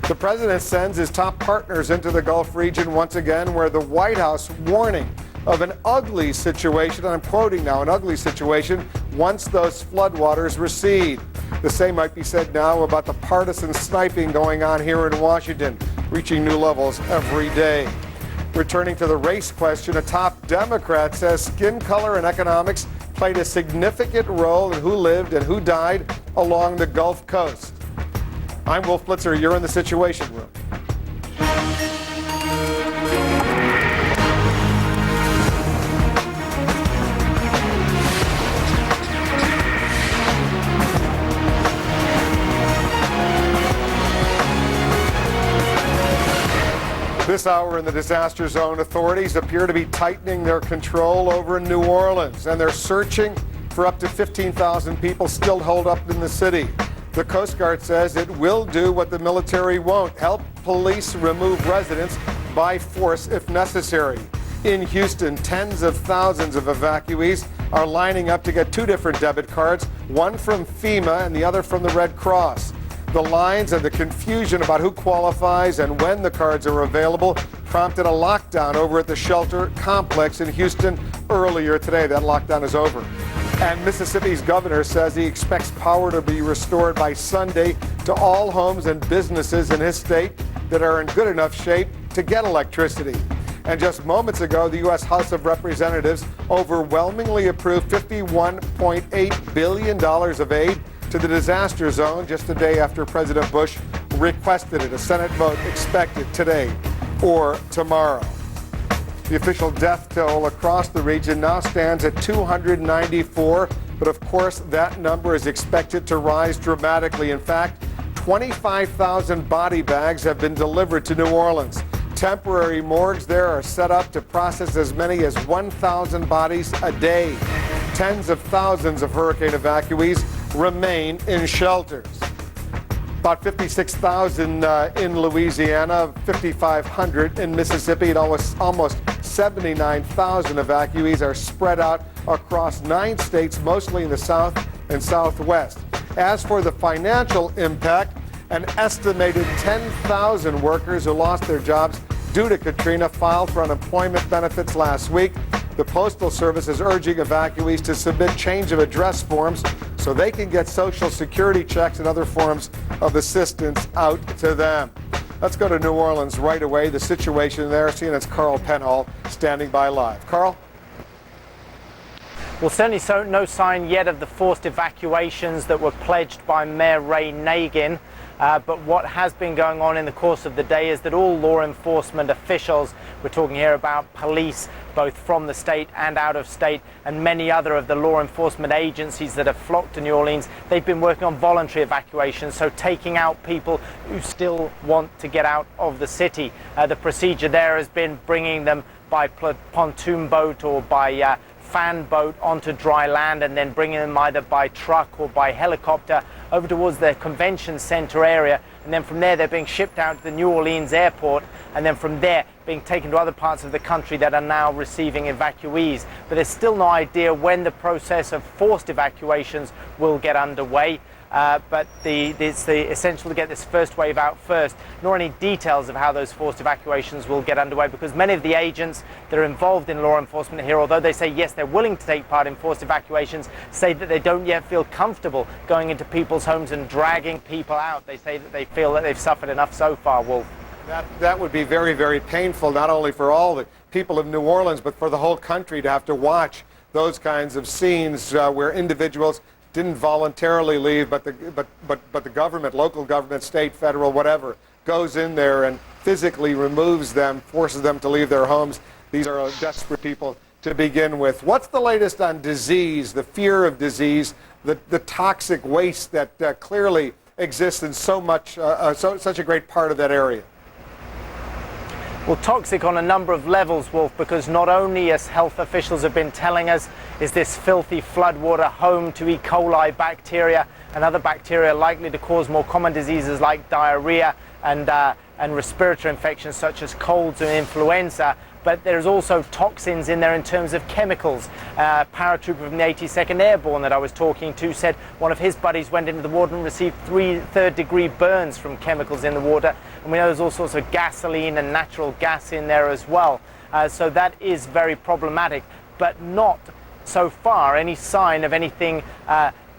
The president sends his top partners into the Gulf region once again, where the White House warning of an ugly situation, and I'm quoting now, an ugly situation once those floodwaters recede. The same might be said now about the partisan sniping going on here in Washington, reaching new levels every day. Returning to the race question, a top Democrat says skin color and economics played a significant role in who lived and who died along the Gulf Coast. I'm Wolf Blitzer. You're in the Situation Room. This hour in the disaster zone, authorities appear to be tightening their control over New Orleans, and they're searching for up to 15,000 people still holed up in the city. The Coast Guard says it will do what the military won't: help police remove residents by force if necessary. In Houston, tens of thousands of evacuees are lining up to get two different debit cards, one from FEMA and the other from the Red Cross. The lines and the confusion about who qualifies and when the cards are available prompted a lockdown over at the shelter complex in Houston earlier today. That lockdown is over. And Mississippi's governor says he expects power to be restored by Sunday to all homes and businesses in his state that are in good enough shape to get electricity. And just moments ago, the U.S. House of Representatives overwhelmingly approved $51.8 billion of aid to the disaster zone just a day after President Bush requested it. A Senate vote expected today or tomorrow. The official death toll across the region now stands at 294, but of course that number is expected to rise dramatically. In fact, 25,000 body bags have been delivered to New Orleans. Temporary morgues there are set up to process as many as 1,000 bodies a day. Tens of thousands of hurricane evacuees remain in shelters. About 56,000 in Louisiana, 5,500 in Mississippi, and almost 79,000 evacuees are spread out across 9 states, mostly in the South and Southwest. As for the financial impact, an estimated 10,000 workers who lost their jobs due to Katrina filed for unemployment benefits last week. The Postal Service is urging evacuees to submit change of address forms so they can get Social Security checks and other forms of assistance out to them. Let's go to New Orleans right away. The situation there, CNN's Carl Penhall standing by live. Carl? Well, certainly no sign yet of the forced evacuations that were pledged by Mayor Ray Nagin. But what has been going on in the course of the day is that all law enforcement officials, we're talking here about police, both from the state and out of state, and many other of the law enforcement agencies that have flocked to New Orleans, they've been working on voluntary evacuations, so taking out people who still want to get out of the city. The procedure there has been bringing them by pontoon boat or by fan boat onto dry land, and then bringing them either by truck or by helicopter over towards the convention center area, and then from there they're being shipped out to the New Orleans airport, and then from there being taken to other parts of the country that are now receiving evacuees. But there's still no idea when the process of forced evacuations will get underway. But it's essential to get this first wave out first, nor any details of how those forced evacuations will get underway, because many of the agents that are involved in law enforcement here, although they say yes, they're willing to take part in forced evacuations, say that they don't yet feel comfortable going into people's homes and dragging people out. They say that they feel that they've suffered enough so far, Wolf. That would be very, very painful, not only for all the people of New Orleans, but for the whole country to have to watch those kinds of scenes where individuals didn't voluntarily leave, but the government, local government, state, federal, whatever, goes in there and physically removes them, forces them to leave their homes. These are desperate people to begin with. What's the latest on disease, the fear of disease, the toxic waste that clearly exists in such a great part of that area? Well, toxic on a number of levels, Wolf, because not only, as health officials have been telling us, is this filthy floodwater home to E. coli bacteria and other bacteria likely to cause more common diseases like diarrhea and respiratory infections such as colds and influenza, but there's also toxins in there in terms of chemicals. Paratrooper from the 82nd Airborne that I was talking to said one of his buddies went into the water and received 3 third-degree burns from chemicals in the water. And we know there's all sorts of gasoline and natural gas in there as well. So that is very problematic, but not so far any sign of anything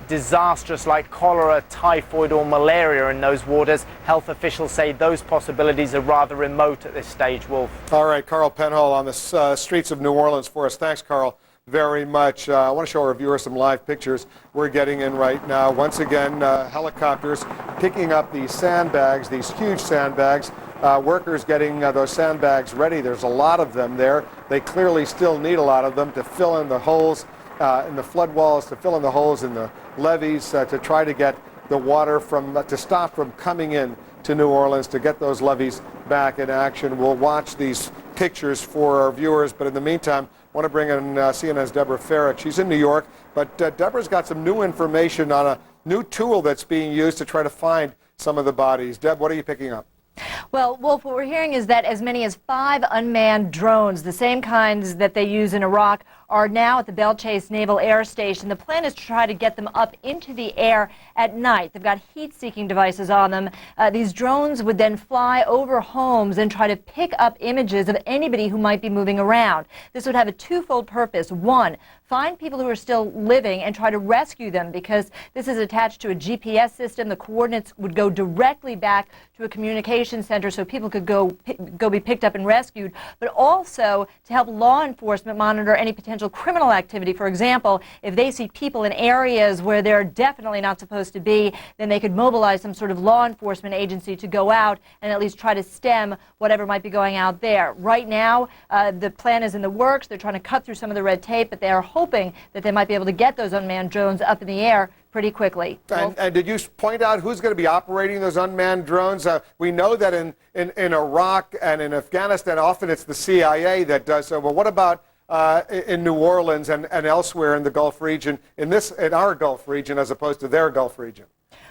disastrous like cholera, typhoid or malaria in those waters. Health officials say those possibilities are rather remote at this stage, Wolf. All right, Carl Penhall on the streets of New Orleans for us. Thanks, Carl, very much. I want to show our viewers some live pictures we're getting in right now. Once again, helicopters picking up these sandbags, these huge sandbags. Workers getting those sandbags ready. There's a lot of them there. They clearly still need a lot of them to fill in the holes in the flood walls, to fill in the holes in the levees, to try to get the water to stop from coming in to New Orleans, to get those levees back in action. We'll watch these pictures for our viewers, but in the meantime, I want to bring in CNN's Deborah Farrick. She's in New York, but Deborah's got some new information on a new tool that's being used to try to find some of the bodies. Deb, what are you picking up? Well, Wolf, what we're hearing is that as many as 5 unmanned drones, the same kinds that they use in Iraq, are now at the Belle Chase Naval Air Station. The plan is to try to get them up into the air at night. They've got heat-seeking devices on them. These drones would then fly over homes and try to pick up images of anybody who might be moving around. This would have a twofold purpose. One, find people who are still living and try to rescue them, because this is attached to a GPS system. The coordinates would go directly back to a communication center so people could go be picked up and rescued, but also to help law enforcement monitor any potential criminal activity. For example, if they see people in areas where they're definitely not supposed to be, then they could mobilize some sort of law enforcement agency to go out and at least try to stem whatever might be going out there. Right now, the plan is in the works. They're trying to cut through some of the red tape, but they are hoping that they might be able to get those unmanned drones up in the air pretty quickly. And did you point out who's going to be operating those unmanned drones? We know that in Iraq and in Afghanistan, often it's the CIA that does so. But what about in New Orleans and elsewhere in the Gulf region, in our Gulf region as opposed to their Gulf region?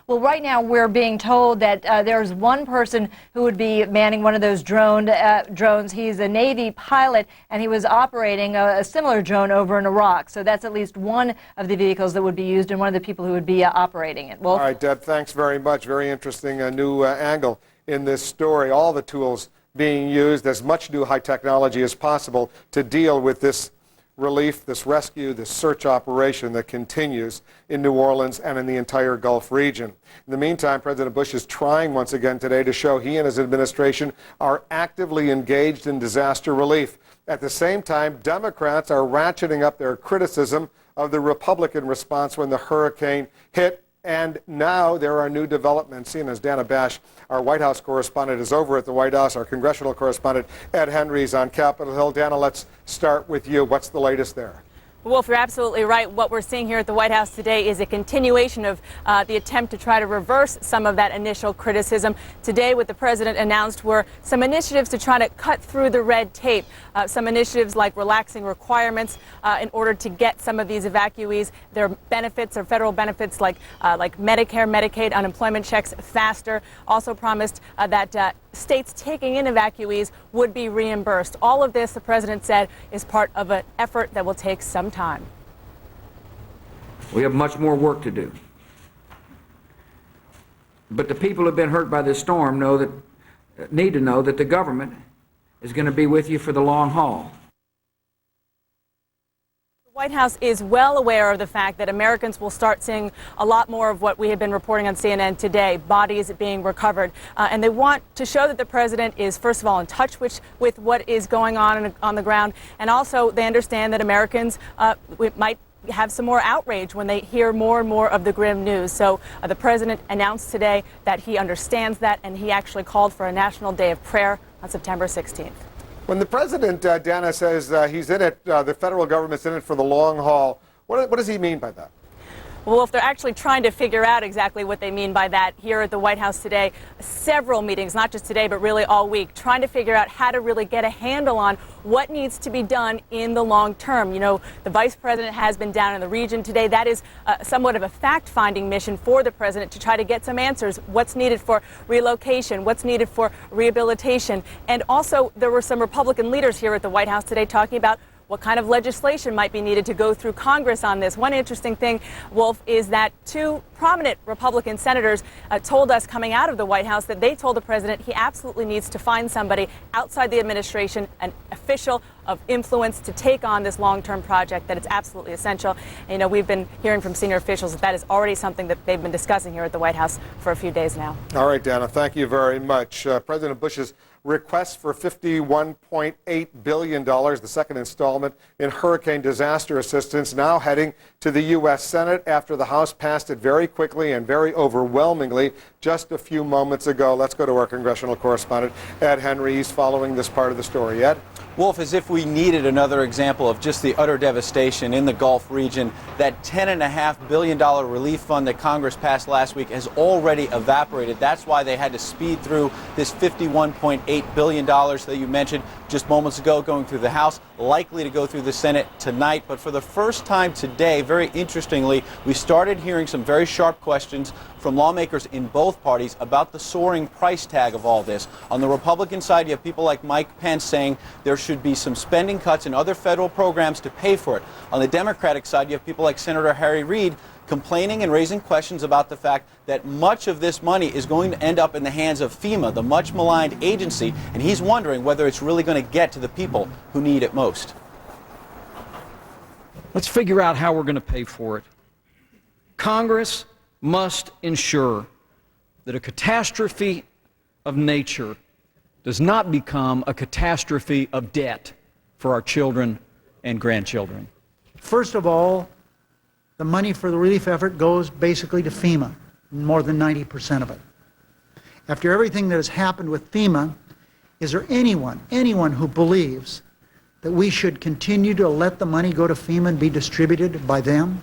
Well, right now we're being told that there's one person who would be manning one of those drones. He's a Navy pilot, and he was operating a similar drone over in Iraq. So that's at least one of the vehicles that would be used and one of the people who would be operating it. Wolf? All right, Deb, thanks very much. Very interesting new angle in this story. All the tools being used, as much new high technology as possible to deal with this relief, this rescue, this search operation that continues in New Orleans and in the entire Gulf region. In the meantime, President Bush is trying once again today to show he and his administration are actively engaged in disaster relief. At the same time, Democrats are ratcheting up their criticism of the Republican response when the hurricane hit. And now there are new developments. CNN's Dana Bash, our White House correspondent, is over at the White House. Our congressional correspondent, Ed Henry, is on Capitol Hill. Dana, let's start with you. What's the latest there? Wolf, you're absolutely right. What we're seeing here at the White House today is a continuation of the attempt to try to reverse some of that initial criticism. Today, what the president announced were some initiatives to try to cut through the red tape, some initiatives like relaxing requirements in order to get some of these evacuees their benefits or federal benefits like Medicare, Medicaid, unemployment checks faster. Also promised that states taking in evacuees would be reimbursed. All of this, the president said, is part of an effort that will take some time. We have much more work to do. But the people who have been hurt by this storm need to know that the government is going to be with you for the long haul. The White House is well aware of the fact that Americans will start seeing a lot more of what we have been reporting on CNN today, bodies being recovered. And they want to show that the president is, first of all, in touch with what is going on the ground. And also, they understand that Americans might have some more outrage when they hear more and more of the grim news. So the president announced today that he understands that, and he actually called for a national day of prayer on September 16th. When the president, Dana, says he's in it, the federal government's in it for the long haul, what does he mean by that? Well, if they're actually trying to figure out exactly what they mean by that here at the White House today, several meetings, not just today, but really all week, trying to figure out how to really get a handle on what needs to be done in the long term. You know, the vice president has been down in the region today. That is somewhat of a fact-finding mission for the president to try to get some answers. What's needed for relocation? What's needed for rehabilitation? And also, there were some Republican leaders here at the White House today talking about what kind of legislation might be needed to go through Congress on this. One interesting thing, Wolf, is that two prominent Republican senators told us coming out of the White House that they told the president he absolutely needs to find somebody outside the administration, an official of influence, to take on this long-term project, that it's absolutely essential. And, you know, we've been hearing from senior officials that that is already something that they've been discussing here at the White House for a few days now. All right, Dana, thank you very much. President Bush's request for $51.8 billion, the second installment in hurricane disaster assistance, now heading to the U.S. Senate after the House passed it very quickly and very overwhelmingly just a few moments ago. Let's go to our congressional correspondent, Ed Henry. He's following this part of the story. Ed? Wolf, as if we needed another example of just the utter devastation in the Gulf region, that $10.5 billion relief fund that Congress passed last week has already evaporated. That's why they had to speed through this $51.8 billion that you mentioned just moments ago, going through the House, likely to go through the Senate tonight. But for the first time today, very interestingly, we started hearing some very sharp questions from lawmakers in both parties about the soaring price tag of all this. On the Republican side, you have people like Mike Pence saying there should be some spending cuts and other federal programs to pay for it. On the Democratic side, you have people like Senator Harry Reid complaining and raising questions about the fact that much of this money is going to end up in the hands of FEMA, the much maligned agency, and he's wondering whether it's really going to get to the people who need it most. Let's figure out how we're going to pay for it. Congress must ensure that a catastrophe of nature does not become a catastrophe of debt for our children and grandchildren. First of all, the money for the relief effort goes basically to FEMA, more than 90% of it. After everything that has happened with FEMA, is there anyone who believes that we should continue to let the money go to FEMA and be distributed by them?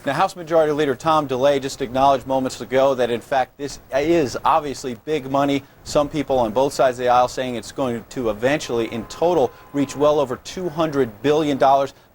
Now, House Majority Leader Tom DeLay just acknowledged moments ago that, in fact, this is obviously big money. Some people on both sides of the aisle saying it's going to eventually, in total, reach well over $200 billion.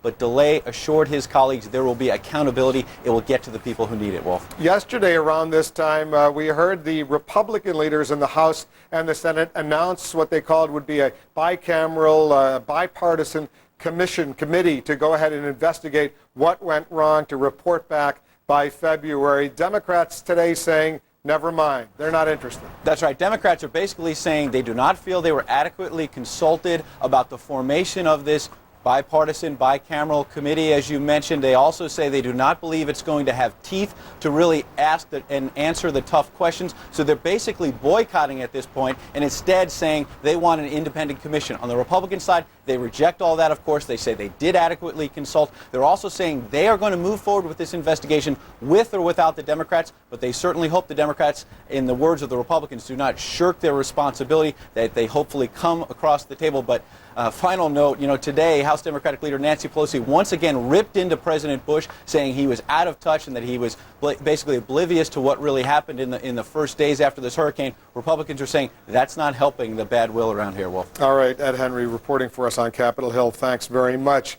But DeLay assured his colleagues there will be accountability. It will get to the people who need it, Wolf. Yesterday around this time, we heard the Republican leaders in the House and the Senate announce what they called would be a bicameral, bipartisan committee to go ahead and investigate what went wrong, to report back by February. Democrats today saying, never mind, they're not interested. That's right. Democrats are basically saying they do not feel they were adequately consulted about the formation of this bipartisan, bicameral committee, as you mentioned. They also say they do not believe it's going to have teeth to really ask and answer the tough questions. So they're basically boycotting at this point and instead saying they want an independent commission. On the Republican side, they reject all that, of course. They say they did adequately consult. They're also saying they are going to move forward with this investigation with or without the Democrats, but they certainly hope the Democrats, in the words of the Republicans, do not shirk their responsibility, that they hopefully come across the table. But final note, today, House Democratic leader Nancy Pelosi once again ripped into President Bush, saying he was out of touch and that he was basically oblivious to what really happened in the first days after this hurricane. Republicans are saying that's not helping the bad will around here, Wolf. All right, Ed Henry reporting for us on Capitol Hill. Thanks very much.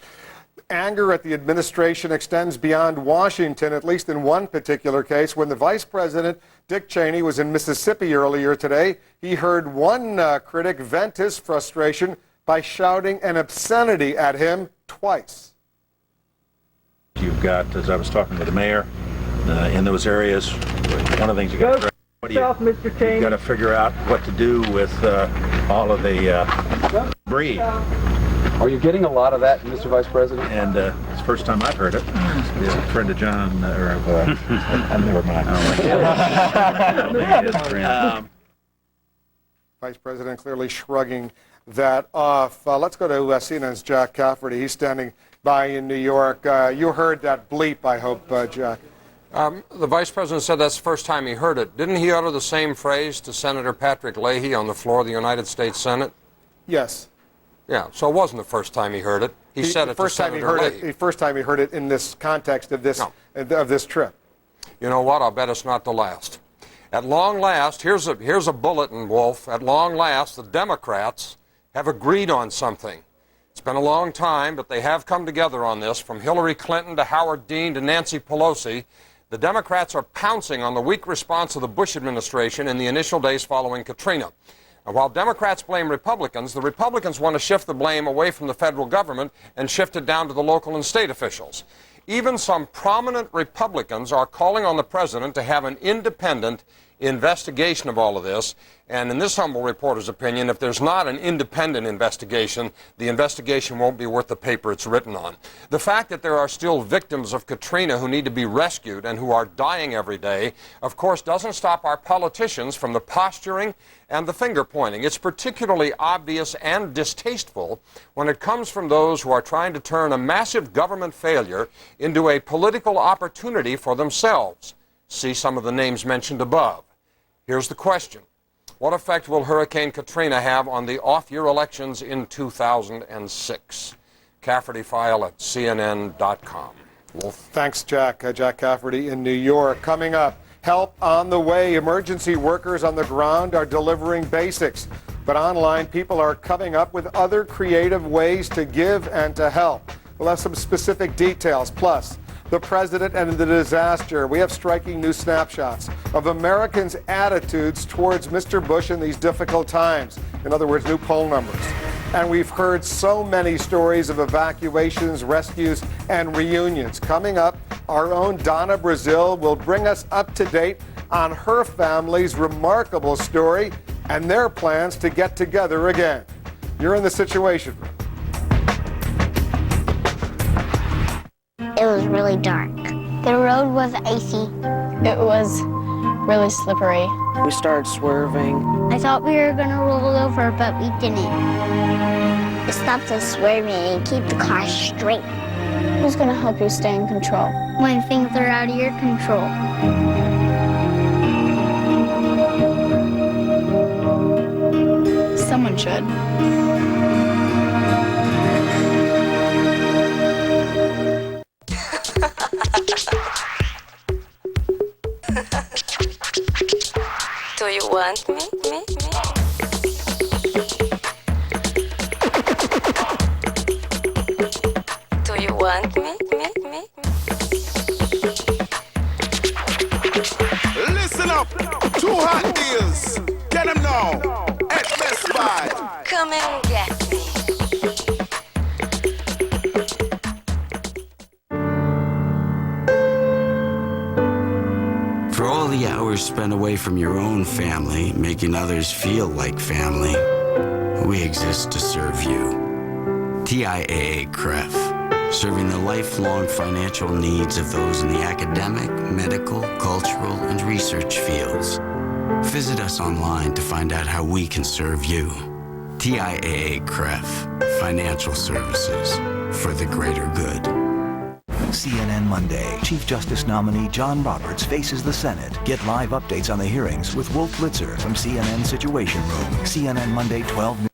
Anger at the administration extends beyond Washington, at least in one particular case. When the Vice President, Dick Cheney, was in Mississippi earlier today, he heard one critic vent his frustration by shouting an obscenity at him twice. You've got, as I was talking to the mayor, in those areas, one of the things you got to you've got to figure out what to do with all of the debris. Are you getting a lot of that, Mr. Vice President? And it's the first time I've heard it. It's a friend of John, never mind. Vice President clearly shrugging that off. Let's go to CNN's Jack Cafferty. He's standing by in New York. You heard that bleep, I hope, Jack. The Vice President said that's the first time he heard it. Didn't he utter the same phrase to Senator Patrick Leahy on the floor of the United States Senate? Yes. Yeah, so it wasn't the first time he heard it. He said it to Senator Leahy. The first time he heard it in this context of this trip. You know what? I'll bet it's not the last. At long last, here's a bulletin, Wolf. At long last, the Democrats have agreed on something. It's been a long time, but they have come together on this. From Hillary Clinton to Howard Dean to Nancy Pelosi, the Democrats are pouncing on the weak response of the Bush administration in the initial days following Katrina. Now, while Democrats blame Republicans, the Republicans want to shift the blame away from the federal government and shift it down to the local and state officials. Even some prominent Republicans are calling on the president to have an independent investigation of all of this. And in this humble reporter's opinion, if there's not an independent investigation, the investigation won't be worth the paper it's written on. The fact that there are still victims of Katrina who need to be rescued and who are dying every day, of course, doesn't stop our politicians from the posturing and the finger pointing. It's particularly obvious and distasteful when it comes from those who are trying to turn a massive government failure into a political opportunity for themselves. See some of the names mentioned above. Here's the question. What effect will Hurricane Katrina have on the off-year elections in 2006? Cafferty file at CNN.com. Wolf. Thanks, Jack. Jack Cafferty in New York. Coming up, help on the way. Emergency workers on the ground are delivering basics. But online, people are coming up with other creative ways to give and to help. We'll have some specific details. Plus, the president and the disaster. We have striking new snapshots of Americans' attitudes towards Mr. Bush in these difficult times. In other words, new poll numbers. And we've heard so many stories of evacuations, rescues, and reunions. Coming up, our own Donna Brazil will bring us up to date on her family's remarkable story and their plans to get together again. You're in the Situation Room. It was really dark. The road was icy. It was really slippery. We started swerving. I thought we were going to roll over, but we didn't. It stopped us swerving and keep the car straight. Who's going to help you stay in control? When things are out of your control. Someone should. Do you want me? Do you want me? Listen up! 2 hot deals! Get them now! At Best Buy! Come and get me. For all the hours spent away from your own family, making others feel like family, we exist to serve you. TIAA-CREF, serving the lifelong financial needs of those in the academic, medical, cultural, and research fields. Visit us online to find out how we can serve you. TIAA-CREF, financial services for the greater good. CNN Monday. Chief Justice nominee John Roberts faces the Senate. Get live updates on the hearings with Wolf Blitzer from CNN Situation Room. CNN Monday, 12 noon.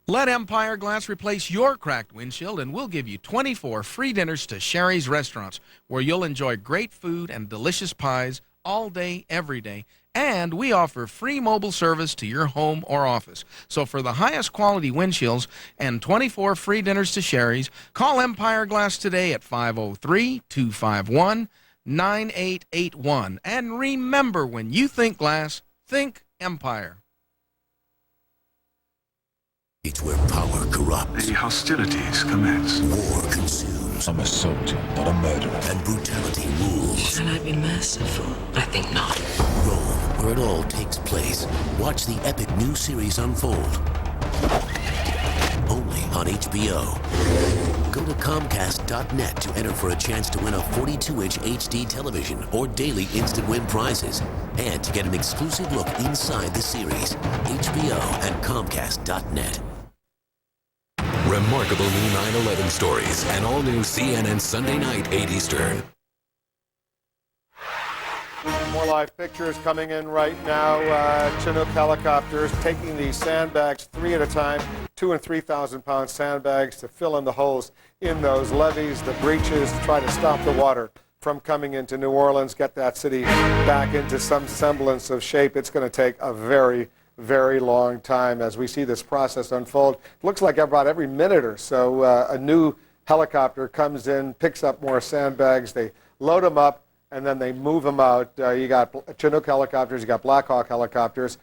Let Empire Glass replace your cracked windshield, and we'll give you 24 free dinners to Sherry's Restaurants, where you'll enjoy great food and delicious pies all day, every day. And we offer free mobile service to your home or office. So for the highest quality windshields and 24 free dinners to Sherry's, call Empire Glass today at 503-251-9881. And remember, when you think glass, think Empire. It's where power corrupts. The hostilities commence. War consumes. I'm a soldier, not a murderer. And brutality rules. Shall I be merciful? I think not. Rome, where it all takes place. Watch the epic new series unfold. Only on HBO. Go to Comcast.net to enter for a chance to win a 42-inch HD television or daily instant win prizes. And to get an exclusive look inside the series. HBO and Comcast.net. Remarkable new 9/11 stories and all new CNN Sunday night, 8 Eastern. More live pictures coming in right now. Chinook helicopters taking these sandbags 3 at a time 2,000 and 3,000 pound sandbags to fill in the holes in those levees, the breaches, to try to stop the water from coming into New Orleans, get that city back into some semblance of shape. It's going to take a very, very long time as we see this process unfold. It looks like about every minute or so, a new helicopter comes in, picks up more sandbags, they load them up, and then they move them out. You got Chinook helicopters, you got Black Hawk helicopters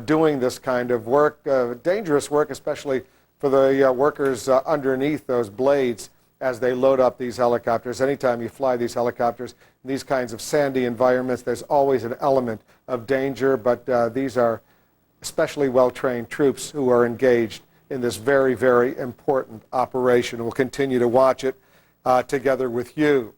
doing this kind of work, dangerous work, especially for the workers underneath those blades as they load up these helicopters. Anytime you fly these helicopters in these kinds of sandy environments, there's always an element of danger, but these are especially well-trained troops who are engaged in this very, very important operation. We'll continue to watch it together with you.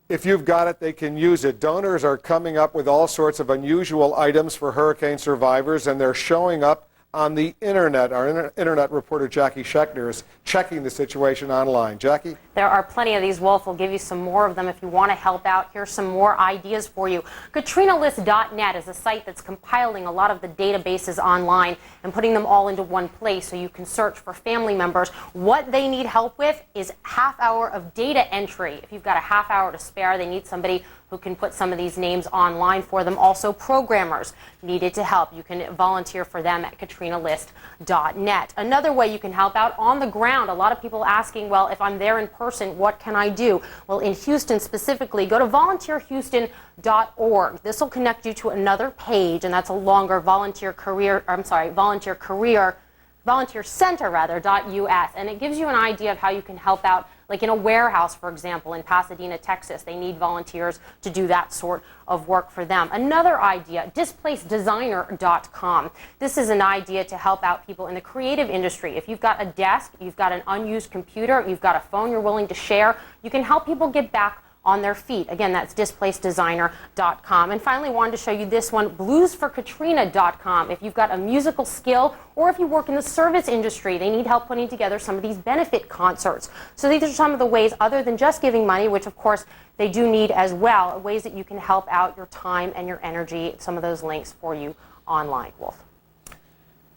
If you've got it, they can use it. Donors are coming up with all sorts of unusual items for hurricane survivors, and they're showing up on the internet. Our internet reporter Jackie Schechner is checking the situation online. Jackie? There are plenty of these. Wolf will give you some more of them if you want to help out. Here's some more ideas for you. KatrinaList.net is a site that's compiling a lot of the databases online and putting them all into one place so you can search for family members. What they need help with is half hour of data entry. If you've got a half hour to spare, they need somebody who can put some of these names online for them. Also, programmers needed to help. You can volunteer for them at KatrinaList.net. Another way you can help out on the ground, a lot of people asking, well, if I'm there in person, what can I do? Well, in Houston specifically, go to volunteerhouston.org. This will connect you to another page, and that's a longer volunteercenter.us, and it gives you an idea of how you can help out, like in a warehouse, for example, in Pasadena, Texas. They need volunteers to do that sort of work for them. Another idea, displaceddesigner.com. This is an idea to help out people in the creative industry. If you've got a desk, you've got an unused computer, you've got a phone you're willing to share, you can help people get back on their feet. Again, that's displaceddesigner.com. And finally, wanted to show you this one, bluesforkatrina.com. If you've got a musical skill or if you work in the service industry, they need help putting together some of these benefit concerts. So these are some of the ways, other than just giving money, which of course they do need as well, ways that you can help out your time and your energy. Some of those links for you online. Wolf.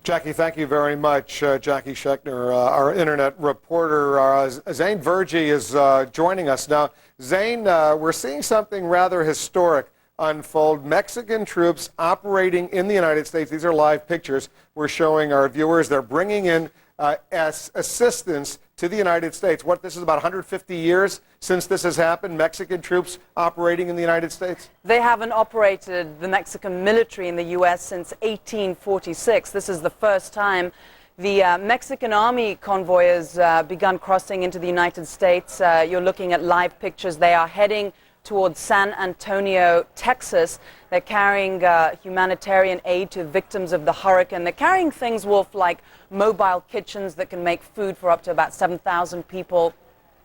Jackie, thank you very much. Jackie Schechner, our internet reporter. Zane Vergy is joining us now. Zane, we're seeing something rather historic unfold. Mexican troops operating in the United States. These are live pictures we're showing our viewers. They're bringing in assistance to the United States. This is about 150 years since this has happened, Mexican troops operating in the United States? They haven't operated, the Mexican military in the U.S. since 1846. This is the first time the Mexican Army convoy has begun crossing into the United States. You're looking at live pictures. They are heading towards San Antonio, Texas. They're carrying humanitarian aid to victims of the hurricane. They're carrying things, Wolf, like mobile kitchens that can make food for up to about 7,000 people.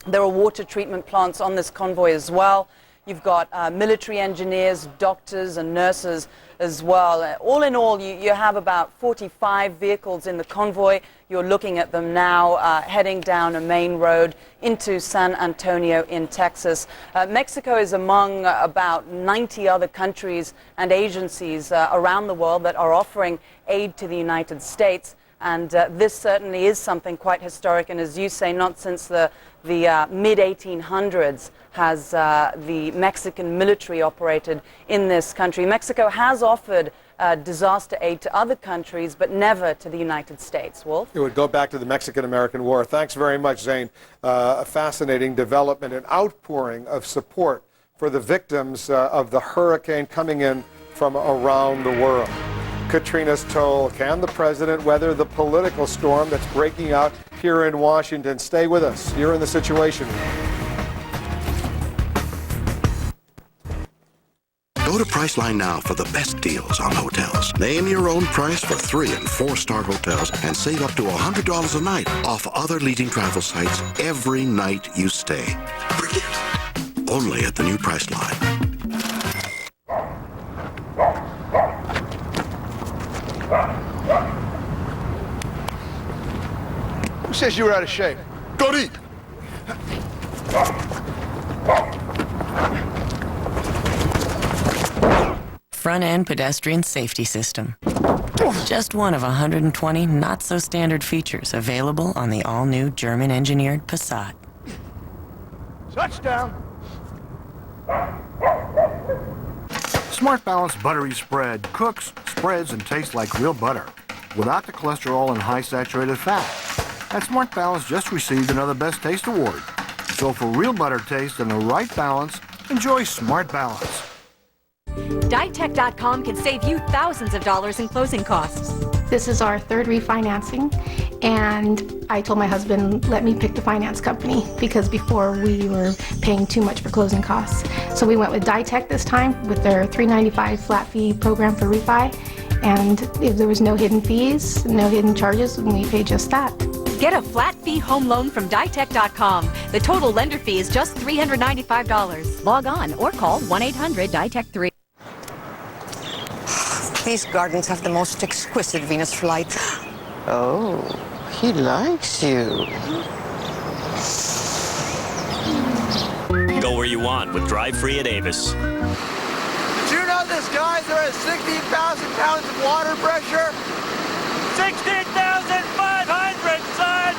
There are water treatment plants on this convoy as well. You've got military engineers, doctors, and nurses as well. All in all, you have about 45 vehicles in the convoy. You're looking at them now heading down a main road into San Antonio in Texas. Mexico is among about 90 other countries and agencies around the world that are offering aid to the United States. And this certainly is something quite historic. And as you say, not since the mid-1800s has the Mexican military operated in this country. Mexico has offered disaster aid to other countries, but never to the United States. Wolf? It would go back to the Mexican-American War. Thanks very much, Zane. A fascinating development, an outpouring of support for the victims of the hurricane coming in from around the world. Katrina's toll. Can the president weather the political storm that's breaking out here in Washington? Stay with us. You're in the Situation Room. Go to Priceline now for the best deals on hotels. Name your own price for 3- and 4-star hotels and save up to $100 a night off other leading travel sites every night you stay. Only at the new Priceline. Who says you were out of shape? Go deep. front-end pedestrian safety system. Just one of 120 not-so-standard features available on the all-new German-engineered Passat. Touchdown. Smart Balance Buttery Spread cooks, spreads, and tastes like real butter without the cholesterol and high saturated fat. And Smart Balance just received another Best Taste Award. So for real butter taste and the right balance, enjoy Smart Balance. Ditech.com can save you thousands of dollars in closing costs. This is our third refinancing, and I told my husband, let me pick the finance company, because before we were paying too much for closing costs. So we went with Ditech this time with their $395 flat fee program for refi, and if there was no hidden fees, no hidden charges, and we paid just that. Get a flat fee home loan from Ditech.com. The total lender fee is just $395. Log on or call 1-800-DITECH3. These gardens have the most exquisite Venus flight. Oh, he likes you. Go where you want with Drive Free at Avis. Did you know this guy's are at 16,000 pounds of water pressure? 16,500, son!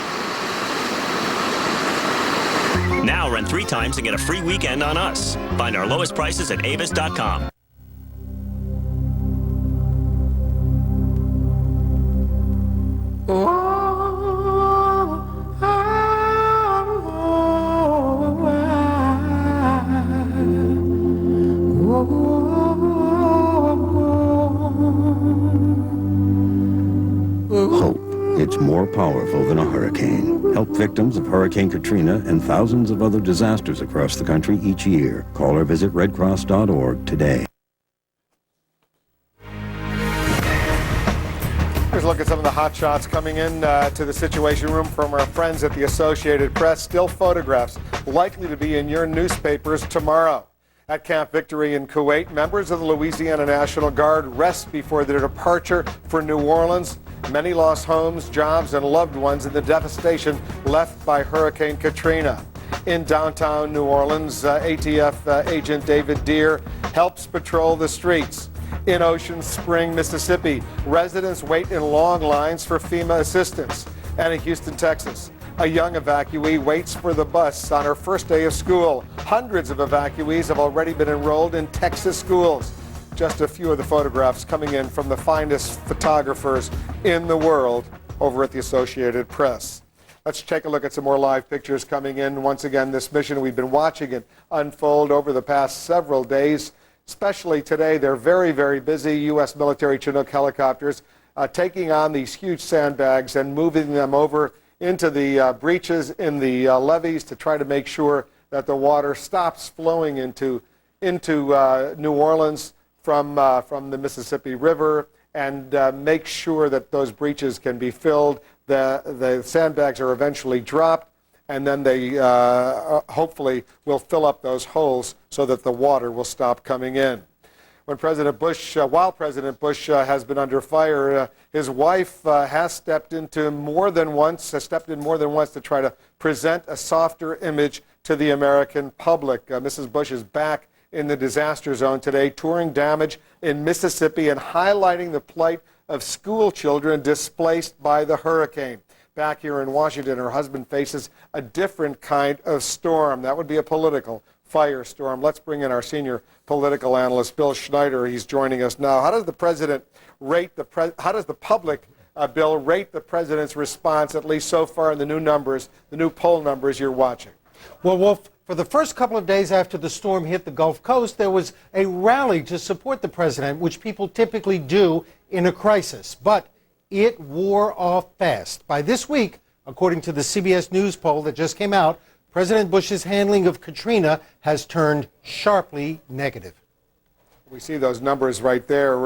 Now run 3 times and get a free weekend on us. Find our lowest prices at avis.com. Hope. It's more powerful than a hurricane. Help victims of Hurricane Katrina and thousands of other disasters across the country each year. Call or visit redcross.org today. Here's a look at some of the hot shots coming in to the Situation Room from our friends at the Associated Press. Still photographs likely to be in your newspapers tomorrow. At Camp Victory in Kuwait, members of the Louisiana National Guard rest before their departure for New Orleans. Many lost homes, jobs, and loved ones in the devastation left by Hurricane Katrina. In downtown New Orleans, ATF agent David Deere helps patrol the streets. In Ocean Spring, Mississippi, residents wait in long lines for FEMA assistance. And in Houston, Texas, a young evacuee waits for the bus on her first day of school. Hundreds of evacuees have already been enrolled in Texas schools. Just a few of the photographs coming in from the finest photographers in the world over at the Associated Press. Let's take a look at some more live pictures coming in. Once again, this mission, we've been watching it unfold over the past several days. Especially today, they're very, very busy. U.S. military Chinook helicopters taking on these huge sandbags and moving them over into the breaches in the levees to try to make sure that the water stops flowing into New Orleans from the Mississippi River, and make sure that those breaches can be filled. The sandbags are eventually dropped, and then they hopefully will fill up those holes so that the water will stop coming in. When President Bush, while President Bush has been under fire, his wife has stepped in more than once to try to present a softer image to the American public. Mrs. Bush is back in the disaster zone today, touring damage in Mississippi and highlighting the plight of school children displaced by the hurricane. Back here in Washington, her husband faces a different kind of storm. That would be a political firestorm. Let's bring in our senior political analyst, Bill Schneider. He's joining us now. How does the president rate how does the public, Bill, rate the president's response, at least so far in the new numbers, the new poll numbers you're watching? Well, Wolf, for the first couple of days after the storm hit the Gulf Coast, there was a rally to support the president, which people typically do in a crisis. But it wore off fast. By this week, according to the CBS News poll that just came out, President Bush's handling of Katrina has turned sharply negative. We see those numbers right there.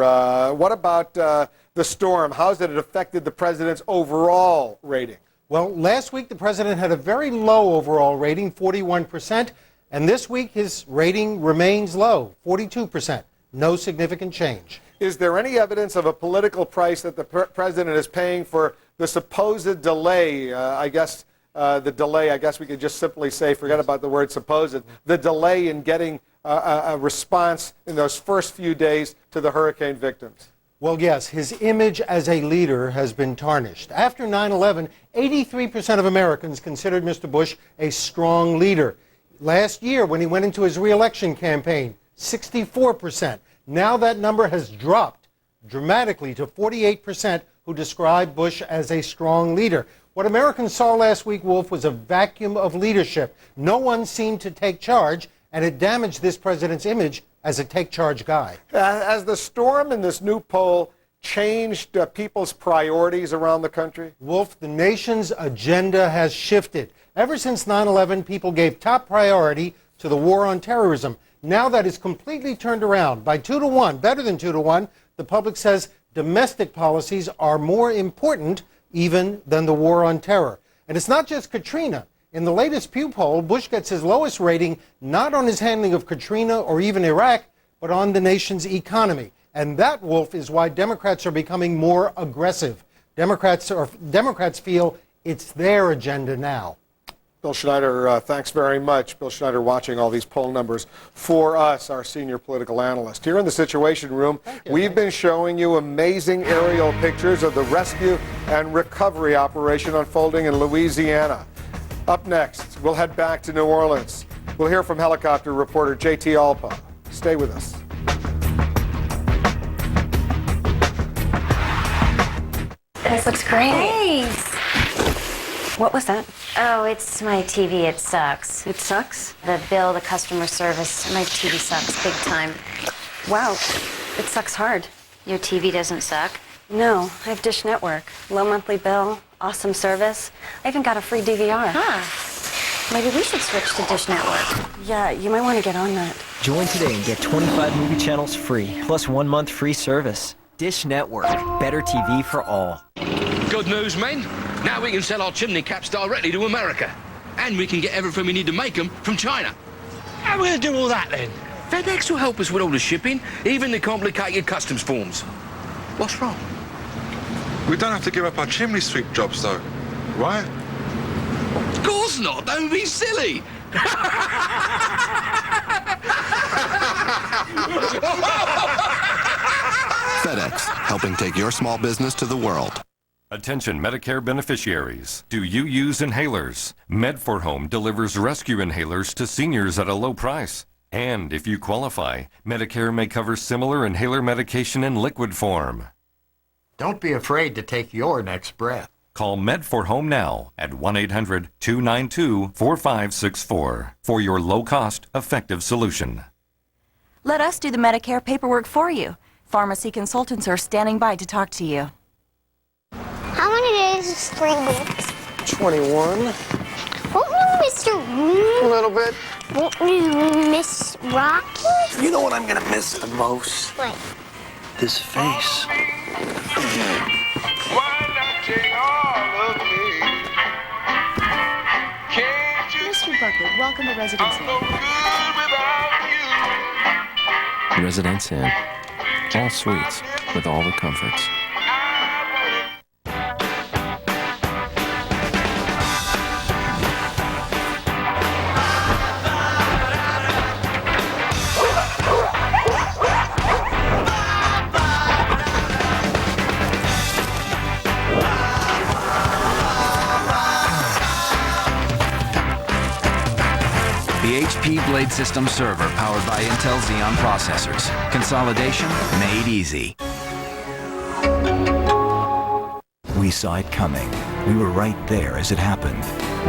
What about the storm? How has it affected the president's overall rating? Well, last week the president had a very low overall rating, 41%, and this week his rating remains low, 42%. No significant change. Is there any evidence of a political price that the president is paying for the supposed delay? I guess we could just simply say, forget about the word supposed, the delay in getting a response in those first few days to the hurricane victims? Well, yes, his image as a leader has been tarnished. After 9/11, 83% of Americans considered Mr. Bush a strong leader. Last year, when he went into his re-election campaign, 64%. Now that number has dropped dramatically to 48% who describe Bush as a strong leader. What Americans saw last week, Wolf, was a vacuum of leadership. No one seemed to take charge, and it damaged this president's image as a take-charge guy. Has the storm in this new poll changed people's priorities around the country? Wolf, the nation's agenda has shifted. Ever since 9/11, people gave top priority to the war on terrorism. Now that is completely turned around. By 2-1, better than 2-1, the public says domestic policies are more important even than the war on terror. And it's not just Katrina. In the latest Pew poll, Bush gets his lowest rating not on his handling of Katrina or even Iraq, but on the nation's economy. And that, Wolf, is why Democrats are becoming more aggressive. Democrats feel it's their agenda now. Bill Schneider, thanks very much. Bill Schneider watching all these poll numbers for us, our senior political analyst. Here in the Situation Room, we've been showing you amazing aerial pictures of the rescue and recovery operation unfolding in Louisiana. Up next, we'll head back to New Orleans. We'll hear from helicopter reporter JT Alpa. Stay with us. This looks great. Thanks. What was that? Oh, it's my TV. It sucks. It sucks? The bill, the customer service, my TV sucks big time. Wow, it sucks hard. Your TV doesn't suck? No, I have Dish Network. Low monthly bill, awesome service. I even got a free DVR. Huh. Maybe we should switch to Dish Network. Yeah, you might want to get on that. Join today and get 25 movie channels free, plus 1 month free service. Dish Network. Better TV for all. Good news, men. Now we can sell our chimney caps directly to America. And we can get everything we need to make them from China. How are we going to do all that, then? FedEx will help us with all the shipping, even the complicated customs forms. What's wrong? We don't have to give up our chimney sweep jobs, though, right? Of course not. Don't be silly. FedEx, helping take your small business to the world. Attention Medicare beneficiaries. Do you use inhalers? Med4Home delivers rescue inhalers to seniors at a low price. And if you qualify, Medicare may cover similar inhaler medication in liquid form. Don't be afraid to take your next breath. Call Med4Home now at 1-800-292-4564 for your low-cost, effective solution. Let us do the Medicare paperwork for you. Pharmacy consultants are standing by to talk to you. How many days is 3 weeks? 21. Won't you miss your room? A little bit. Won't you miss Rocky? You know what I'm gonna miss the most? What? This face. Mr. Bucket, welcome to Residence Inn. Residence Inn. All suites with all the comforts. The HP Blade System server powered by Intel Xeon processors. Consolidation made easy. We saw it coming. We were right there as it happened.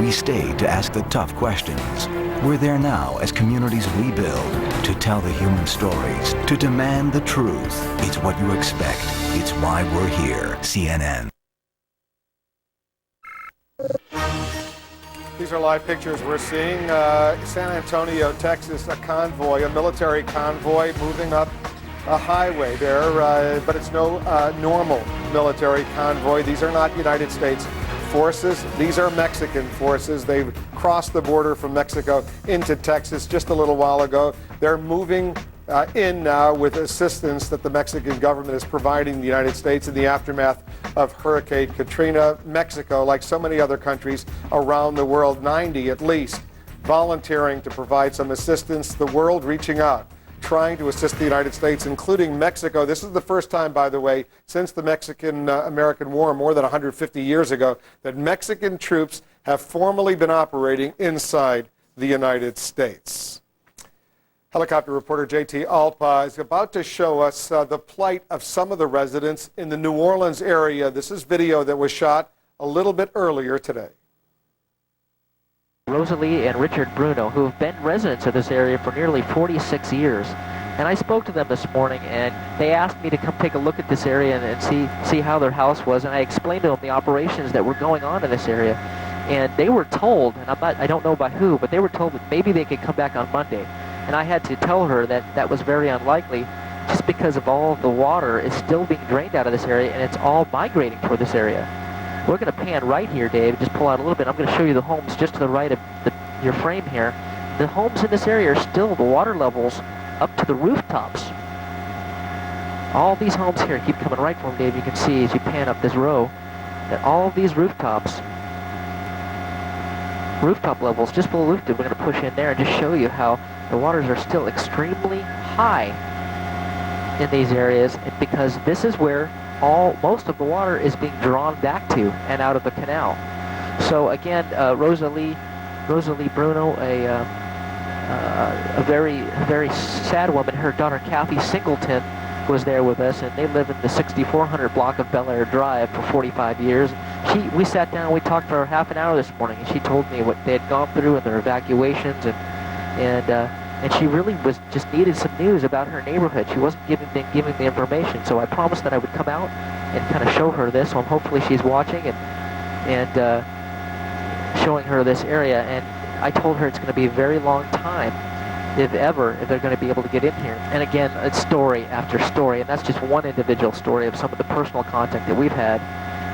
We stayed to ask the tough questions. We're there now as communities rebuild, to tell the human stories, to demand the truth. It's what you expect. It's why we're here. CNN. These are live pictures we're seeing. San Antonio, Texas, a convoy, a military convoy moving up a highway there, but it's no normal military convoy. These are not United States forces. These are Mexican forces. They've crossed the border from Mexico into Texas just a little while ago. They're moving in now with assistance that the Mexican government is providing the United States in the aftermath of Hurricane Katrina. Mexico, like so many other countries around the world, 90 at least, volunteering to provide some assistance. The world reaching out, trying to assist the United States, including Mexico. This is the first time, by the way, since the Mexican-American War more than 150 years ago, that Mexican troops have formally been operating inside the United States. Helicopter reporter J.T. Alpa is about to show us the plight of some of the residents in the New Orleans area. This is video that was shot a little bit earlier today. Rosalie and Richard Bruno, who have been residents of this area for nearly 46 years. And I spoke to them this morning, and they asked me to come take a look at this area and see how their house was. And I explained to them the operations that were going on in this area. And they were told, and I don't know by who, but they were told that maybe they could come back on Monday. And I had to tell her that that was very unlikely, just because of all of the water is still being drained out of this area, and it's all migrating toward this area. We're going to pan right here, Dave, just pull out a little bit. I'm going to show you the homes just to the right of your frame here. The homes in this area are still, the water levels up to the rooftops. All these homes here, keep coming right for them, Dave. You can see as you pan up this row that all of these rooftop levels just below roof. We're going to push in there and just show you how the waters are still extremely high in these areas, because this is where most of the water is being drawn back to and out of the canal. So again, Rosalie Bruno, a very sad woman. Her daughter Kathy Singleton was there with us, and they live in the 6400 block of Bel Air Drive for 45 years. We sat down, we talked for half an hour this morning, and she told me what they had gone through and their evacuations, and she really just needed some news about her neighborhood. She wasn't giving the information, so I promised that I would come out and kind of show her this. So hopefully she's watching and showing her this area. And I told her it's going to be a very long time, if they're going to be able to get in here. And again, it's story after story, and that's just one individual story of some of the personal contact that we've had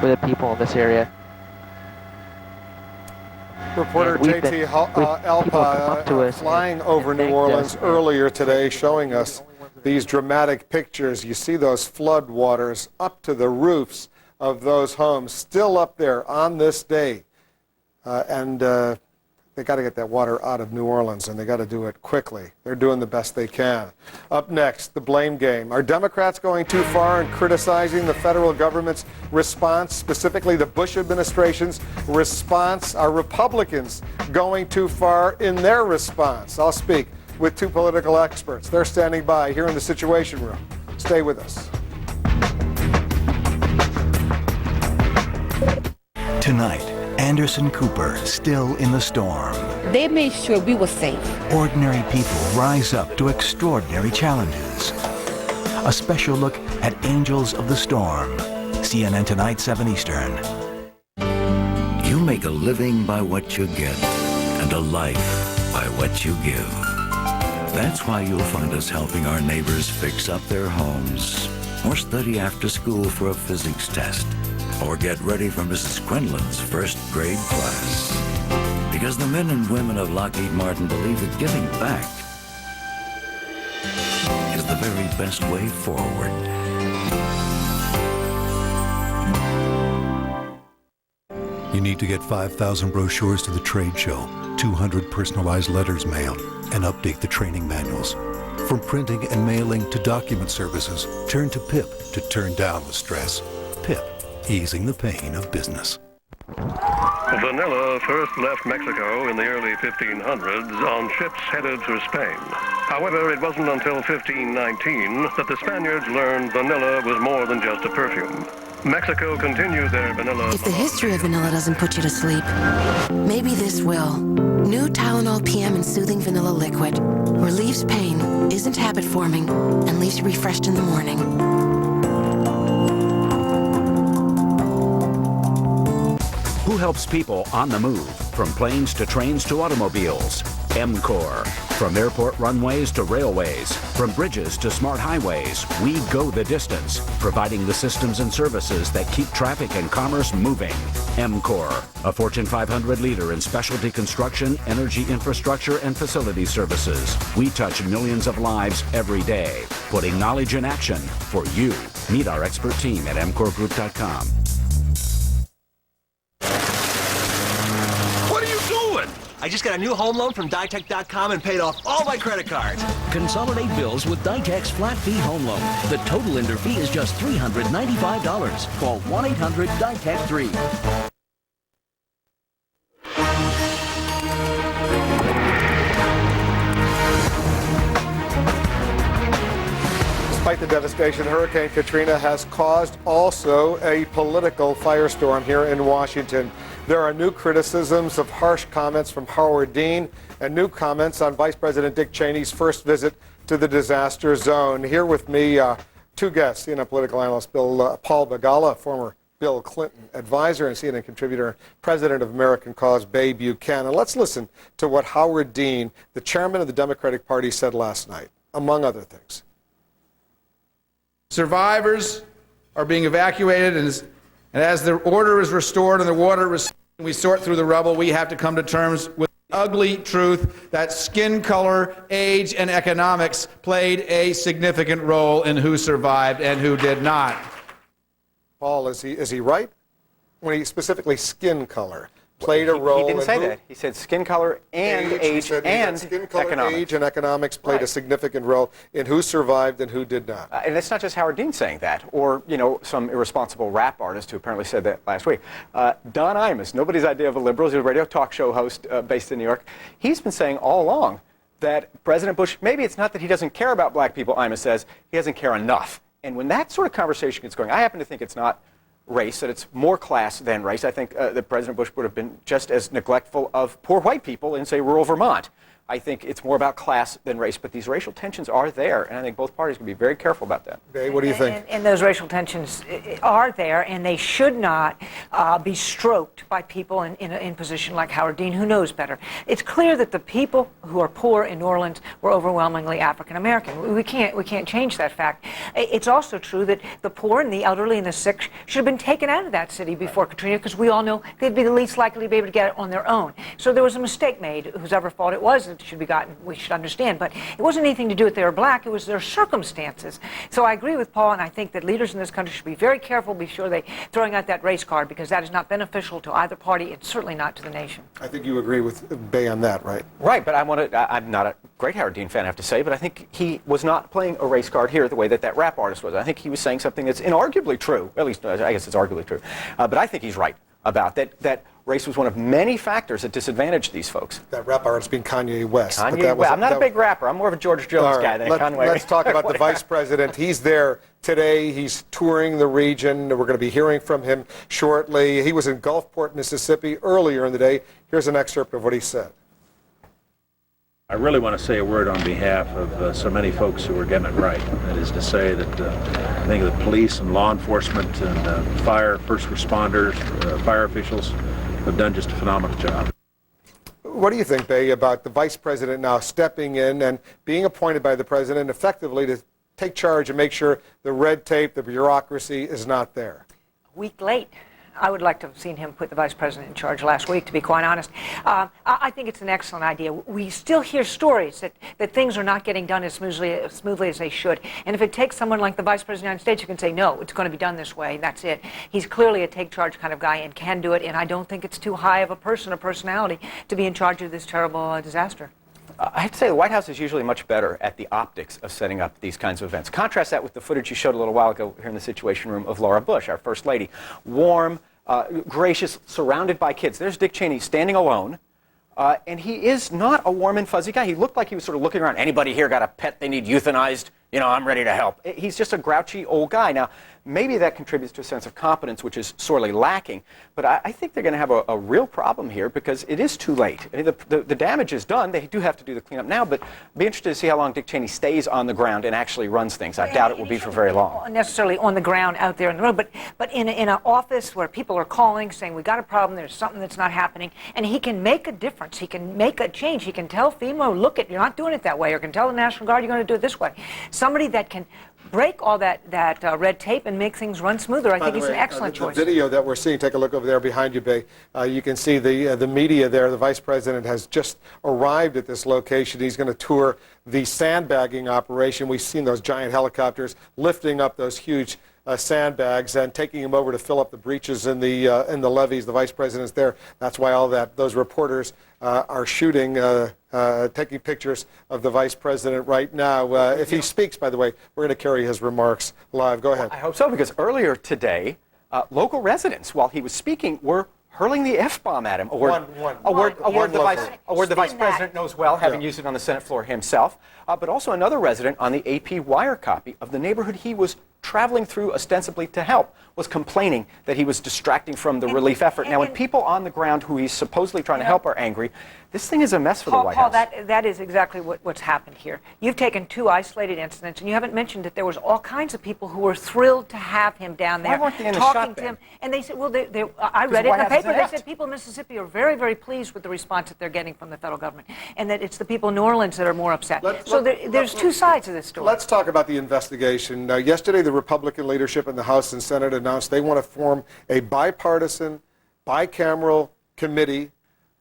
with the people in this area. Reporter J.T. Alpa flying over New Orleans earlier today, showing us these dramatic pictures. You see those flood waters up to the roofs of those homes, still up there on this day. They got to get that water out of New Orleans, and they got to do it quickly. They're doing the best they can. Up next, the blame game. Are Democrats going too far in criticizing the federal government's response, specifically the Bush administration's response? Are Republicans going too far in their response? I'll speak with two political experts. They're standing by here in the Situation Room. Stay with us. Tonight, Anderson Cooper still in the storm. They made sure we were safe. Ordinary people rise up to extraordinary challenges. A special look at Angels of the Storm. CNN Tonight, 7 Eastern. You make a living by what you get and a life by what you give. That's why you'll find us helping our neighbors fix up their homes or study after school for a physics test, or get ready for Mrs. Quinlan's first grade class. Because the men and women of Lockheed Martin believe that giving back is the very best way forward. You need to get 5,000 brochures to the trade show, 200 personalized letters mailed, and update the training manuals. From printing and mailing to document services, turn to PIP to turn down the stress. PIP. Easing the pain of business. Vanilla first left Mexico in the early 1500s on ships headed to Spain. However, it wasn't until 1519 that the Spaniards learned vanilla was more than just a perfume. Mexico continued their vanilla... If the history of vanilla doesn't put you to sleep, maybe this will. New Tylenol PM and Soothing Vanilla Liquid relieves pain, isn't habit-forming, and leaves you refreshed in the morning. Who helps people on the move, from planes to trains to automobiles? MCOR. From airport runways to railways, from bridges to smart highways, we go the distance, providing the systems and services that keep traffic and commerce moving. MCOR, a Fortune 500 leader in specialty construction, energy infrastructure, and facility services. We touch millions of lives every day, putting knowledge in action for you. Meet our expert team at mcorgroup.com. I just got a new home loan from Ditech.com and paid off all my credit cards. Consolidate bills with Ditech's flat fee home loan. The total lender fee is just $395. Call 1-800-DITECH-3. Despite the devastation, Hurricane Katrina has caused also a political firestorm here in Washington. There are new criticisms of harsh comments from Howard Dean and new comments on Vice President Dick Cheney's first visit to the disaster zone. Here with me, two guests, CNN political analyst Paul Begala, former Bill Clinton advisor, and CNN contributor, president of American Cause, Bay Buchanan. Let's listen to what Howard Dean, the chairman of the Democratic Party, said last night, among other things. Survivors are being evacuated, and as the order is restored and the water is, we sort through the rubble, we have to come to terms with the ugly truth that skin color, age, and economics played a significant role in who survived and who did not. Paul, is he right when he specifically skin color played a role? He didn't say that. He said skin color and age and skin color, economics. age, and economics played a significant role in who survived and who did not. And it's not just Howard Dean saying that, or some irresponsible rap artist who apparently said that last week. Don Imus, nobody's idea of a liberal, he's a radio talk show host based in New York. He's been saying all along that President Bush, maybe it's not that he doesn't care about black people, Imus says, he doesn't care enough. And when that sort of conversation gets going, I happen to think it's not race, that it's more class than race. I think that President Bush would have been just as neglectful of poor white people in, say, rural Vermont. I think it's more about class than race, but these racial tensions are there, and I think both parties can be very careful about that. Okay, what do you think? And those racial tensions are there, and they should not be stroked by people in a position like Howard Dean, who knows better. It's clear that the people who are poor in New Orleans were overwhelmingly African American. We can't change that fact. It's also true that the poor and the elderly and the sick should have been taken out of that city before Katrina, because we all know they'd be the least likely to be able to get it on their own. So there was a mistake made, whosever fault it was. Should be gotten, we should understand, but it wasn't anything to do with they were black, it was their circumstances. So I agree with Paul, and I think that leaders in this country should be very careful, be sure they throwing out that race card, because that is not beneficial to either party and certainly not to the nation. I think you agree with Bay on that, right? Right, but I'm not a great Howard Dean fan, I have to say, but I think he was not playing a race card here the way that rap artist was. I think he was saying something that's inarguably true, at least I guess it's arguably true, but I think he's right about that race was one of many factors that disadvantaged these folks. That rap artist being Kanye West. Kanye West. I'm not a big rapper. I'm more of a George Jones guy than a Kanye West. Let's talk about the vice president. He's there today. He's touring the region. We're going to be hearing from him shortly. He was in Gulfport, Mississippi earlier in the day. Here's an excerpt of what he said. I really want to say a word on behalf of so many folks who are getting it right. That is to say that I think the police and law enforcement and fire, first responders, fire officials have done just a phenomenal job. What do you think, Bay, about the vice president now stepping in and being appointed by the president effectively to take charge and make sure the red tape, the bureaucracy is not there? A week late. I would like to have seen him put the vice president in charge last week, to be quite honest. I think it's an excellent idea. We still hear stories that things are not getting done as smoothly as they should. And if it takes someone like the vice president of the United States who can say, no, it's going to be done this way, and that's it. He's clearly a take-charge kind of guy and can do it, and I don't think it's too high of a personality to be in charge of this terrible disaster. I have to say the White House is usually much better at the optics of setting up these kinds of events. Contrast that with the footage you showed a little while ago here in the Situation Room of Laura Bush, our First Lady. Warm, gracious, surrounded by kids. There's Dick Cheney standing alone, and he is not a warm and fuzzy guy. He looked like he was sort of looking around. Anybody here got a pet they need euthanized? I'm ready to help. He's just a grouchy old guy. Now, maybe that contributes to a sense of competence, which is sorely lacking. But I think they're going to have a real problem here because it is too late. I mean, the damage is done. They do have to do the cleanup now, but I'd be interested to see how long Dick Cheney stays on the ground and actually runs things. I doubt it will be for very long. Not necessarily on the ground out there in the road, but in an office where people are calling, saying, we got a problem, there's something that's not happening, and he can make a difference. He can make a change. He can tell FEMA, look, you're not doing it that way, or can tell the National Guard you're going to do it this way. Somebody that can break all that red tape and make things run smoother. I think he's an excellent choice. The video that we're seeing, take a look over there behind you, Bay. You can see the media there. The vice president has just arrived at this location. He's going to tour the sandbagging operation. We've seen those giant helicopters lifting up those huge sandbags and taking them over to fill up the breaches in the levees. The vice president's there. That's why those reporters are shooting, taking pictures of the vice president right now. If he speaks, by the way, we're going to carry his remarks live. Go ahead. I hope so, because earlier today, local residents, while he was speaking, were hurling the F-bomb at him. A word the vice president knows well, having used it on the Senate floor himself. But also another resident on the AP wire copy of the neighborhood he was traveling through ostensibly to help was complaining that he was distracting from the relief effort. Now, when people on the ground who he's supposedly trying to help are angry, this thing is a mess for the White House. That is exactly what's happened here. You've taken two isolated incidents, and you haven't mentioned that there was all kinds of people who were thrilled to have him down there talking to him. And they said, well, I read it in the paper. They said people in Mississippi are very, very pleased with the response that they're getting from the federal government, and that it's the people in New Orleans that are more upset. There's two sides of this story. Let's talk about the investigation. Yesterday, the Republican leadership in the House and Senate announced they want to form a bipartisan, bicameral committee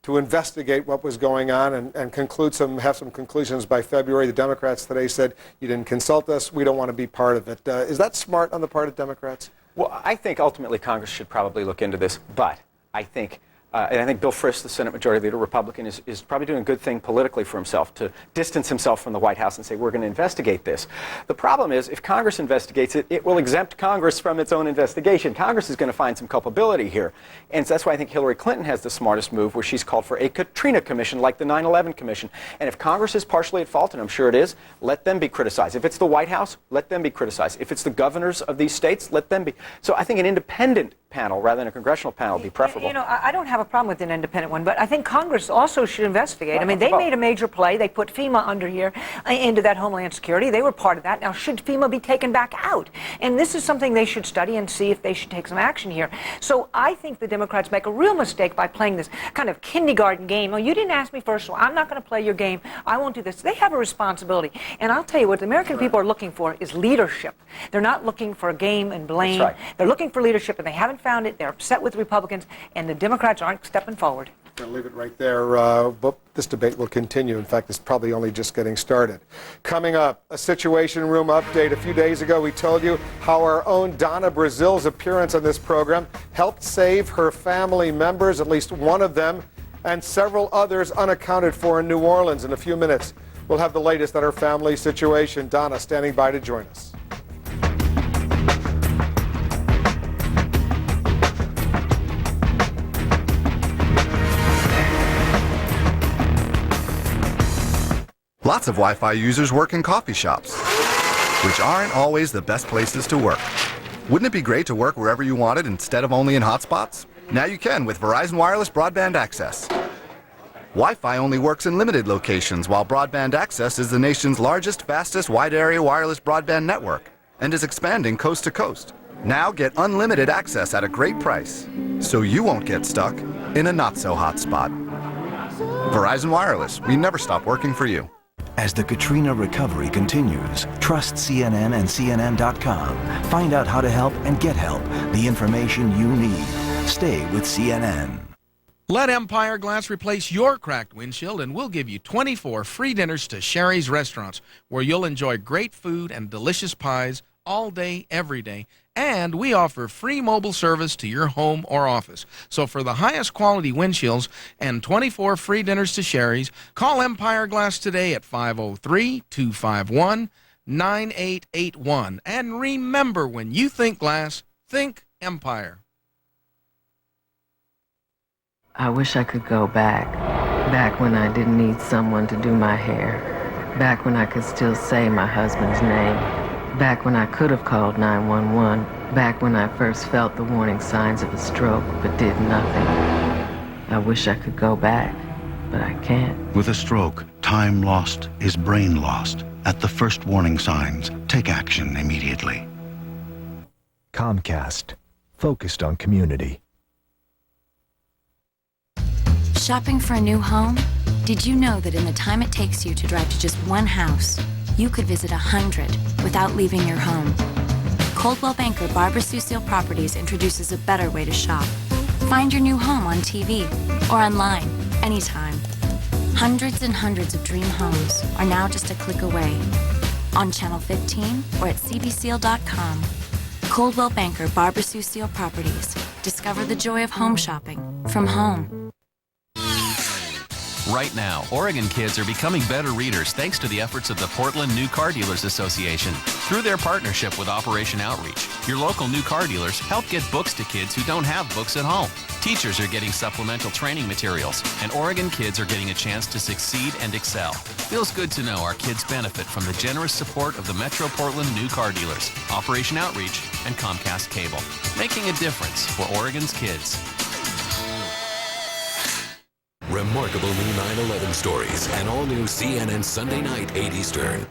to investigate what was going on and have some conclusions by February. The Democrats today said, you didn't consult us, we don't want to be part of it. Is that smart on the part of Democrats? Well, I think ultimately Congress should probably look into this, but I think Bill Frist, the Senate Majority Leader, Republican, is probably doing a good thing politically for himself to distance himself from the White House and say, we're going to investigate this. The problem is, if Congress investigates it, it will exempt Congress from its own investigation. Congress is going to find some culpability here. And so that's why I think Hillary Clinton has the smartest move, where she's called for a Katrina Commission like the 9/11 Commission. And if Congress is partially at fault, and I'm sure it is, let them be criticized. If it's the White House, let them be criticized. If it's the governors of these states, let them be. So I think an independent panel rather than a congressional panel would be preferable. You know, I don't have a problem with an independent one, but I think Congress also should investigate. I mean, they made a major play. They put FEMA under here into that Homeland Security. They were part of that. Now, should FEMA be taken back out? And this is something they should study and see if they should take some action here. So I think the Democrats make a real mistake by playing this kind of kindergarten game. Oh, you didn't ask me first, so I'm not going to play your game. I won't do this. They have a responsibility. And I'll tell you what the American people are looking for is leadership. They're not looking for a game and blame. That's right. They're looking for leadership, and they haven't found it. They're upset with Republicans, and the Democrats aren't stepping forward. Going to leave it right there, but this debate will continue. In fact, it's probably only just getting started. Coming up, a Situation Room update. A few days ago, we told you how our own Donna Brazil's appearance on this program helped save her family members, at least one of them, and several others unaccounted for in New Orleans. In a few minutes, we'll have the latest on her family situation. Donna standing by to join us. Lots of Wi-Fi users work in coffee shops, which aren't always the best places to work. Wouldn't it be great to work wherever you wanted instead of only in hotspots? Now you can with Verizon Wireless Broadband Access. Wi-Fi only works in limited locations, while Broadband Access is the nation's largest, fastest, wide-area wireless broadband network and is expanding coast to coast. Now get unlimited access at a great price, so you won't get stuck in a not-so-hot spot. Verizon Wireless, we never stop working for you. As the Katrina recovery continues, trust CNN and CNN.com. Find out how to help and get help. The information you need. Stay with CNN. Let Empire Glass replace your cracked windshield, and we'll give you 24 free dinners to Sherry's Restaurants, where you'll enjoy great food and delicious pies all day, every day. And we offer free mobile service to your home or office. So for the highest quality windshields and 24 free dinners to Sherry's, call Empire Glass today at 503-251-9881. And remember, when you think glass, think Empire. I wish I could go back when I didn't need someone to do my hair, back when I could still say my husband's name, back when I could have called 911, back when I first felt the warning signs of a stroke but did nothing. I wish I could go back, but I can't. With a stroke, time lost is brain lost. At the first warning signs, take action immediately. Comcast, focused on community. Shopping for a new home? Did you know that in the time it takes you to drive to just one house, you could visit 100 without leaving your home? Coldwell Banker Barbara Susille Properties introduces a better way to shop. Find your new home on TV or online, anytime. Hundreds and hundreds of dream homes are now just a click away. On Channel 15 or at cbseal.com. Coldwell Banker Barbara-Sue Seal Properties. Discover the joy of home shopping from home. Right now, Oregon kids are becoming better readers thanks to the efforts of the Portland New Car Dealers Association. Through their partnership with Operation Outreach, your local new car dealers help get books to kids who don't have books at home. Teachers are getting supplemental training materials, and Oregon kids are getting a chance to succeed and excel. Feels good to know our kids benefit from the generous support of the Metro Portland New Car Dealers, Operation Outreach, and Comcast Cable, making a difference for Oregon's kids. Remarkable new 9/11 stories and all new CNN Sunday night 8 Eastern.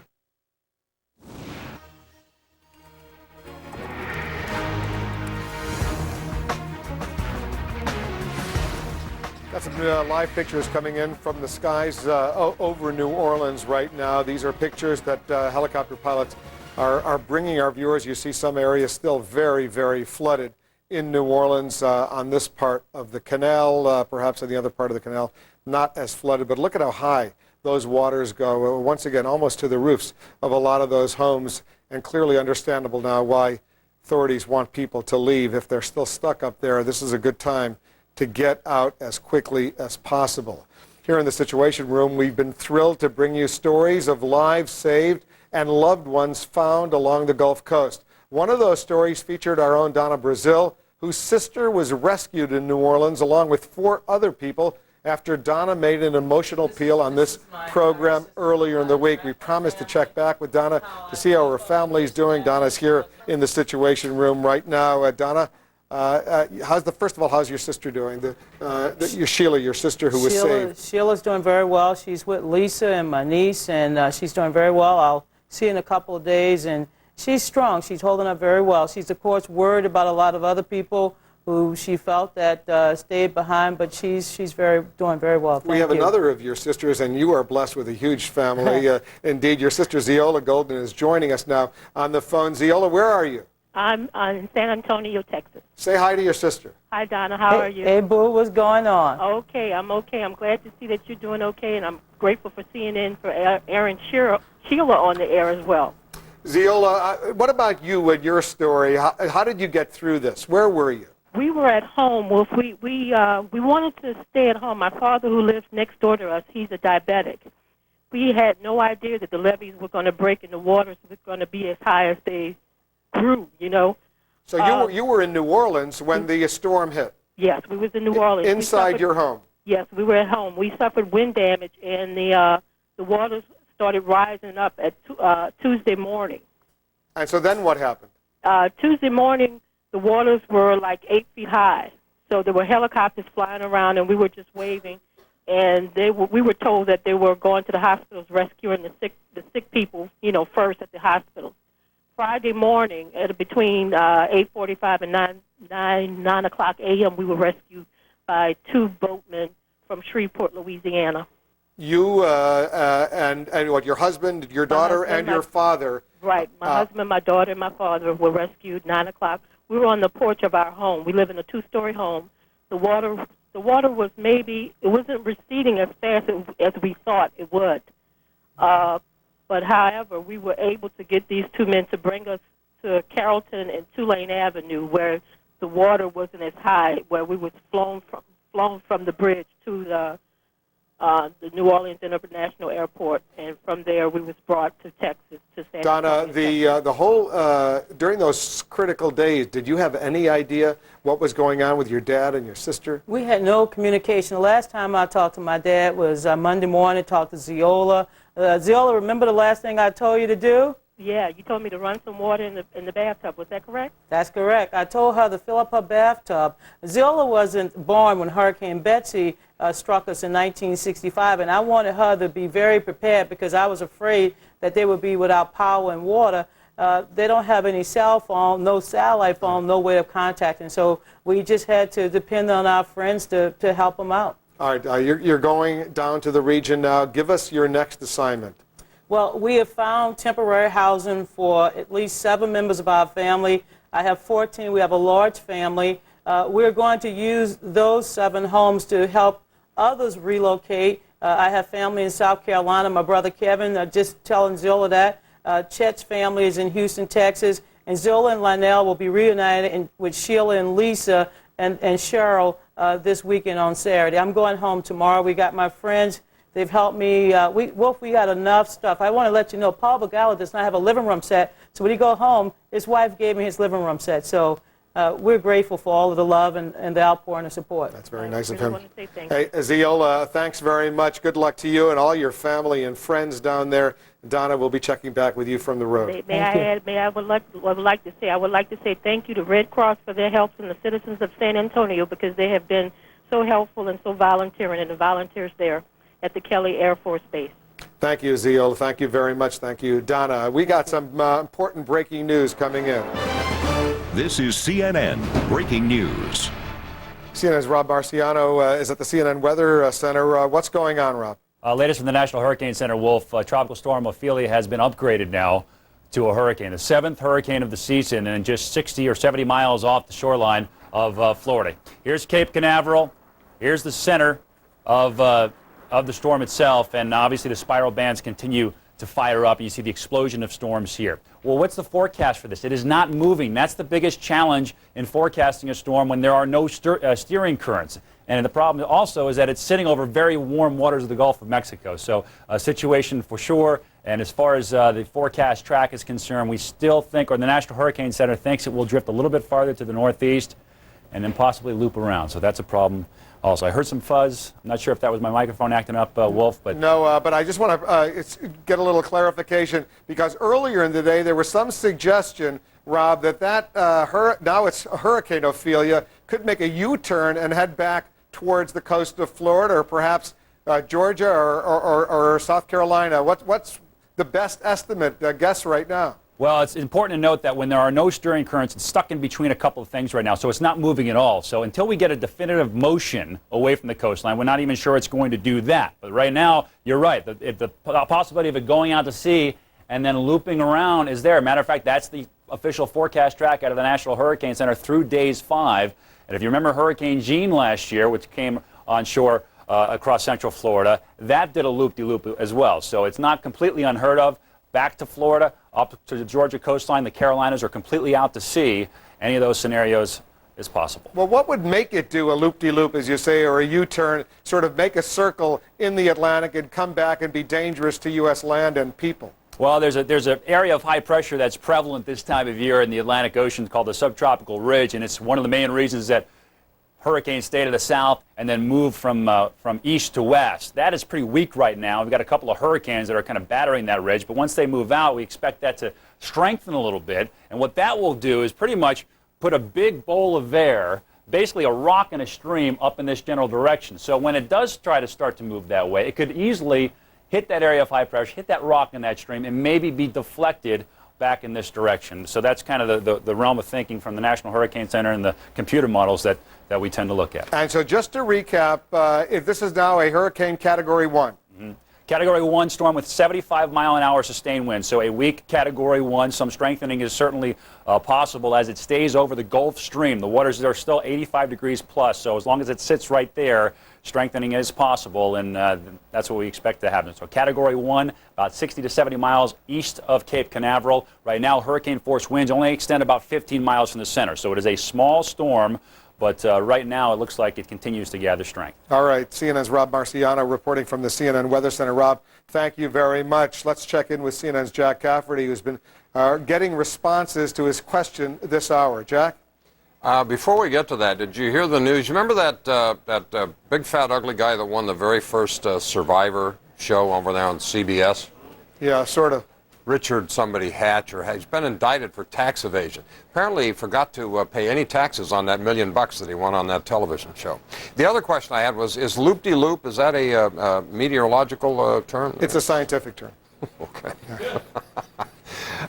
Got some live pictures coming in from the skies over New Orleans right now. These are pictures that helicopter pilots are bringing our viewers. You see some areas still very, very flooded in New Orleans on this part of the canal, perhaps on the other part of the canal, not as flooded. But look at how high those waters go, once again, almost to the roofs of a lot of those homes, and clearly understandable now why authorities want people to leave. If they're still stuck up there, this is a good time to get out as quickly as possible. Here in the Situation Room, we've been thrilled to bring you stories of lives saved and loved ones found along the Gulf Coast. One of those stories featured our own Donna Brazil, whose sister was rescued in New Orleans along with 4 other people after Donna made an emotional appeal on this program earlier in the week. We promised to check back with Donna to see how her family's doing. Donna's here in the Situation Room right now. Donna, first of all, how's your sister doing? Sheila, your sister who was saved. Sheila's doing very well. She's with Lisa and my niece, and she's doing very well. I'll see her in a couple of days, and she's strong. She's holding up very well. She's, of course, worried about a lot of other people who she felt that stayed behind, but she's doing very well. We have another of your sisters, and you are blessed with a huge family. Indeed, your sister Zeola Golden is joining us now on the phone. Zeola, where are you? I'm in San Antonio, Texas. Say hi to your sister. Hi, Donna. How are you? Hey, Boo. What's going on? Okay, I'm okay. I'm glad to see that you're doing okay, and I'm grateful for CNN for Aaron Sheila on the air as well. Zeola, what about you and your story? How did you get through this? Where were you? We were at home. Well, we wanted to stay at home. My father, who lives next door to us, he's a diabetic. We had no idea that the levees were going to break and the waters were going to be as high as they grew, you know. So you were in New Orleans when the storm hit? Yes, we was in New Orleans. Inside your home? Yes, we were at home. We suffered wind damage, and the waters started rising up at Tuesday morning. And so then what happened? Tuesday morning, the waters were like 8 feet high. So there were helicopters flying around, and we were just waving. And we were told that they were going to the hospitals, rescuing the sick people, you know, first at the hospital. Friday morning, at between 8:45 and 9 o'clock a.m., we were rescued by 2 boatmen from Shreveport, Louisiana. You and what, your husband, your daughter, and your father? Right. My husband, my daughter, and my father were rescued 9 o'clock. We were on the porch of our home. We live in a 2-story home. The water was it wasn't receding as fast as we thought it would. But however, we were able to get these 2 men to bring us to Carrollton and Tulane Avenue, where the water wasn't as high, where we was flown from the bridge to the New Orleans International Airport, and from there we was brought to Texas, to San Antonio. Donna, the whole during those critical days, did you have any idea what was going on with your dad and your sister? We had no communication. The last time I talked to my dad was Monday morning. Talked to Zeola. Zeola, remember the last thing I told you to do? Yeah, you told me to run some water in the bathtub. Was that correct? That's correct. I told her to fill up her bathtub. Zeola wasn't born when Hurricane Betsy struck us in 1965, and I wanted her to be very prepared because I was afraid that they would be without power and water. They don't have any cell phone, no satellite phone, no way of contacting. So we just had to depend on our friends to help them out. All right, you're going down to the region now. Give us your next assignment. Well, we have found temporary housing for at least 7 members of our family. I have 14. We have a large family. We're going to use those 7 homes to help others relocate. I have family in South Carolina. My brother Kevin, just telling Zilla that. Chet's family is in Houston, Texas. And Zola and Lionel will be reunited with Sheila and Lisa and Cheryl this weekend on Saturday. I'm going home tomorrow. We got my friends. They've helped me. Wolf, we got enough stuff. I want to let you know, Paul Begala does not have a living room set. So when he go home, his wife gave me his living room set. So we're grateful for all of the love and the outpouring of support. That's very nice of him. Hey, Aziel, thanks very much. Good luck to you and all your family and friends down there. Donna will be checking back with you from the road. I would like to say thank you to Red Cross for their help and the citizens of San Antonio, because they have been so helpful and so volunteering, and the volunteers there at the Kelly Air Force Base. Thank you, Aziel. Thank you very much. Thank you, Donna. We got some important breaking news coming in. This is CNN Breaking News. CNN's Rob Marciano is at the CNN Weather Center. What's going on, Rob? Latest from the National Hurricane Center, Wolf. Tropical Storm Ophelia has been upgraded now to a hurricane, the 7th hurricane of the season, and just 60 or 70 miles off the shoreline of Florida. Here's Cape Canaveral. Here's the center of the storm itself, and obviously the spiral bands continue to fire up. You see the explosion of storms here. Well, what's the forecast for this? It is not moving. That's the biggest challenge in forecasting a storm when there are no steering currents. And the problem also is that it's sitting over very warm waters of the Gulf of Mexico. So a situation for sure. And as far as the forecast track is concerned, we still think, or the National Hurricane Center thinks, it will drift a little bit farther to the northeast and then possibly loop around. So that's a problem. Also, I heard some fuzz. I'm not sure if that was my microphone acting up, Wolf. But no, but I just want to get a little clarification, because earlier in the day there was some suggestion, Rob, that now it's Hurricane Ophelia could make a U-turn and head back towards the coast of Florida, or perhaps Georgia or South Carolina. What's the best estimate guess right now? Well, it's important to note that when there are no steering currents, it's stuck in between a couple of things right now, so it's not moving at all. So until we get a definitive motion away from the coastline, we're not even sure it's going to do that. But right now, you're right. The possibility of it going out to sea and then looping around is there. Matter of fact, that's the official forecast track out of the National Hurricane Center through days 5. And if you remember Hurricane Jean last year, which came on shore across central Florida, that did a loop-de-loop as well. So it's not completely unheard of. Back to Florida, up to the Georgia coastline, the Carolinas, are completely out to sea. Any of those scenarios is possible. Well, what would make it do a loop-de-loop, as you say, or a U-turn, sort of make a circle in the Atlantic and come back and be dangerous to U.S. land and people? Well, there's an area of high pressure that's prevalent this time of year in the Atlantic Ocean called the subtropical ridge, and it's one of the main reasons that hurricanes stay to the south and then move from east to west. That is pretty weak right now. We've got a couple of hurricanes that are kind of battering that ridge, but once they move out, we expect that to strengthen a little bit. And what that will do is pretty much put a big bowl of air, basically a rock and a stream, up in this general direction. So when it does try to start to move that way, it could easily hit that area of high pressure, hit that rock in that stream, and maybe be deflected back in this direction. So that's kind of the realm of thinking from the National Hurricane Center and the computer models that we tend to look at. And so just to recap, if this is now a hurricane Category 1. Mm-hmm. Category 1 storm with 75-mile-an-hour sustained winds. So a weak Category 1. Some strengthening is certainly possible as it stays over the Gulf Stream. The waters are still 85 degrees plus, so as long as it sits right there, strengthening is possible, and that's what we expect to happen. So Category 1, about 60 to 70 miles east of Cape Canaveral. Right now, hurricane-force winds only extend about 15 miles from the center, so it is a small storm, but right now it looks like it continues to gather strength. All right, CNN's Rob Marciano reporting from the CNN Weather Center. Rob, thank you very much. Let's check in with CNN's Jack Cafferty, who's been getting responses to his question this hour. Jack? Before we get to that, did you hear the news? You remember that big, fat, ugly guy that won the very first Survivor show over there on CBS? Yeah, sort of. Richard somebody Hatch, or he's been indicted for tax evasion. Apparently he forgot to pay any taxes on that $1 million that he won on that television show. The other question I had was, is loop-de-loop, is that a meteorological term? It's a scientific term. Okay.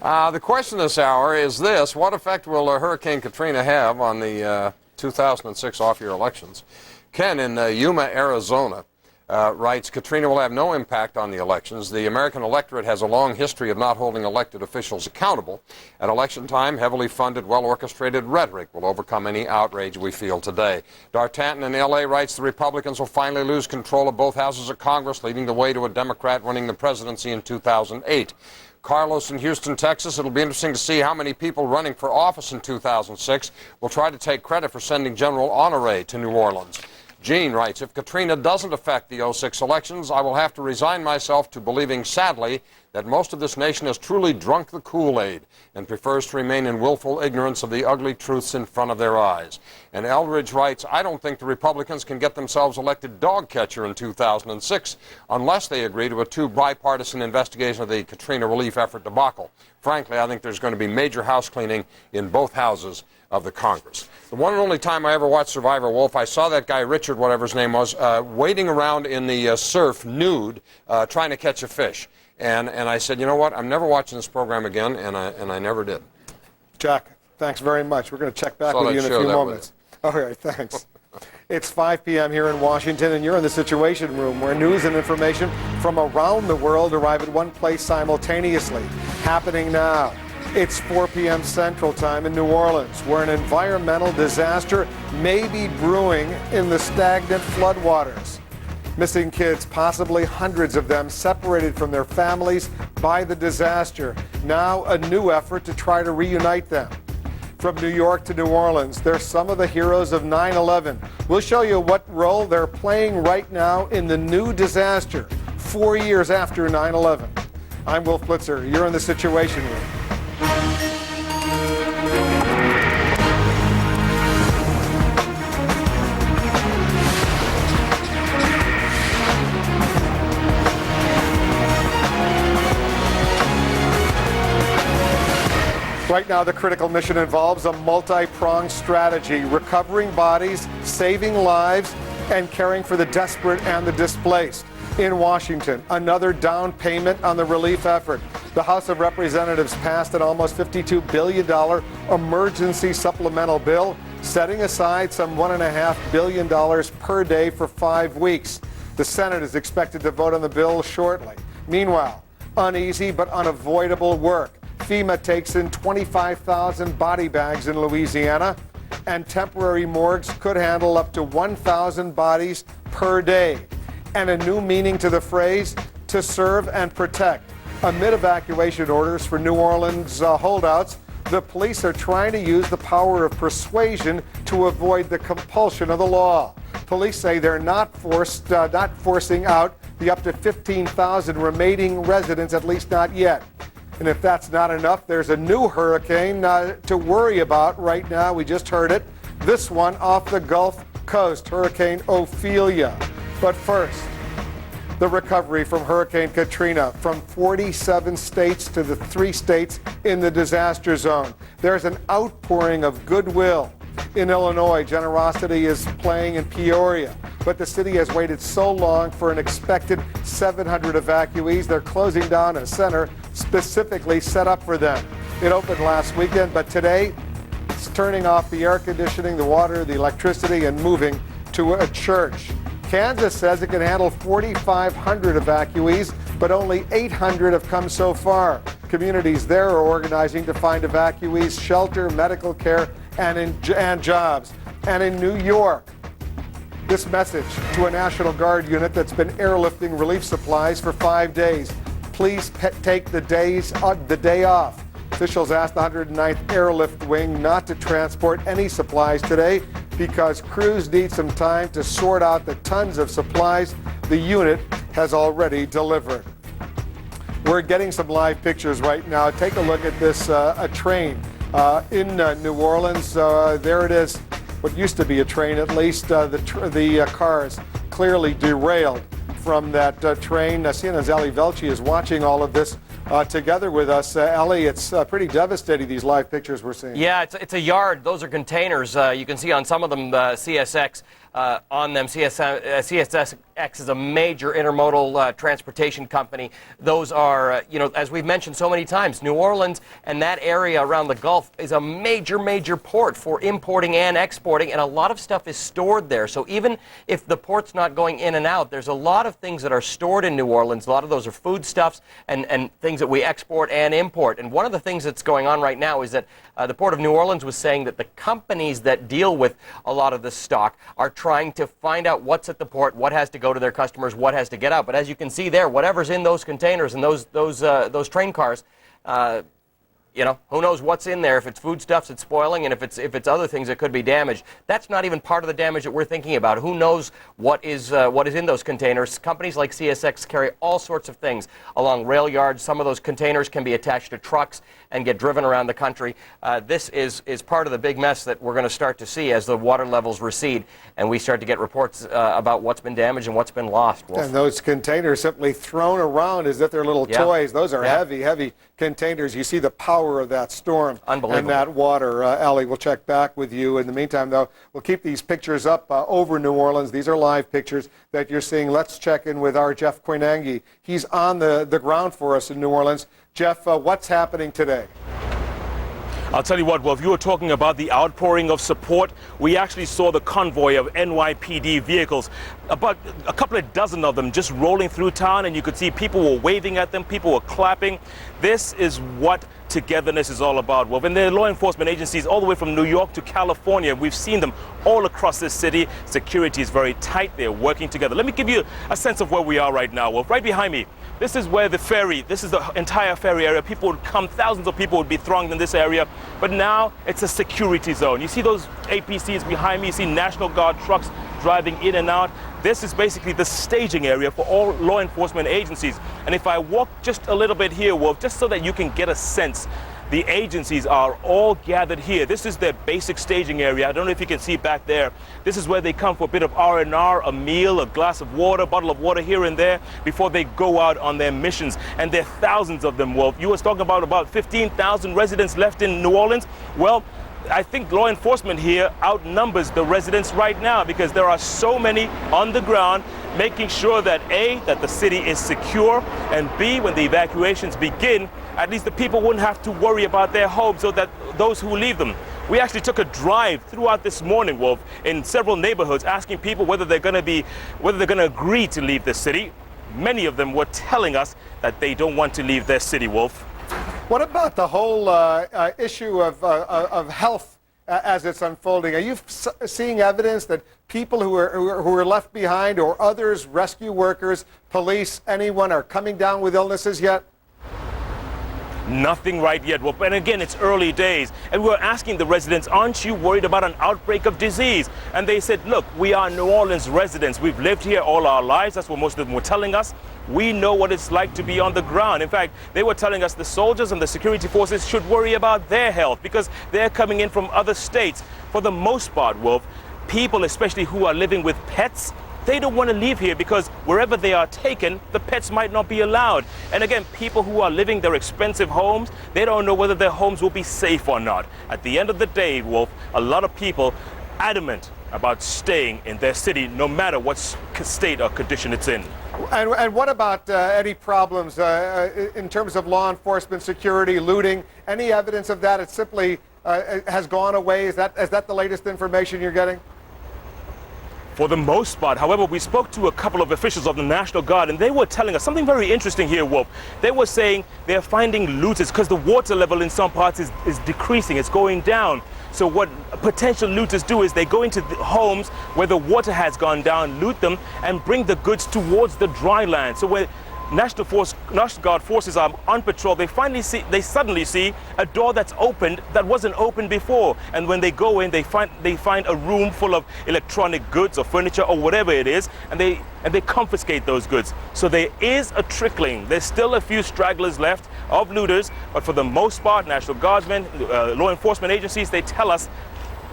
The question this hour is this: what effect will Hurricane Katrina have on the 2006 off-year elections? Ken in Yuma, Arizona, writes, Katrina will have no impact on the elections. The American electorate has a long history of not holding elected officials accountable. At election time, heavily funded, well-orchestrated rhetoric will overcome any outrage we feel today. Dartanton in L.A. writes, the Republicans will finally lose control of both houses of Congress, leading the way to a Democrat winning the presidency in 2008. Carlos in Houston, Texas. It'll be interesting to see how many people running for office in 2006 will try to take credit for sending General Honoré to New Orleans. Gene writes, if Katrina doesn't affect the 06 elections, I will have to resign myself to believing, sadly, that most of this nation has truly drunk the Kool-Aid and prefers to remain in willful ignorance of the ugly truths in front of their eyes. And Eldridge writes, I don't think the Republicans can get themselves elected dog catcher in 2006 unless they agree to a two bipartisan investigation of the Katrina relief effort debacle. Frankly, I think there's going to be major house cleaning in both houses of the Congress. The one and only time I ever watched Survivor Wolf, I saw that guy Richard, whatever his name was, wading around in the surf nude, trying to catch a fish. And I said, you know what, I'm never watching this program again, and I never did. Jack, thanks very much. We're going to check back with you in a few moments. All right, thanks. It's 5 p.m. here in Washington, and you're in the Situation Room, where news and information from around the world arrive at one place simultaneously. Happening now. It's 4 p.m. Central Time in New Orleans, where an environmental disaster may be brewing in the stagnant floodwaters. Missing kids, possibly hundreds of them, separated from their families by the disaster. Now a new effort to try to reunite them. From New York to New Orleans, they're some of the heroes of 9/11. We'll show you what role they're playing right now in the new disaster, 4 years after 9/11. I'm Wolf Blitzer. You're in the Situation Room. Right now, the critical mission involves a multi-pronged strategy, recovering bodies, saving lives, and caring for the desperate and the displaced. In Washington, another down payment on the relief effort. The House of Representatives passed an almost $52 billion emergency supplemental bill, setting aside some $1.5 billion per day for 5 weeks. The Senate is expected to vote on the bill shortly. Meanwhile, uneasy but unavoidable work. FEMA takes in 25,000 body bags in Louisiana, and temporary morgues could handle up to 1,000 bodies per day. And a new meaning to the phrase, to serve and protect. Amid evacuation orders for New Orleans holdouts, the police are trying to use the power of persuasion to avoid the compulsion of the law. Police say they're not forcing out the up to 15,000 remaining residents, at least not yet. And if that's not enough, there's a new hurricane to worry about right now. We just heard it. This one off the Gulf Coast, Hurricane Ophelia. But first, the recovery from Hurricane Katrina from 47 states to the 3 states in the disaster zone. There's an outpouring of goodwill. In Illinois, generosity is playing in Peoria, but the city has waited so long for an expected 700 evacuees. They're closing down a center specifically set up for them. It opened last weekend, but today it's turning off the air conditioning, the water, the electricity, and moving to a church. Kansas says it can handle 4,500 evacuees, but only 800 have come so far. Communities there are organizing to find evacuees shelter, medical care, and jobs. And in New York, this message to a National Guard unit that's been airlifting relief supplies for 5 days. Please take the day off. Officials asked the 109th Airlift Wing not to transport any supplies today because crews need some time to sort out the tons of supplies the unit has already delivered. We're getting some live pictures right now. Take a look at this, a train in New Orleans. There it is, what used to be a train at least. The cars clearly derailed from that train. CNN's Ellie Velci is watching all of this together with us. Ellie, it's pretty devastating, these live pictures we're seeing. Yeah, it's a yard. Those are containers. You can see on some of them CSX on them. CSX is a major intermodal transportation company. Those are, as we've mentioned so many times, New Orleans and that area around the Gulf is a major port for importing and exporting, and a lot of stuff is stored there. So even if the port's not going in and out, there's a lot of things that are stored in New Orleans. A lot of those are foodstuffs and things that we export and import. And one of the things that's going on right now is that the Port of New Orleans was saying that the companies that deal with a lot of this stock are trying to find out what's at the port, what has to go to their customers, what has to get out. But as you can see there, whatever's in those containers and those train cars, you know, who knows what's in there? If it's foodstuffs, it's spoiling, and if it's other things, it could be damaged. That's not even part of the damage that we're thinking about. Who knows what is in those containers? Companies like CSX carry all sorts of things along rail yards. Some of those containers can be attached to trucks and get driven around the country. This is part of the big mess that we're going to start to see as the water levels recede and we start to get reports about what's been damaged and what's been lost. Wolf. And those containers simply thrown around as if they're little toys. Those are heavy, heavy containers. You see the power of that storm and that water. Ellie, we'll check back with you. In the meantime, though, we'll keep these pictures up over New Orleans. These are live pictures that you're seeing. Let's check in with our Jeff Koinange. He's on the ground for us in New Orleans. Jeff, what's happening today? I'll tell you what, well, if you were talking about the outpouring of support, we actually saw the convoy of NYPD vehicles, about a couple of dozen of them just rolling through town, and you could see people were waving at them, people were clapping. This is what togetherness is all about, Wolf. And there are law enforcement agencies all the way from New York to California. We've seen them all across this city. Security is very tight. They're working together. Let me give you a sense of where we are right now, Wolf. Right behind me, this is where the ferry, this is the entire ferry area. People would come, thousands of people would be thronged in this area. But now it's a security zone. You see those APCs behind me, you see National Guard trucks driving in and out. This is basically the staging area for all law enforcement agencies. And if I walk just a little bit here, Wolf, just so that you can get a sense, the agencies are all gathered here. This is their basic staging area. I don't know if you can see back there. This is where they come for a bit of R&R, a meal, a glass of water, a bottle of water here and there before they go out on their missions. And there are thousands of them, Wolf. You were talking about 15,000 residents left in New Orleans. Well, I think law enforcement here outnumbers the residents right now because there are so many on the ground making sure that A, that the city is secure, and B, when the evacuations begin, at least the people wouldn't have to worry about their homes or that those who leave them. We actually took a drive throughout this morning, Wolf, in several neighborhoods asking people whether they're going to agree to leave the city. Many of them were telling us that they don't want to leave their city, Wolf. What about the whole issue of health as it's unfolding? Are you seeing evidence that people who are left behind or others, rescue workers, police, anyone are coming down with illnesses yet? Nothing right yet. Well, and again, it's early days. And we're asking the residents, aren't you worried about an outbreak of disease? And they said, look, we are New Orleans residents. We've lived here all our lives. That's what most of them were telling us. We know what it's like to be on the ground. In fact, they were telling us the soldiers and the security forces should worry about their health because they're coming in from other states. For the most part, Wolf, people, especially who are living with pets, they don't want to leave here because wherever they are taken, the pets might not be allowed. And again, people who are living their expensive homes, they don't know whether their homes will be safe or not. At the end of the day, Wolf, a lot of people adamant about staying in their city no matter what state or condition it's in. And what about any problems in terms of law enforcement, security, looting? Any evidence of that? It simply has gone away. Is that the latest information you're getting? For the most part. However, we spoke to a couple of officials of the National Guard, and they were telling us something very interesting here, Wolf. They were saying they're finding looters because the water level in some parts is decreasing. It's going down. So what potential looters do is they go into the homes where the water has gone down, loot them, and bring the goods towards the dry land. So when National Guard forces are on patrol, they suddenly see a door that's opened that wasn't open before. And when they go in, they find a room full of electronic goods or furniture or whatever it is, and they confiscate those goods. So there is a trickling. There's still a few stragglers left of looters, but for the most part, National Guardsmen, law enforcement agencies, they tell us,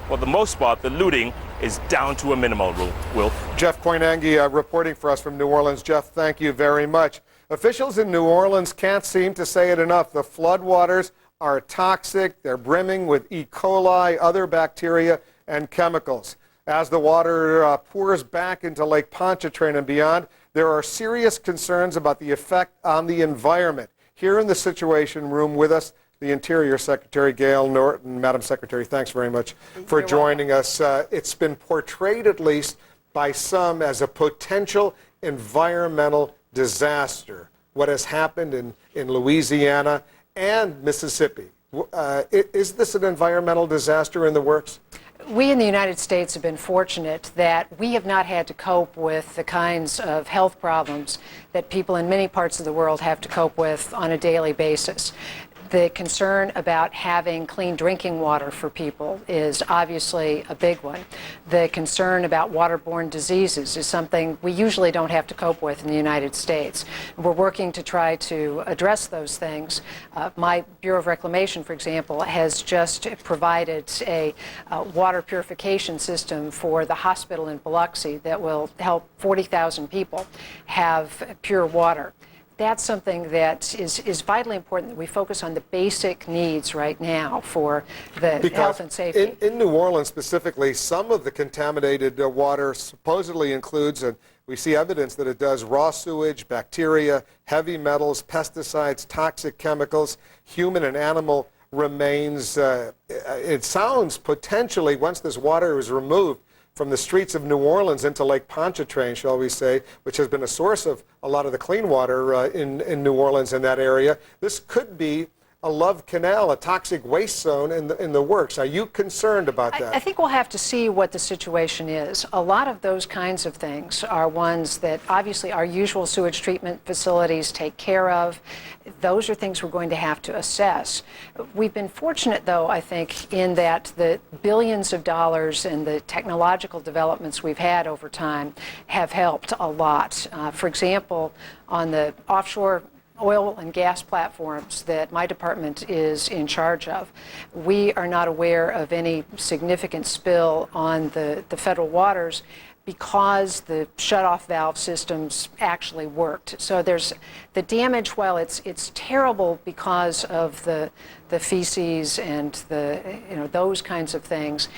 for the most part, the looting is down to a minimal, Will. Jeff Koinange reporting for us from New Orleans. Jeff, thank you very much. Officials in New Orleans can't seem to say it enough. The floodwaters are toxic. They're brimming with E. coli, other bacteria, and chemicals. As the water pours back into Lake Pontchartrain and beyond, there are serious concerns about the effect on the environment. Here in the Situation Room with us, the Interior Secretary, Gail Norton. Madam Secretary, thanks very much for joining us. It's been portrayed, at least by some, as a potential environmental disaster. what has happened in Louisiana and Mississippi. Is this an environmental disaster in the works? We in the United States have been fortunate that we have not had to cope with the kinds of health problems that people in many parts of the world have to cope with on a daily basis. The concern about having clean drinking water for people is obviously a big one. The concern about waterborne diseases is something we usually don't have to cope with in the United States. We're working to try to address those things. My Bureau of Reclamation, for example, has just provided a water purification system for the hospital in Biloxi that will help 40,000 people have pure water. That's something that is vitally important, that we focus on the basic needs right now for the health and safety. In New Orleans specifically, some of the contaminated water supposedly includes, and we see evidence that it does, raw sewage, bacteria, heavy metals, pesticides, toxic chemicals, human and animal remains. It sounds potentially, once this water is removed from the streets of New Orleans into Lake Pontchartrain, shall we say, which has been a source of a lot of the clean water in New Orleans in that area, this could be a Love Canal, a toxic waste zone in the works. Are you concerned about that? I think we'll have to see what the situation is. A lot of those kinds of things are ones that obviously our usual sewage treatment facilities take care of. Those are things we're going to have to assess. We've been fortunate, though, I think, in that the billions of dollars and the technological developments we've had over time have helped a lot. For example, on the offshore oil and gas platforms that my department is in charge of, we are not aware of any significant spill on the federal waters because the shutoff valve systems actually worked. So there's the damage, while it's terrible because of the feces and those kinds of things,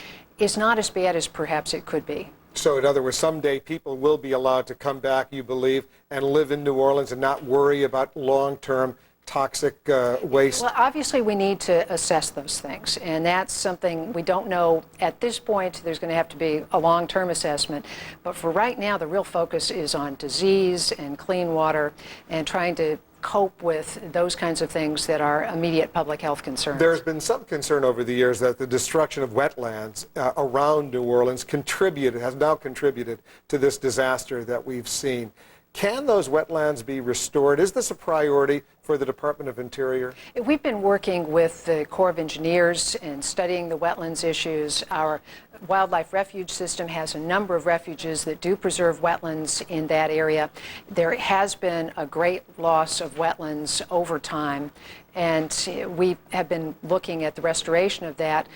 is not as bad as perhaps it could be. So in other words, someday people will be allowed to come back, you believe, and live in New Orleans and not worry about long-term toxic waste? Well, obviously we need to assess those things, and that's something we don't know at this point. There's going to have to be a long-term assessment, but for right now the real focus is on disease and clean water and trying to cope with those kinds of things that are immediate public health concerns. There's been some concern over the years that the destruction of wetlands around New Orleans has now contributed to this disaster that we've seen. Can those wetlands be restored? Is this a priority for the Department of Interior? We've been working with the Corps of Engineers and studying the wetlands issues. Our wildlife refuge system has a number of refuges that do preserve wetlands in that area. There has been a great loss of wetlands over time, and we have been looking at the restoration of that.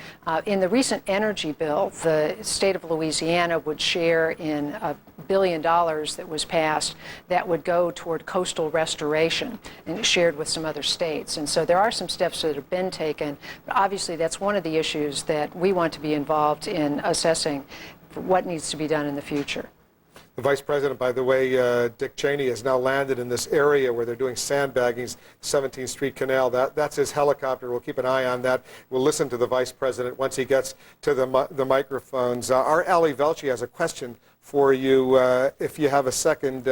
In the recent energy bill, the state of Louisiana would share in $1 billion that was passed that would go toward coastal restoration, and it's shared with some other states. And so there are some steps that have been taken, but obviously that's one of the issues that we want to be involved in assessing what needs to be done in the future. The Vice President, by the way, Dick Cheney, has now landed in this area where they're doing sandbagging, 17th Street Canal. That's his helicopter. We'll keep an eye on that. We'll listen to the Vice President once he gets to the microphones. Our Allie Velchey has a question for you, if you have a second.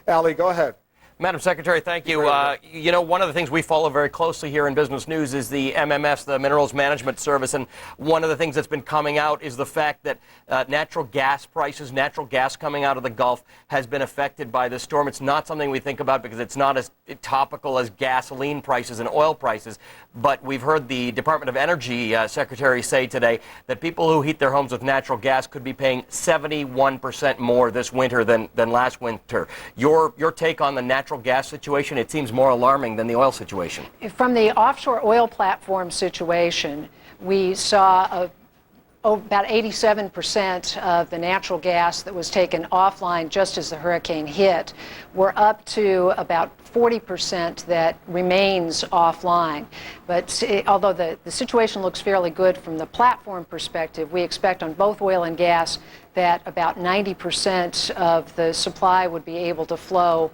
Allie, go ahead. Madam Secretary, thank you. You know, one of the things we follow very closely here in Business News is the MMS, the Minerals Management Service, and one of the things that's been coming out is the fact that natural gas prices, natural gas coming out of the Gulf, has been affected by this storm. It's not something we think about because it's not as topical as gasoline prices and oil prices, but we've heard the Department of Energy Secretary say today that people who heat their homes with natural gas could be paying 71% more this winter than last winter. Your take on the natural gas situation? It seems more alarming than the oil situation. From the offshore oil platform situation, we saw about 87% of the natural gas that was taken offline just as the hurricane hit. We're up to about 40% that remains offline. But although the situation looks fairly good from the platform perspective, we expect on both oil and gas that about 90% of the supply would be able to flow.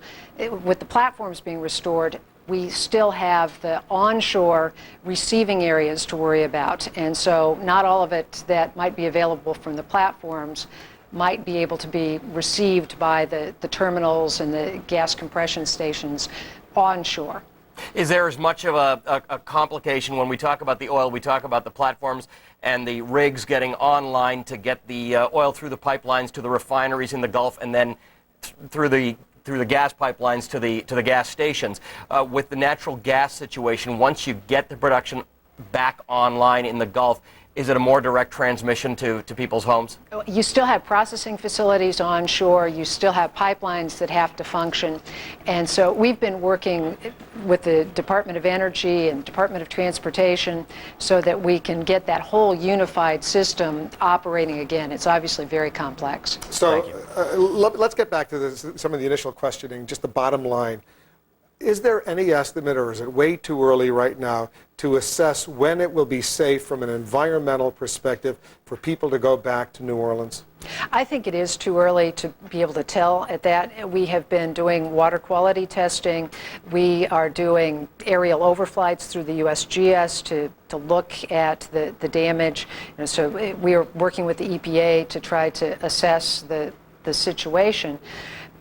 With the platforms being restored, we still have the onshore receiving areas to worry about. And so not all of it that might be available from the platforms might be able to be received by the terminals and the gas compression stations. onshore. Is there as much of a complication when we talk about the oil, we talk about the platforms and the rigs getting online to get the oil through the pipelines to the refineries in the Gulf and then through the gas pipelines to the gas stations. With the natural gas situation, once you get the production back online in the Gulf, is it a more direct transmission to people's homes? You still have processing facilities onshore. You still have pipelines that have to function. And so we've been working with the Department of Energy and Department of Transportation so that we can get that whole unified system operating again. It's obviously very complex. So let's get back to some of the initial questioning, just the bottom line. Is there any estimate, or is it way too early right now to assess when it will be safe from an environmental perspective for people to go back to New Orleans? I think it is too early to be able to tell at that. We have been doing water quality testing. We are doing aerial overflights through the USGS to look at the damage. So we are working with the EPA to try to assess the situation.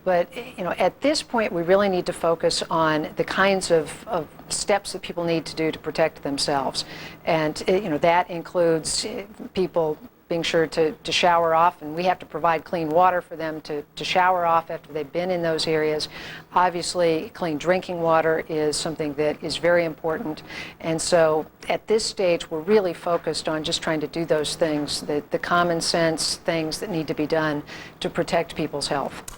But at this point, we really need to focus on the kinds of steps that people need to do to protect themselves. And that includes people being sure to shower off, and we have to provide clean water for them to shower off after they've been in those areas. Obviously, clean drinking water is something that is very important. And so at this stage, we're really focused on just trying to do those things, the common sense things that need to be done to protect people's health.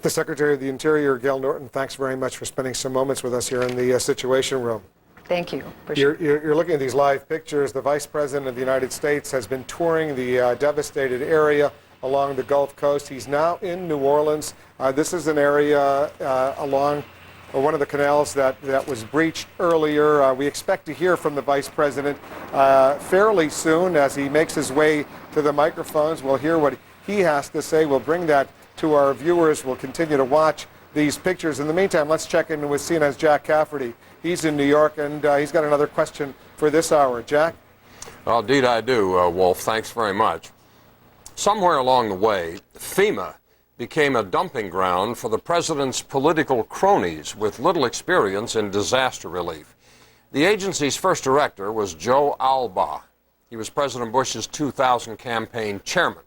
The Secretary of the Interior, Gail Norton, thanks very much for spending some moments with us here in the Situation Room. Thank you. You're looking at these live pictures. The Vice President of the United States has been touring the devastated area along the Gulf Coast. He's now in New Orleans. This is an area along one of the canals that was breached earlier. We expect to hear from the Vice President fairly soon as he makes his way to the microphones. We'll hear what he has to say. We'll bring that to our viewers. We'll continue to watch these pictures. In the meantime, let's check in with CNN's Jack Cafferty. He's in New York, and he's got another question for this hour. Jack? Well, indeed I do, Wolf. Thanks very much. Somewhere along the way, FEMA became a dumping ground for the president's political cronies with little experience in disaster relief. The agency's first director was Joe Albaugh. He was President Bush's 2000 campaign chairman.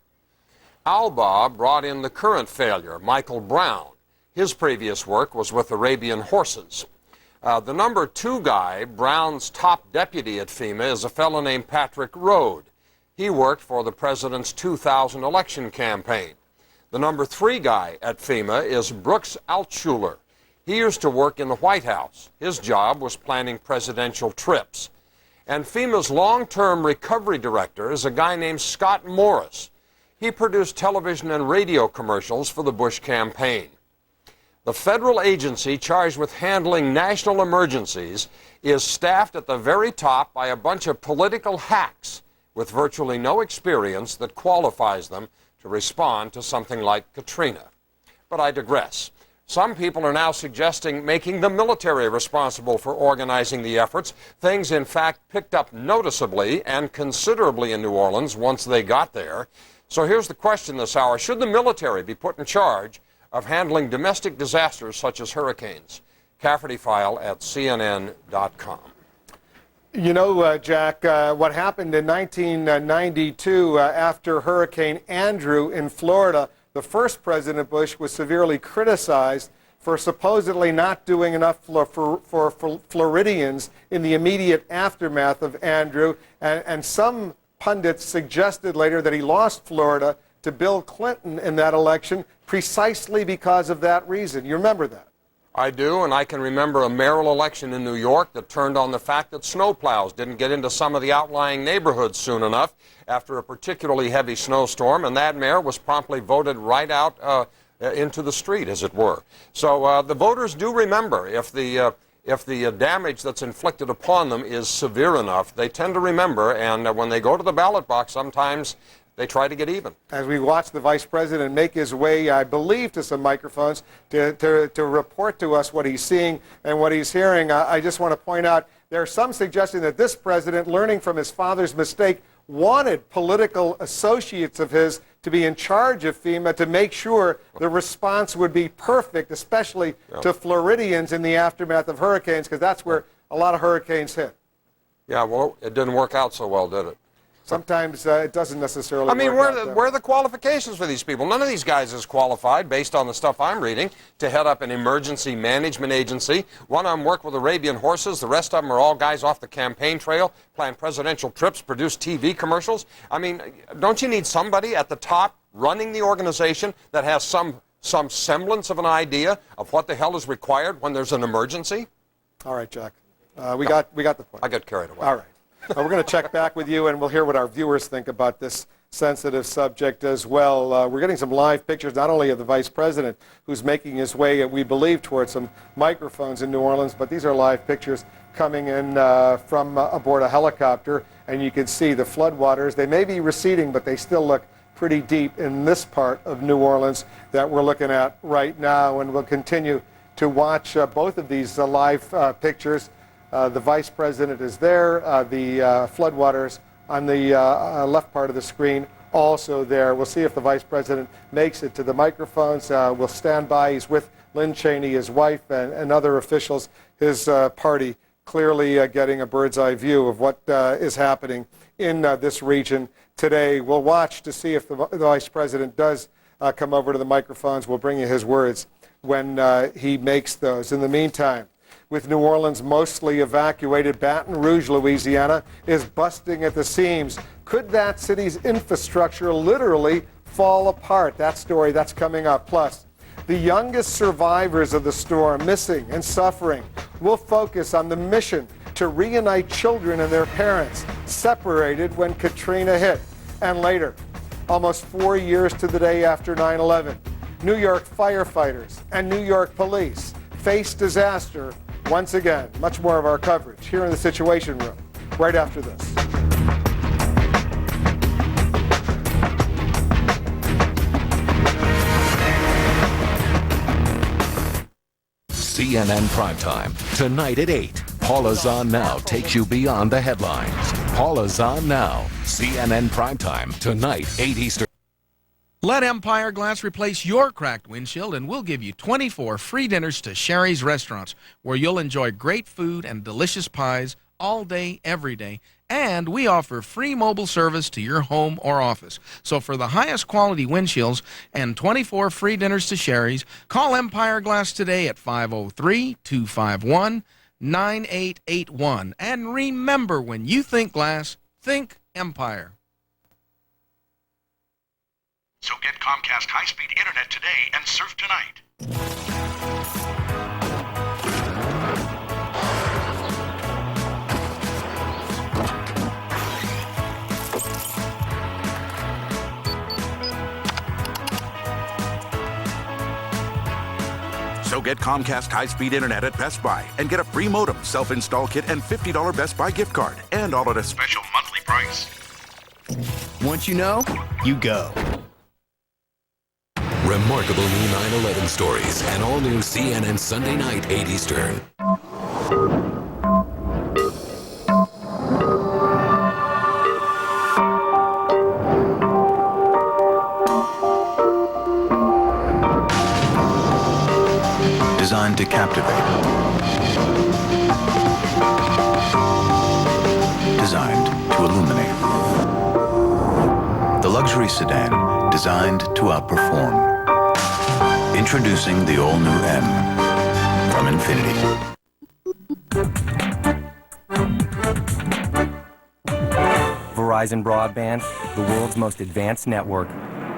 Albaugh brought in the current failure, Michael Brown. His previous work was with Arabian horses. The number 2 guy, Brown's top deputy at FEMA, is a fellow named Patrick Rode. He worked for the president's 2000 election campaign. The number 3 guy at FEMA is Brooks Altshuler. He used to work in the White House. His job was planning presidential trips. And FEMA's long-term recovery director is a guy named Scott Morris. He produced television and radio commercials for the Bush campaign. The federal agency charged with handling national emergencies is staffed at the very top by a bunch of political hacks with virtually no experience that qualifies them to respond to something like Katrina. But I digress. Some people are now suggesting making the military responsible for organizing the efforts. Things, in fact, picked up noticeably and considerably in New Orleans once they got there. So here's the question this hour. Should the military be put in charge of handling domestic disasters such as hurricanes? Cafferty file at CNN.com. You know, Jack, what happened in 1992 after Hurricane Andrew in Florida, the first President Bush was severely criticized for supposedly not doing enough for Floridians in the immediate aftermath of Andrew, and some pundits suggested later that he lost Florida to Bill Clinton in that election precisely because of that reason. You remember that? I do, and I can remember a mayoral election in New York that turned on the fact that snowplows didn't get into some of the outlying neighborhoods soon enough after a particularly heavy snowstorm, and that mayor was promptly voted right out into the street, as it were. So the voters do remember. If the damage that's inflicted upon them is severe enough, they tend to remember, and when they go to the ballot box, sometimes they try to get even. As we watch the Vice President make his way, I believe, to some microphones to report to us what he's seeing and what he's hearing, I just want to point out there's some suggestion that this president, learning from his father's mistake, wanted political associates of his to be in charge of FEMA to make sure the response would be perfect, especially to Floridians in the aftermath of hurricanes, because that's where a lot of hurricanes hit. Yeah, well, it didn't work out so well, did it? Sometimes it doesn't necessarily I mean, work out, where are the qualifications for these people? None of these guys is qualified, based on the stuff I'm reading, to head up an emergency management agency. One of them worked with Arabian horses. The rest of them are all guys off the campaign trail, plan presidential trips, produce TV commercials. I mean, don't you need somebody at the top running the organization that has some semblance of an idea of what the hell is required when there's an emergency? All right, Jack. We got the point. I got carried away. All right. We're going to check back with you, and we'll hear what our viewers think about this sensitive subject as well. We're getting some live pictures, not only of the Vice President, who's making his way, we believe, towards some microphones in New Orleans, but these are live pictures coming in from aboard a helicopter, and you can see the floodwaters. They may be receding, but they still look pretty deep in this part of New Orleans that we're looking at right now, and we'll continue to watch both of these live pictures. The Vice President is there. The floodwaters on the left part of the screen also there. We'll see if the Vice President makes it to the microphones. We'll stand by. He's with Lynn Cheney, his wife, and other officials. His party clearly getting a bird's eye view of what is happening in this region today. We'll watch to see if the Vice President does come over to the microphones. We'll bring you his words when he makes those. In the meantime, with New Orleans mostly evacuated, Baton Rouge, Louisiana, is busting at the seams. Could that city's infrastructure literally fall apart? That story, that's coming up. Plus, the youngest survivors of the storm, missing and suffering, will focus on the mission to reunite children and their parents, separated when Katrina hit. And later, almost 4 years to the day after 9/11, New York firefighters and New York police face disaster once again. Much more of our coverage here in the Situation Room right after this. CNN Primetime, tonight at 8. Paula's On Now takes you beyond the headlines. Paula's On Now, CNN Primetime, tonight, 8 Eastern. Let Empire Glass replace your cracked windshield, and we'll give you 24 free dinners to Sherry's Restaurants, where you'll enjoy great food and delicious pies all day, every day. And we offer free mobile service to your home or office. So for the highest quality windshields and 24 free dinners to Sherry's, call Empire Glass today at 503-251-9881. And remember, when you think glass, think Empire. So get Comcast high-speed internet today and surf tonight. So get Comcast high-speed internet at Best Buy and get a free modem, self-install kit, and $50 Best Buy gift card. And all at a special monthly price. Once you know, you go. Remarkable new 9/11 stories and all new CNN Sunday night, 8 Eastern. Designed to captivate. Designed to illuminate. The luxury sedan designed to outperform. Introducing the all-new M from Infiniti. Verizon Broadband, the world's most advanced network,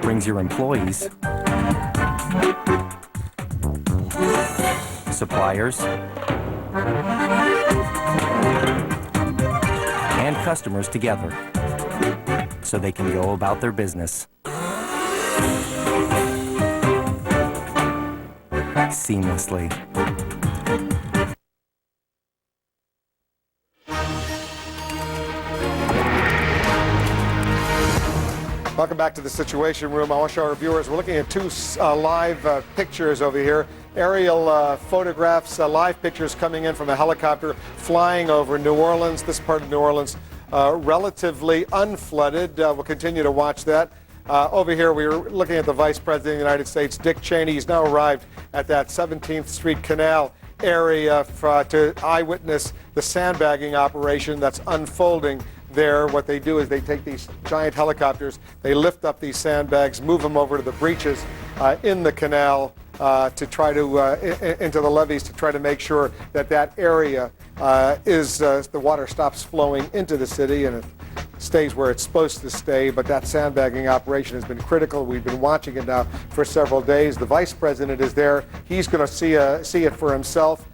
brings your employees, suppliers, and customers together so they can go about their business seamlessly. Welcome back to the Situation Room. I want to show our viewers, we're looking at two live pictures over here. Aerial photographs, live pictures coming in from a helicopter flying over New Orleans. This part of New Orleans relatively unflooded. We'll continue to watch that. Over here, we were looking at the Vice President of the United States, Dick Cheney. He's now arrived at that 17th Street Canal area to eyewitness the sandbagging operation that's unfolding there. What they do is they take these giant helicopters, they lift up these sandbags, move them over to the breaches in the canal to try to, into the levees, to try to make sure that that area the water stops flowing into the city and it stays where it's supposed to stay. But that sandbagging operation has been critical. We've been watching it now for several days. The Vice President is there. He's going to see it for himself.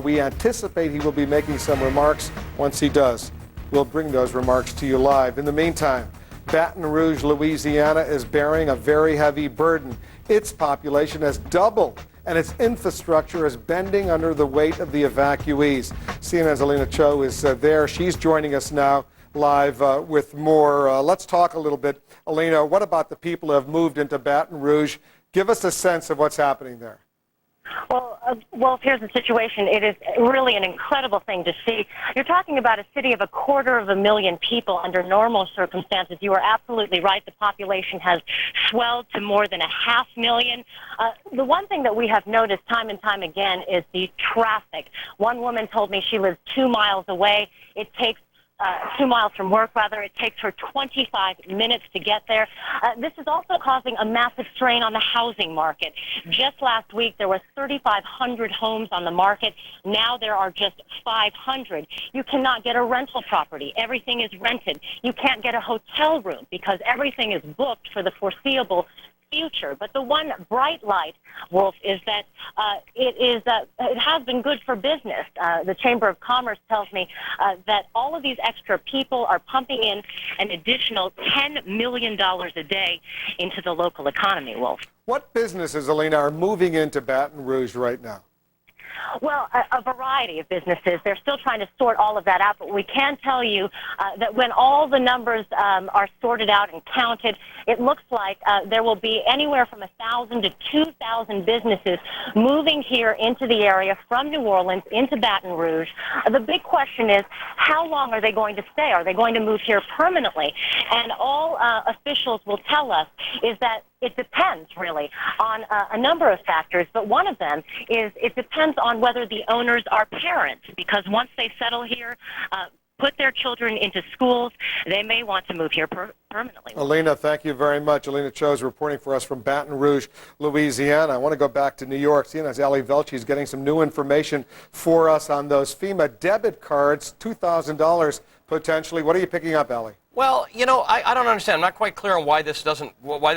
We anticipate he will be making some remarks. Once he does, we'll bring those remarks to you live. In the meantime, Baton Rouge, Louisiana is bearing a very heavy burden. Its population has doubled and its infrastructure is bending under the weight of the evacuees. CNN's Alina Cho is there. She's joining us now live with more. Let's talk a little bit. Alina, what about the people who have moved into Baton Rouge? Give us a sense of what's happening there. Well, here's the situation. It is really an incredible thing to see. You're talking about a city of 250,000 people under normal circumstances. You are absolutely right. The population has swelled to more than 500,000. The one thing that we have noticed time and time again is the traffic. One woman told me she lives 2 miles away. It takes 2 miles from work, rather. It takes her 25 minutes to get there. This is also causing a massive strain on the housing market. Just last week, there were 3,500 homes on the market. Now there are just 500. You cannot get a rental property. Everything is rented. You can't get a hotel room because everything is booked for the foreseeable future. But the one bright light, Wolf, is that it has been good for business. The Chamber of Commerce tells me that all of these extra people are pumping in an additional $10 million a day into the local economy, Wolf. What businesses, Alina, are moving into Baton Rouge right now? Well, a variety of businesses. They're still trying to sort all of that out, but we can tell you that when all the numbers are sorted out and counted, it looks like there will be anywhere from 1,000 to 2,000 businesses moving here into the area from New Orleans into Baton Rouge. The big question is, how long are they going to stay? Are they going to move here permanently? And all officials will tell us is that it depends, really, on a number of factors, but one of them is it depends on whether the owners are parents, because once they settle here, put their children into schools, they may want to move here permanently. Alina, thank you very much. Alina Cho is reporting for us from Baton Rouge, Louisiana. I want to go back to New York. CNN's Ali Velchi is getting some new information for us on those FEMA debit cards, $2,000 potentially. What are you picking up, Ali? Well, you know, I don't understand. I'm not quite clear on why this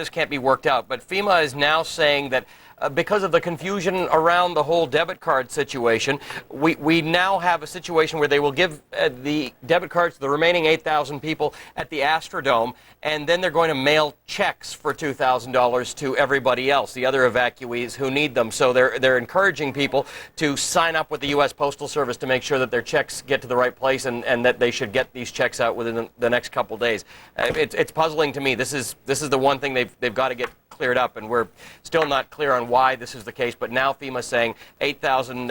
can't be worked out. But FEMA is now saying that because of the confusion around the whole debit card situation, we now have a situation where they will give the debit cards to the remaining 8,000 people at the Astrodome, and then they're going to mail checks for $2,000 to everybody else, the other evacuees who need them. So they're encouraging people to sign up with the U.S. Postal Service to make sure that their checks get to the right place and that they should get these checks out within the next couple days. It's puzzling to me. This is the one thing they've got to get cleared up, and we're still not clear on why this is the case. But now FEMA's saying 8,000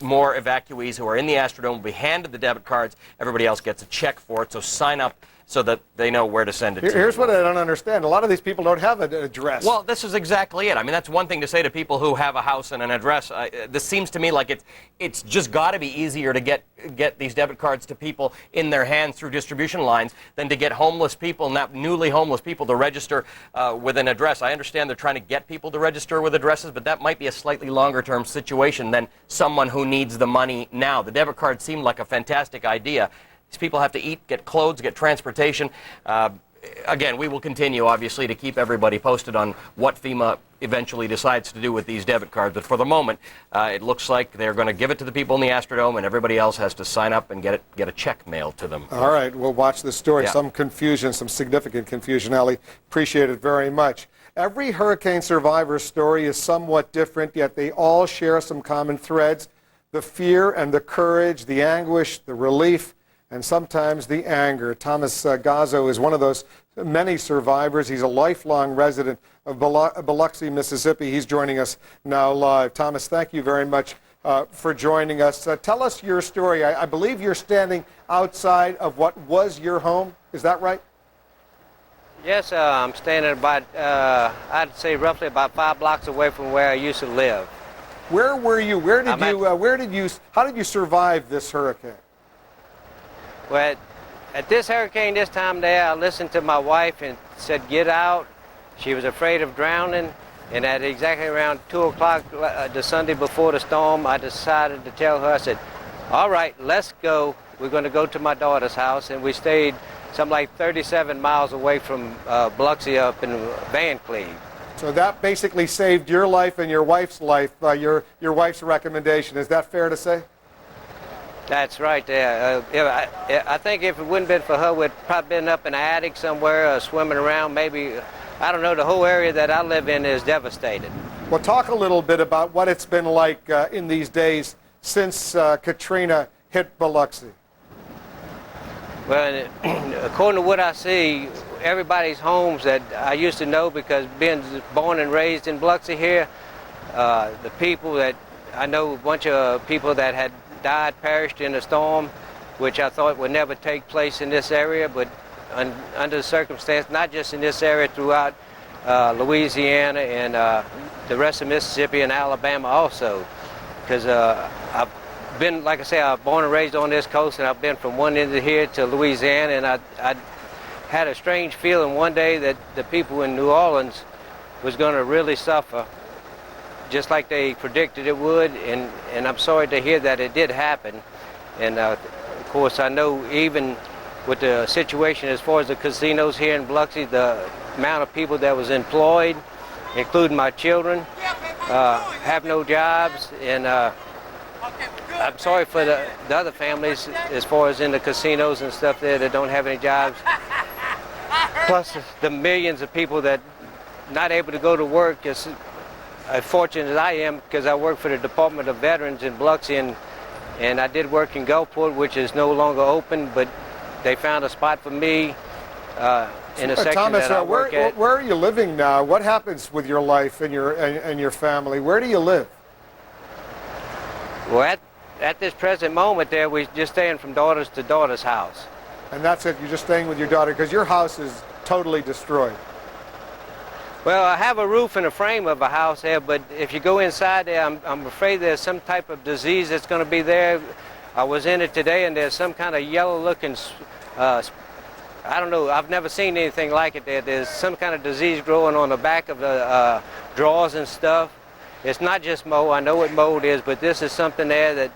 more evacuees who are in the Astrodome will be handed the debit cards. Everybody else gets a check for it. So sign up so that they know where to send it to. Here's what I don't understand. A lot of these people don't have an address. Well, this is exactly it. I mean, that's one thing to say to people who have a house and an address. This seems to me like it's just got to be easier to get these debit cards to people in their hands through distribution lines than to get homeless people, not newly homeless people, to register with an address. I understand they're trying to get people to register with addresses, but that might be a slightly longer-term situation than someone who needs the money now. The debit card seemed like a fantastic idea. These people have to eat, get clothes, get transportation. Again, we will continue, obviously, to keep everybody posted on what FEMA eventually decides to do with these debit cards. But for the moment, it looks like they're going to give it to the people in the Astrodome, and everybody else has to sign up and get a check mailed to them. All right, we'll watch the story. Yeah. Some confusion, some significant confusion, Ali. Appreciate it very much. Every hurricane survivor's story is somewhat different, yet they all share some common threads: the fear and the courage, the anguish, the relief, and sometimes the anger. Thomas Gazzo is one of those many survivors. He's a lifelong resident of Biloxi, Mississippi. He's joining us now live. Thomas, thank you very much for joining us. Tell us your story. I believe you're standing outside of what was your home. Is that right? Yes, I'm staying at about, I'd say roughly about 5 blocks away from where I used to live. Where were you? How did you survive this hurricane? Well, at this hurricane this time there, I listened to my wife and said, get out. She was afraid of drowning. And at exactly around 2 o'clock the Sunday before the storm, I decided to tell her, I said, all right, let's go. We're going to go to my daughter's house. And we stayed something like 37 miles away from Biloxi up in Van Cleve. So that basically saved your life and your wife's life, your wife's recommendation. Is that fair to say? That's right there. I think if it wouldn't been for her, we'd probably been up in the attic somewhere swimming around. Maybe, I don't know, the whole area that I live in is devastated. Well, talk a little bit about what it's been like in these days since Katrina hit Biloxi. Well, according to what I see, everybody's homes that I used to know, because being born and raised in Biloxi here, the people that I know, a bunch of people that had died, perished in a storm, which I thought would never take place in this area, but under the circumstance, not just in this area, throughout Louisiana and the rest of Mississippi and Alabama also, because I've been, like I say, I was born and raised on this coast, and I've been from one end of here to Louisiana, and I had a strange feeling one day that the people in New Orleans was going to really suffer, just like they predicted it would, and I'm sorry to hear that it did happen. And of course, I know even with the situation as far as the casinos here in Biloxi, the amount of people that was employed, including my children, have no jobs, and I'm sorry for the other families as far as in the casinos and stuff there that don't have any jobs. Plus the millions of people that not able to go to work. As fortunate as I am, because I work for the Department of Veterans in Biloxi, and I did work in Gulfport, which is no longer open, but they found a spot for me in a section Thomas, that I work at. Where are you living now? What happens with your life and your family? Where do you live? Well, at this present moment there, we're just staying from daughter's to daughter's house. And that's it? You're just staying with your daughter because your house is totally destroyed. Well, I have a roof and a frame of a house there, but if you go inside there, I'm afraid there's some type of disease that's going to be there. I was in it today, and there's some kind of yellow-looking, I don't know, I've never seen anything like it there. There's some kind of disease growing on the back of the drawers and stuff. It's not just mold. I know what mold is, but this is something there that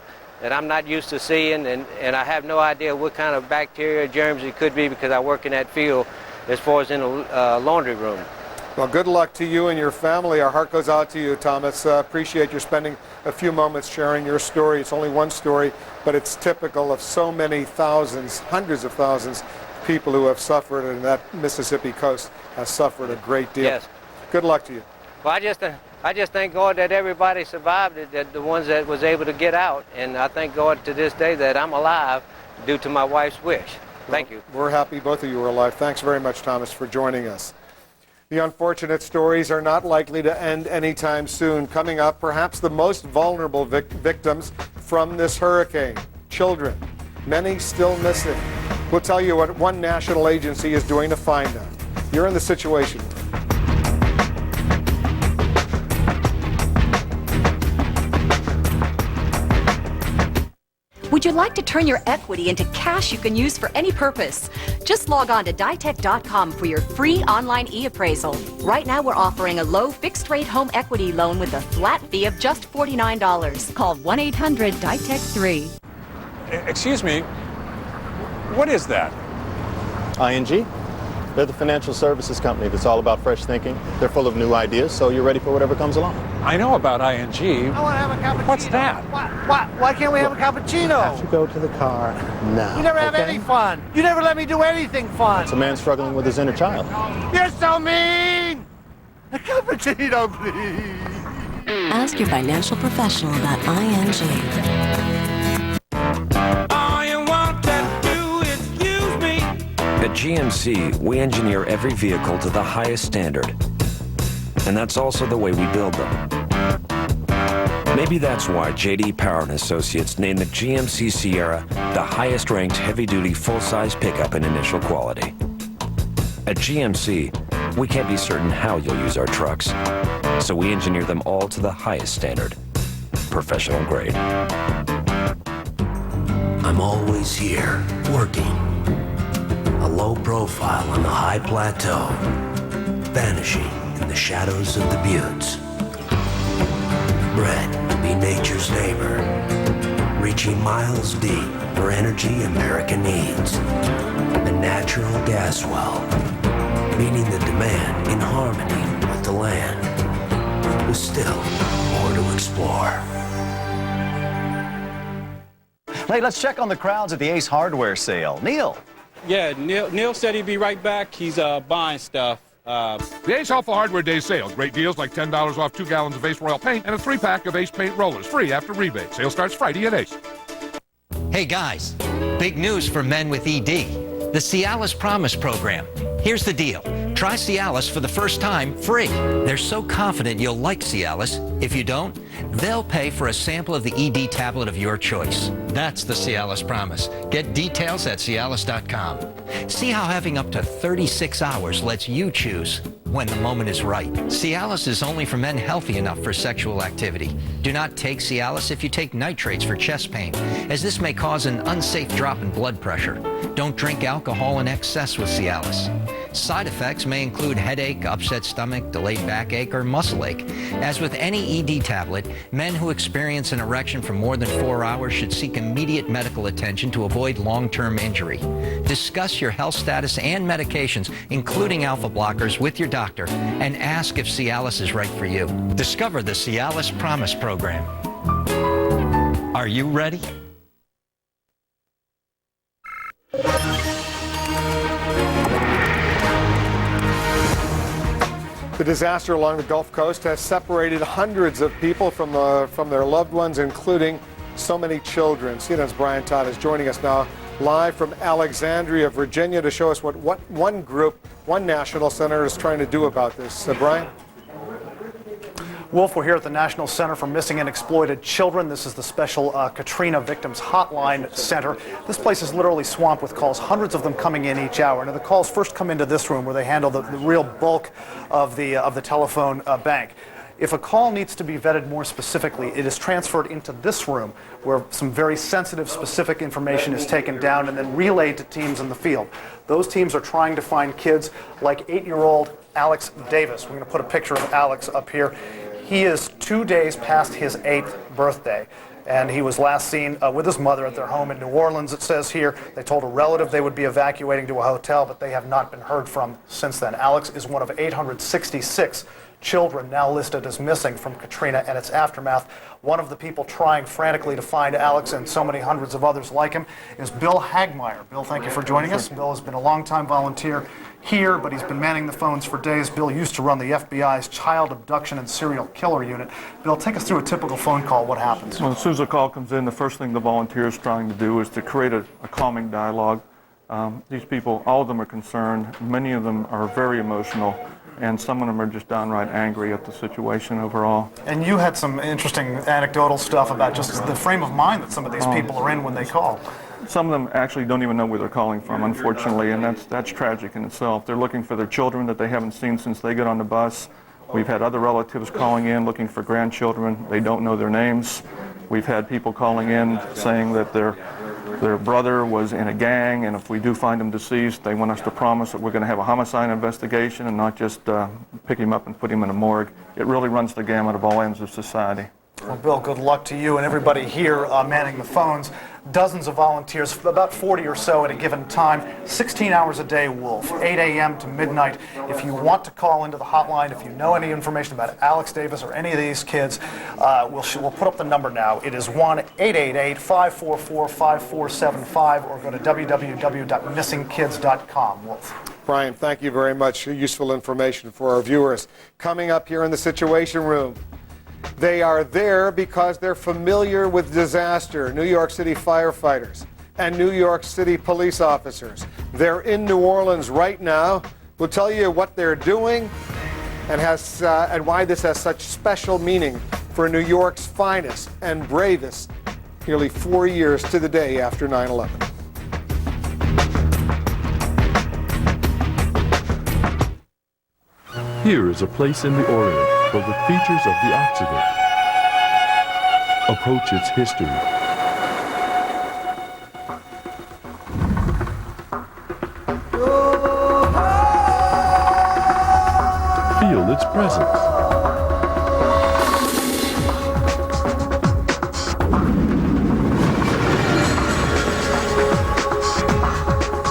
I'm not used to seeing, and I have no idea what kind of bacteria, germs it could be, because I work in that field as far as in the laundry room. Well, good luck to you and your family. Our heart goes out to you, Thomas. Appreciate your spending a few moments sharing your story. It's only one story, but it's typical of so many thousands, hundreds of thousands of people who have suffered, and that Mississippi coast has suffered a great deal. Yes. Good luck to you. Well, I just thank God that everybody survived it, that the ones that was able to get out, and I thank God to this day that I'm alive due to my wife's wish. Thank you. We're happy both of you are alive. Thanks very much, Thomas, for joining us. The unfortunate stories are not likely to end anytime soon. Coming up, perhaps the most vulnerable victims from this hurricane, children, many still missing. We'll tell you what one national agency is doing to find them. You're in the Situation Room. Would you like to turn your equity into cash you can use for any purpose? Just log on to ditech.com for your free online e-appraisal. Right now we're offering a low fixed-rate home equity loan with a flat fee of just $49. Call 1-800-DITECH-3. Excuse me, what is that? ING. They're the financial services company that's all about fresh thinking. They're full of new ideas, so you're ready for whatever comes along. I know about ING. I want to have a cappuccino. What's that? Why can't we have a cappuccino? You have to go to the car now. You never have any fun. You never let me do anything fun. It's a man struggling with his inner child. You're so mean! A cappuccino, please. Ask your financial professional about ING. All you want to do is use me. At GMC, we engineer every vehicle to the highest standard. And that's also the way we build them. Maybe that's why J.D. Power and Associates named the GMC Sierra the highest-ranked heavy-duty full-size pickup in initial quality. At GMC, we can't be certain how you'll use our trucks, so we engineer them all to the highest standard, professional grade. I'm always here, working. A low profile on the high plateau, vanishing in the shadows of the buttes. Bred to be nature's neighbor, reaching miles deep for energy America needs. A natural gas well, meeting the demand in harmony with the land. With still more to explore. Hey, let's check on the crowds at the Ace Hardware sale. Neil. Yeah, Neil said he'd be right back. He's buying stuff. The Ace Alpha Hardware Day sale. Great deals like $10 off 2 gallons of Ace Royal paint and a 3-pack of Ace paint rollers. Free after rebate. Sale starts Friday at Ace. Hey guys, big news for men with ED. The Cialis Promise program. Here's the deal. Try Cialis for the first time free. They're so confident you'll like Cialis. If you don't, they'll pay for a sample of the ED tablet of your choice. That's the Cialis Promise. Get details at Cialis.com. See how having up to 36 hours lets you choose when the moment is right. Cialis is only for men healthy enough for sexual activity. Do not take Cialis if you take nitrates for chest pain, as this may cause an unsafe drop in blood pressure. Don't drink alcohol in excess with Cialis. Side effects may include headache, upset stomach, delayed backache, or muscle ache. As with any ED tablet, men who experience an erection for more than 4 hours should seek immediate medical attention to avoid long-term injury. Discuss your health status and medications, including alpha blockers, with your doctor, and ask if Cialis is right for you. Discover the Cialis Promise program. Are you ready? The disaster along the Gulf Coast has separated hundreds of people from their loved ones, including so many children. CNN's Brian Todd is joining us now live from Alexandria, Virginia, to show us what one national center is trying to do about this. Brian? Wolf, we're here at the National Center for Missing and Exploited Children. This is the special Katrina Victims Hotline Center. This place is literally swamped with calls, hundreds of them coming in each hour. Now, the calls first come into this room where they handle the real bulk of the telephone bank. If a call needs to be vetted more specifically, it is transferred into this room where some very sensitive, specific information is taken down and then relayed to teams in the field. Those teams are trying to find kids like 8-year-old Alex Davis. We're going to put a picture of Alex up here. He is 2 days past his 8th birthday, and he was last seen with his mother at their home in New Orleans, it says here. They told a relative they would be evacuating to a hotel, but they have not been heard from since then. Alex is one of 866 children now listed as missing from Katrina and its aftermath. One of the people trying frantically to find Alex and so many hundreds of others like him is Bill Hagmeyer. Bill, thank you for joining us. Bill has been a longtime volunteer here, but he's been manning the phones for days. Bill used to run the FBI's Child Abduction and Serial Killer Unit. Bill, take us through a typical phone call. What happens? Well, as soon as a call comes in, the first thing the volunteer is trying to do is to create a calming dialogue. These people, all of them are concerned. Many of them are very emotional, and some of them are just downright angry at the situation overall. And you had some interesting anecdotal stuff about just the frame of mind that some of these people are in when they call. Some of them actually don't even know where they're calling from, unfortunately, and that's tragic in itself. They're looking for their children that they haven't seen since they got on the bus. We've had other relatives calling in looking for grandchildren. They don't know their names. We've had people calling in saying that their brother was in a gang, and if we do find him deceased, they want us to promise that we're going to have a homicide investigation and not just pick him up and put him in a morgue. It really runs the gamut of all ends of society. Well, Bill, good luck to you and everybody here manning the phones. Dozens of volunteers, about 40 or so at a given time, 16 hours a day, Wolf, 8 a.m. to midnight. If you want to call into the hotline, if you know any information about Alex Davis or any of these kids, we'll put up the number now. It is 1-888-544-5475, or go to www.missingkids.com. Wolf. Brian, thank you very much. Useful information for our viewers. Coming up here in the Situation Room, they are there because they're familiar with disaster. New York City firefighters and New York City police officers. They're in New Orleans right now. We'll tell you what they're doing and why this has such special meaning for New York's finest and bravest nearly 4 years to the day after 9/11. Here is a place in the Orient filled with features of the Occident. Approach its history. Feel its presence.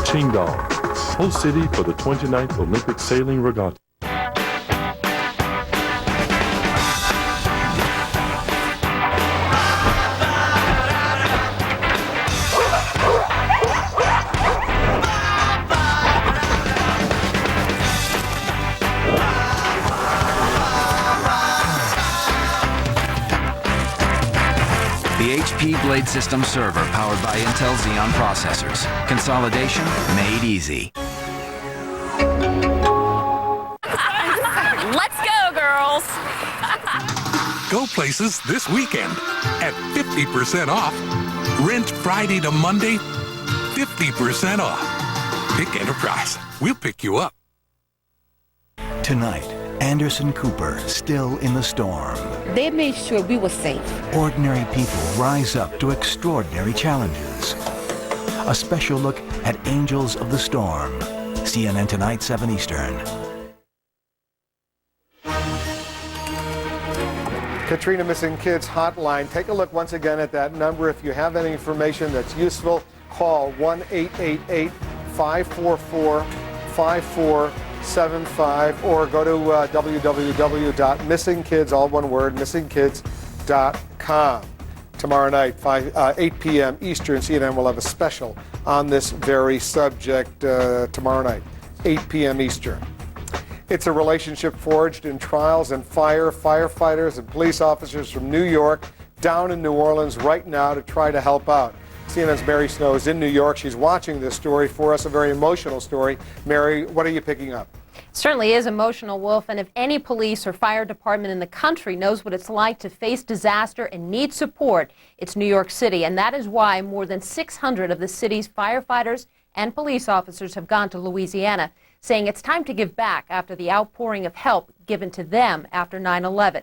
Qingdao, host city for the 29th Olympic Sailing Regatta. The HP Blade System server powered by Intel Xeon processors. Consolidation made easy. Let's go, girls. Go places this weekend at 50% off. Rent Friday to Monday, 50% off. Pick Enterprise. We'll pick you up. Tonight, Anderson Cooper still in the storm. They made sure we were safe. Ordinary people rise up to extraordinary challenges. A special look at Angels of the Storm. CNN tonight, 7 Eastern. Katrina Missing Kids Hotline. Take a look once again at that number. If you have any information that's useful, call 1-888-544-5475 or go to www.missingkids, all one word, missingkids.com. Tomorrow night, 8 p.m. Eastern, CNN will have a special on this very subject tomorrow night, 8 p.m. Eastern. It's a relationship forged in trials and fire. Firefighters and police officers from New York down in New Orleans right now to try to help out. CNN's Mary Snow is in New York. She's watching this story for us, a very emotional story. Mary, what are you picking up? Certainly is emotional, Wolf, and if any police or fire department in the country knows what it's like to face disaster and need support, it's New York City, and that is why more than 600 of the city's firefighters and police officers have gone to Louisiana, saying it's time to give back after the outpouring of help given to them after 9/11.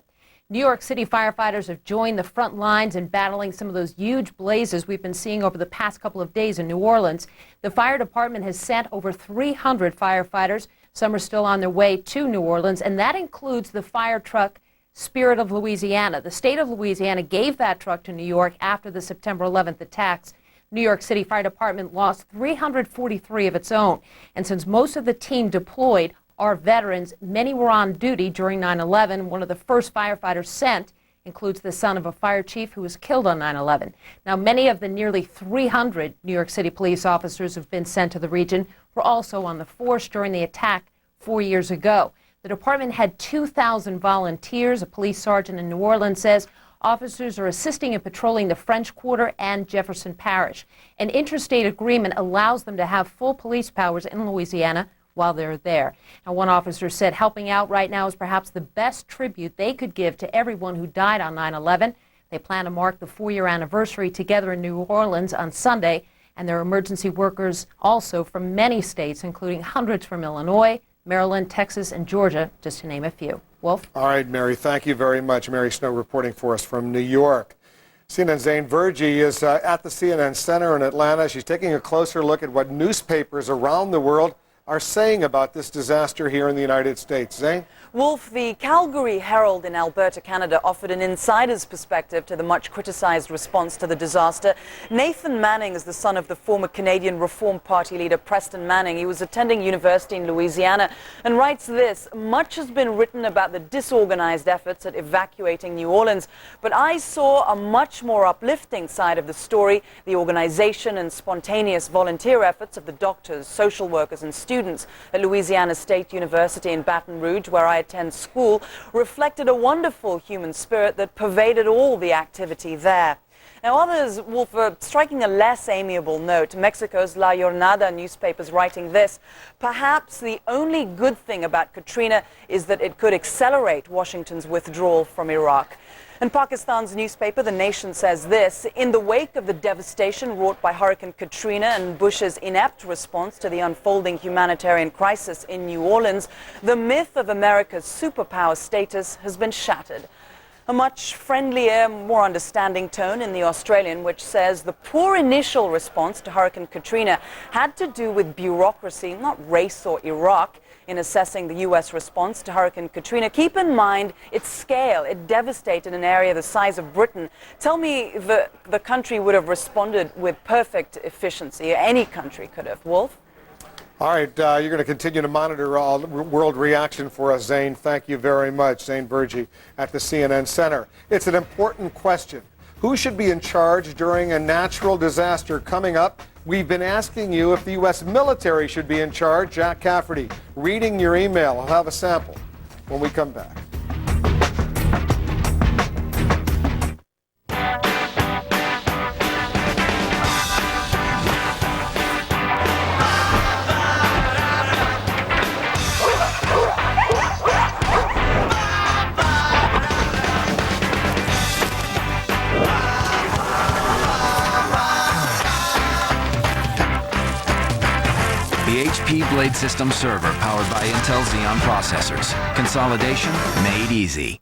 New York City firefighters have joined the front lines in battling some of those huge blazes we've been seeing over the past couple of days in New Orleans. The fire department has sent over 300 firefighters. Some are still on their way to New Orleans, and that includes the fire truck Spirit of Louisiana. The state of Louisiana gave that truck to New York after the September 11th attacks. New York City Fire Department lost 343 of its own. And since most of the team deployed are veterans, many were on duty during 9/11. One of the first firefighters sent includes the son of a fire chief who was killed on 9/11. Now, many of the nearly 300 New York City police officers who've been sent to the region were also on the force during the attack 4 years ago. The department had 2,000 volunteers. A police sergeant in New Orleans says officers are assisting in patrolling the French Quarter and Jefferson Parish. An interstate agreement allows them to have full police powers in Louisiana while they're there. Now, one officer said helping out right now is perhaps the best tribute they could give to everyone who died on 9/11. They plan to mark the 4-year anniversary together in New Orleans on Sunday, and there are emergency workers also from many states, including hundreds from Illinois, Maryland, Texas, and Georgia, just to name a few. Wolf? All right, Mary, thank you very much. Mary Snow reporting for us from New York. CNN's Zane Vergie is at the CNN Center in Atlanta. She's taking a closer look at what newspapers around the world are saying about this disaster here in the United States. Zane? Wolf, the Calgary Herald in Alberta, Canada, offered an insider's perspective to the much criticized response to the disaster. Nathan Manning is the son of the former Canadian Reform Party leader Preston Manning. He was attending university in Louisiana and writes this: much has been written about the disorganized efforts at evacuating New Orleans, but I saw a much more uplifting side of the story. The organization and spontaneous volunteer efforts of the doctors, social workers, and students at Louisiana State University in Baton Rouge, where I attend school, reflected a wonderful human spirit that pervaded all the activity there. Now, others, Wolf, are striking a less amiable note. Mexico's La Jornada newspaper is writing this. Perhaps the only good thing about Katrina is that it could accelerate Washington's withdrawal from Iraq. And Pakistan's newspaper, The Nation, says this: in the wake of the devastation wrought by Hurricane Katrina and Bush's inept response to the unfolding humanitarian crisis in New Orleans, the myth of America's superpower status has been shattered. A much friendlier, more understanding tone in the Australian, which says the poor initial response to Hurricane Katrina had to do with bureaucracy, not race or Iraq. In assessing the U.S. response to Hurricane Katrina, keep in mind its scale. It devastated an area the size of Britain. Tell me the country would have responded with perfect efficiency. Any country could have. Wolf? All right, you're going to continue to monitor all world reaction for us, Zane. Thank you very much, Zane Burgee at the CNN Center. It's an important question. Who should be in charge during a natural disaster coming up? We've been asking you if the U.S. military should be in charge. Jack Cafferty reading your email. I'll have a sample when we come back. The HP Blade System server powered by Intel Xeon processors. Consolidation made easy.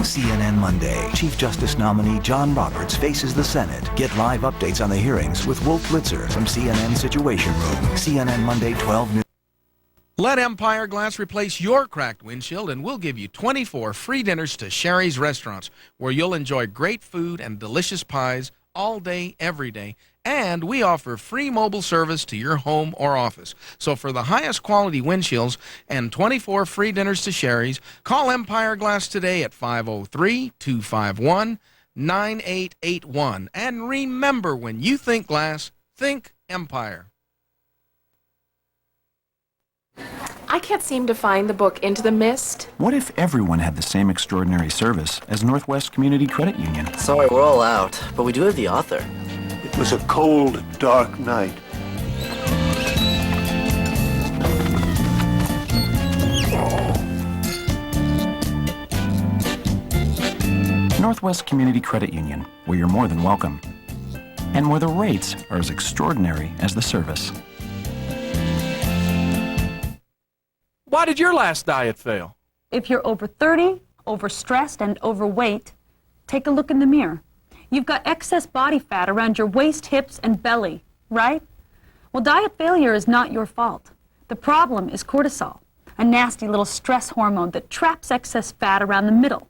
CNN Monday. Chief Justice nominee John Roberts faces the Senate. Get live updates on the hearings with Wolf Blitzer from CNN Situation Room. CNN Monday, 12 noon. Let Empire Glass replace your cracked windshield, and we'll give you 24 free dinners to Sherry's Restaurants, where you'll enjoy great food and delicious pies all day, every day. And we offer free mobile service to your home or office. So for the highest quality windshields and 24 free dinners to Sherry's, call Empire Glass today at 503-251-9881. And remember, when you think glass, think Empire. I can't seem to find the book Into the Mist. What if everyone had the same extraordinary service as Northwest Community Credit Union? Sorry, we're all out, but we do have the author. It was a cold, dark night. Northwest Community Credit Union, where you're more than welcome. And where the rates are as extraordinary as the service. Why did your last diet fail? If you're over 30, overstressed, and overweight, take a look in the mirror. You've got excess body fat around your waist, hips, and belly, right? Well, diet failure is not your fault. The problem is cortisol, a nasty little stress hormone that traps excess fat around the middle.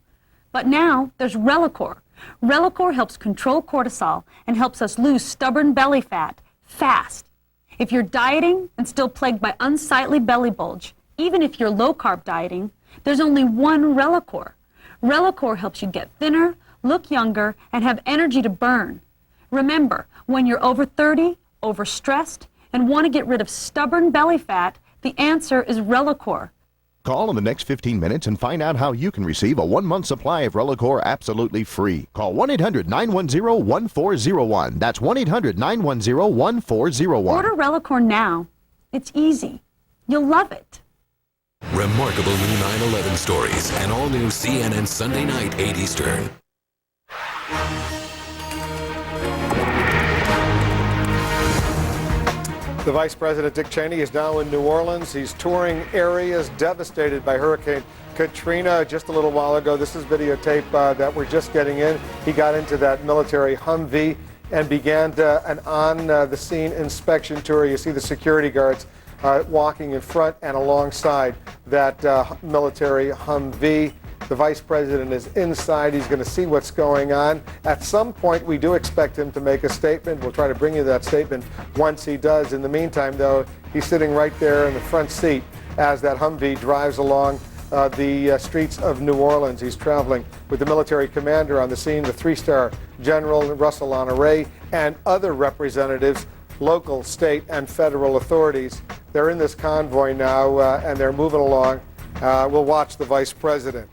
But now there's Relacor. Relacor helps control cortisol and helps us lose stubborn belly fat fast. If you're dieting and still plagued by unsightly belly bulge, even if you're low-carb dieting, there's only one Relacor. Relacor helps you get thinner, look younger, and have energy to burn. Remember, when you're over 30, overstressed, and want to get rid of stubborn belly fat, the answer is Relacor. Call in the next 15 minutes and find out how you can receive a 1-month supply of Relacor absolutely free. Call 1-800-910-1401. That's 1-800-910-1401. Order Relacor now. It's easy. You'll love it. Remarkable new 9/11 stories and all new CNN Sunday night, 8 Eastern. The Vice President, Dick Cheney, is now in New Orleans. He's touring areas devastated by Hurricane Katrina. Just a little while ago, this is videotape that we're just getting in. He got into that military Humvee and began an on-the-scene inspection tour. You see the security guards walking in front and alongside that military Humvee. The Vice President is inside. He's going to see what's going on. At some point, we do expect him to make a statement. We'll try to bring you that statement once he does. In the meantime, though, he's sitting right there in the front seat as that Humvee drives along the streets of New Orleans. He's traveling with the military commander on the scene, the 3-star General Russell Honore, and other representatives, local, state, and federal authorities. They're in this convoy now, and they're moving along. We'll watch the Vice President.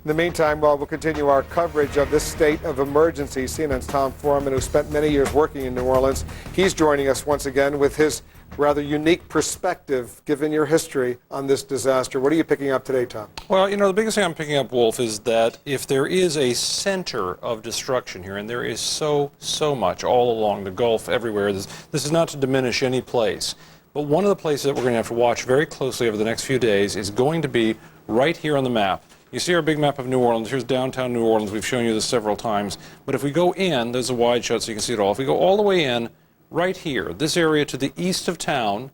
In the meantime, we'll continue our coverage of this state of emergency. CNN's Tom Foreman, who spent many years working in New Orleans, he's joining us once again with his rather unique perspective, given your history on this disaster. What are you picking up today, Tom? Well, the biggest thing I'm picking up, Wolf, is that if there is a center of destruction here, and there is so much all along the Gulf, everywhere, this is not to diminish any place, but one of the places that we're going to have to watch very closely over the next few days is going to be right here on the map. You see our big map of New Orleans. Here's downtown New Orleans. We've shown you this several times. But if we go in, there's a wide shot so you can see it all. If we go all the way in, right here, this area to the east of town,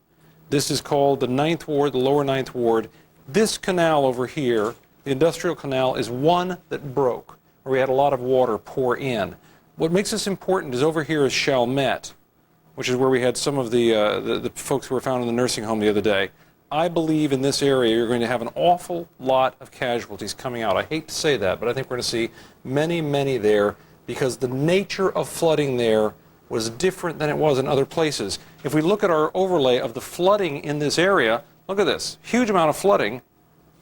this is called the 9th Ward, the lower 9th Ward. This canal over here, the industrial canal, is one that broke, where we had a lot of water pour in. What makes this important is over here is Chalmette, which is where we had some of the folks who were found in the nursing home the other day. I believe in this area you're going to have an awful lot of casualties coming out. I hate to say that, but I think we're going to see many there because the nature of flooding there was different than it was in other places. If we look at our overlay of the flooding in this area, look at this. Huge amount of flooding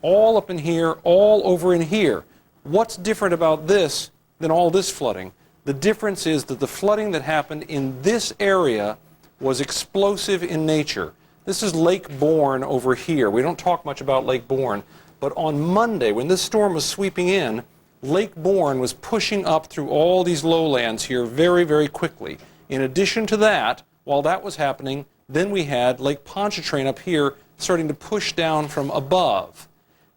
all up in here, all over in here. What's different about this than all this flooding? The difference is that the flooding that happened in this area was explosive in nature. This is Lake Borgne over here. We don't talk much about Lake Borgne, but on Monday, when this storm was sweeping in, Lake Borgne was pushing up through all these lowlands here very quickly. In addition to that, while that was happening, then we had Lake Pontchartrain up here starting to push down from above.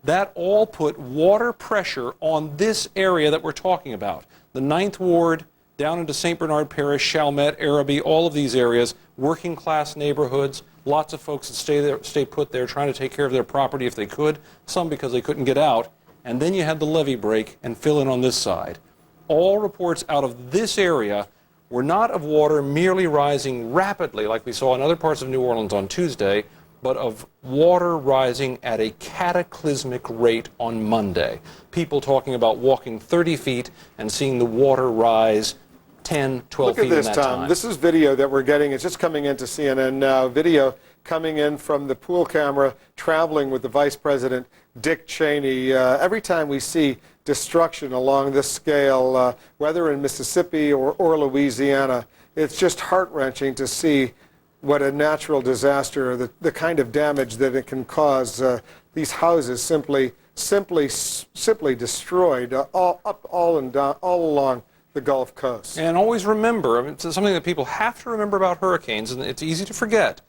That all put water pressure on this area that we're talking about. The 9th Ward, down into St. Bernard Parish, Chalmette, Araby, all of these areas, working class neighborhoods, lots of folks that stay put there trying to take care of their property if they could, some because they couldn't get out. And then you had the levee break and fill in on this side. All reports out of this area were not of water merely rising rapidly like we saw in other parts of New Orleans on Tuesday, but of water rising at a cataclysmic rate on Monday. People talking about walking 30 feet and seeing the water rise 10, 12 feet in that time. Look at this, Tom. This is video that we're getting. It's just coming into CNN now. Video coming in from the pool camera, traveling with the Vice President, Dick Cheney. Every time we see destruction along this scale, whether in Mississippi or Louisiana, it's just heart-wrenching to see what a natural disaster, the kind of damage that it can cause. These houses simply destroyed all along the Gulf Coast. And always remember, it's something that people have to remember about hurricanes, and it's easy to forget.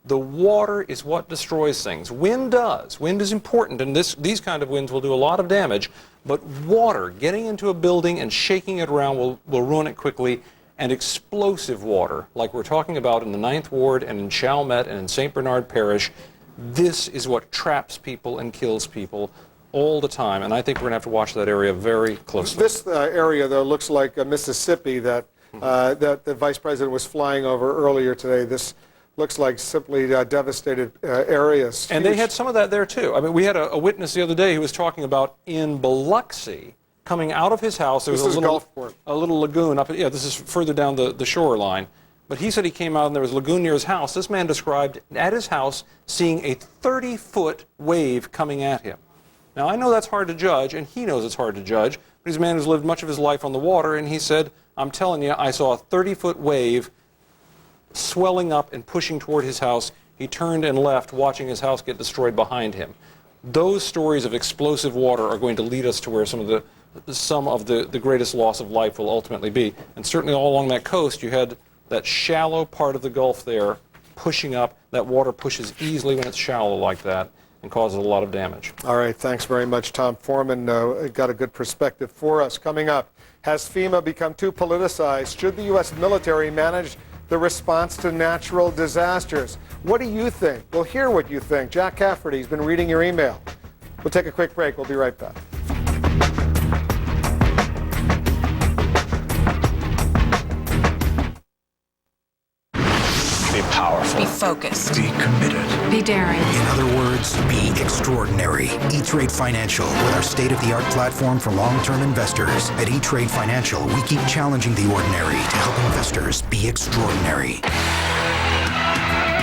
The water is what destroys things. Wind does. Wind is important, and these kind of winds will do a lot of damage. But water, getting into a building and shaking it around will ruin it quickly. And explosive water, like we're talking about in the 9th Ward and in Chalmette and in St. Bernard Parish, this is what traps people and kills people all the time. And I think we're going to have to watch that area very closely. This area, though, looks like Mississippi that the Vice President was flying over earlier today. This looks like simply devastated areas. And they had some of that there, too. I mean, we had a witness the other day who was talking about in Biloxi, coming out of his house, there was a little lagoon up. Yeah, this is further down the shoreline. But he said he came out and there was a lagoon near his house. This man described at his house seeing a 30-foot wave coming at him. Now, I know that's hard to judge, and he knows it's hard to judge, but he's a man who's lived much of his life on the water, and he said, I'm telling you, I saw a 30-foot wave swelling up and pushing toward his house. He turned and left, watching his house get destroyed behind him. Those stories of explosive water are going to lead us to where some of the greatest loss of life will ultimately be. And certainly all along that coast, you had that shallow part of the Gulf there pushing up. That water pushes easily when it's shallow like that and causes a lot of damage. All right, thanks very much, Tom Foreman. Got a good perspective for us. Coming up, has FEMA become too politicized? Should the U.S. military manage the response to natural disasters? What do you think? We'll hear what you think. Jack Cafferty's been reading your email. We'll take a quick break. We'll be right back. Be powerful. Be focused. Be committed. Be daring. In other words, be extraordinary. E-Trade Financial, with our state-of-the-art platform for long-term investors. At E-Trade Financial, we keep challenging the ordinary to help investors be extraordinary.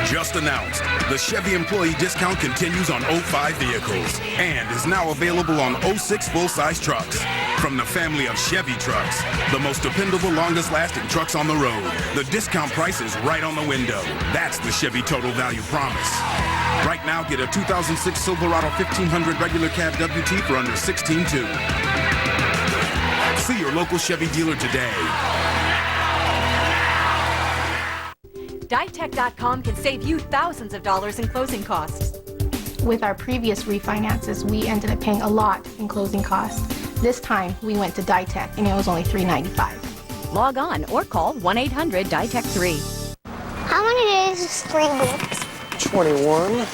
Just announced, the Chevy employee discount continues on 05 vehicles and is now available on 06 full-size trucks. From the family of Chevy trucks, the most dependable, longest-lasting trucks on the road. The discount price is right on the window. That's the Chevy Total Value Promise. Right now, get a 2006 Silverado 1500 regular cab WT for under $16,200. See your local Chevy dealer today. Ditech.com can save you thousands of dollars in closing costs. With our previous refinances, we ended up paying a lot in closing costs. This time, we went to Ditech, and it was only $395. Log on or call 1-800-DITECH-3. How many days is 3 weeks? 21.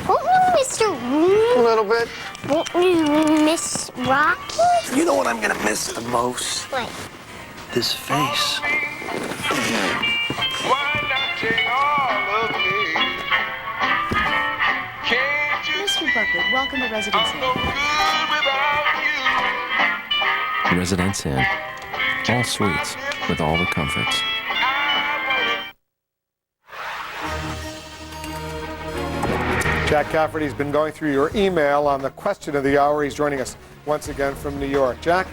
Won't you miss your room? A little bit. Won't you miss Rocky? You know what I'm gonna miss the most? What? This face. Mr. Bucket, welcome to Residence Inn. Residence Inn. All suites with all the comforts. Jack Cafferty's been going through your email on the question of the hour. He's joining us once again from New York. Jack?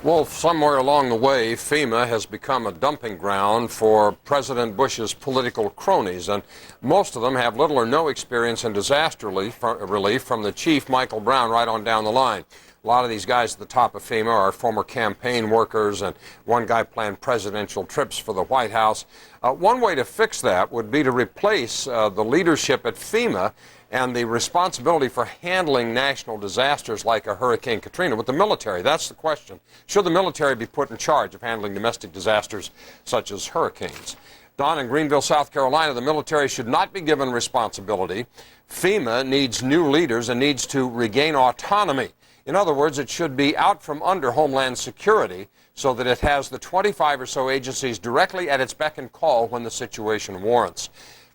Well, somewhere along the way, FEMA has become a dumping ground for President Bush's political cronies, and most of them have little or no experience in disaster relief from the chief, Michael Brown, right on down the line. A lot of these guys at the top of FEMA are former campaign workers, and one guy planned presidential trips for the White House. One way to fix that would be to replace the leadership at FEMA and the responsibility for handling national disasters like a Hurricane Katrina with the military. That's the question. Should the military be put in charge of handling domestic disasters such as hurricanes? Don in Greenville, South Carolina, the military should not be given responsibility. FEMA needs new leaders and needs to regain autonomy. In other words, it should be out from under Homeland Security so that it has the 25 or so agencies directly at its beck and call when the situation warrants.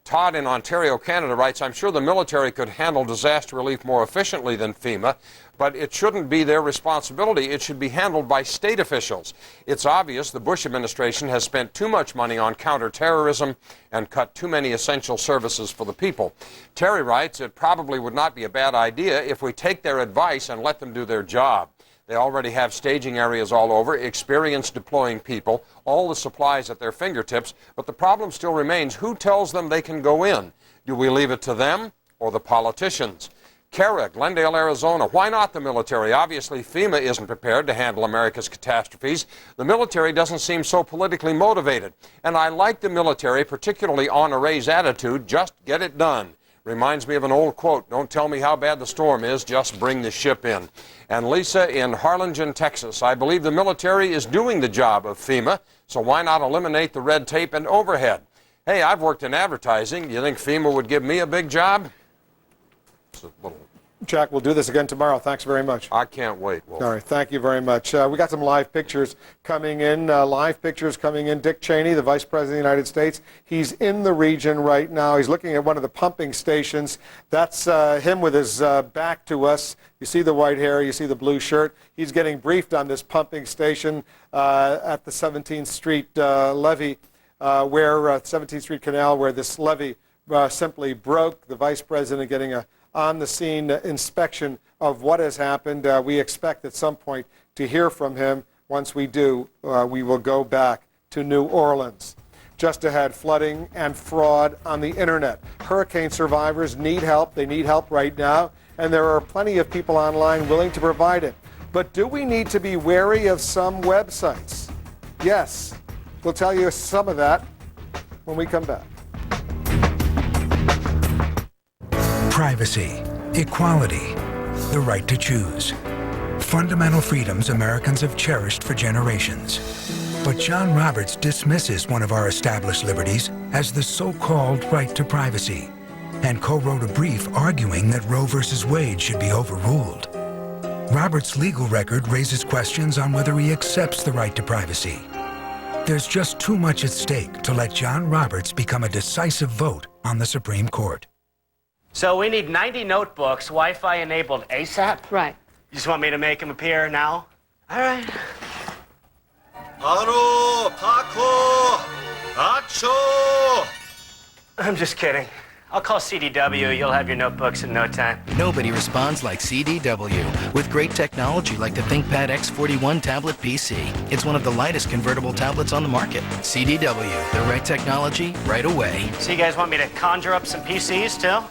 Todd in Ontario, Canada writes, I'm sure the military could handle disaster relief more efficiently than FEMA, but it shouldn't be their responsibility. It should be handled by state officials. It's obvious the Bush administration has spent too much money on counterterrorism and cut too many essential services for the people. Terry writes, it probably would not be a bad idea if we take their advice and let them do their job. They already have staging areas all over, experience deploying people, all the supplies at their fingertips, but the problem still remains, who tells them they can go in? Do we leave it to them or the politicians? Kara, Glendale, Arizona, why not the military? Obviously, FEMA isn't prepared to handle America's catastrophes. The military doesn't seem so politically motivated. And I like the military, particularly Honoré's attitude, just get it done. Reminds me of an old quote, don't tell me how bad the storm is, just bring the ship in. And Lisa in Harlingen, Texas, I believe the military is doing the job of FEMA, so why not eliminate the red tape and overhead? Hey, I've worked in advertising. Do you think FEMA would give me a big job? It's a little... Jack, we'll do this again tomorrow. Thanks very much. I can't wait, Wolf. All right, thank you very much. We got some live pictures coming in. Dick Cheney, the Vice President of the United States, he's in the region right now. He's looking at one of the pumping stations. That's him with his back to us. You see the white hair, you see the blue shirt. He's getting briefed on this pumping station at the 17th Street levee, where 17th Street Canal, where this levee simply broke. The Vice President getting a on-the-scene inspection of what has happened. We expect at some point to hear from him. Once we do, we will go back to New Orleans. Just ahead, flooding and fraud on the internet. Hurricane survivors need help. They need help right now, and there are plenty of people online willing to provide it. But do we need to be wary of some websites? Yes. We'll tell you some of that when we come back. Privacy, equality, the right to choose. Fundamental freedoms Americans have cherished for generations. But John Roberts dismisses one of our established liberties as the so-called right to privacy, and co-wrote a brief arguing that Roe v. Wade should be overruled. Roberts' legal record raises questions on whether he accepts the right to privacy. There's just too much at stake to let John Roberts become a decisive vote on the Supreme Court. So we need 90 notebooks, Wi-Fi enabled ASAP? Right. You just want me to make them appear now? All right. Aro, Paco, Acho. I'm just kidding. I'll call CDW. You'll have your notebooks in no time. Nobody responds like CDW. With great technology like the ThinkPad X41 tablet PC. It's one of the lightest convertible tablets on the market. CDW, the right technology, right away. So you guys want me to conjure up some PCs still?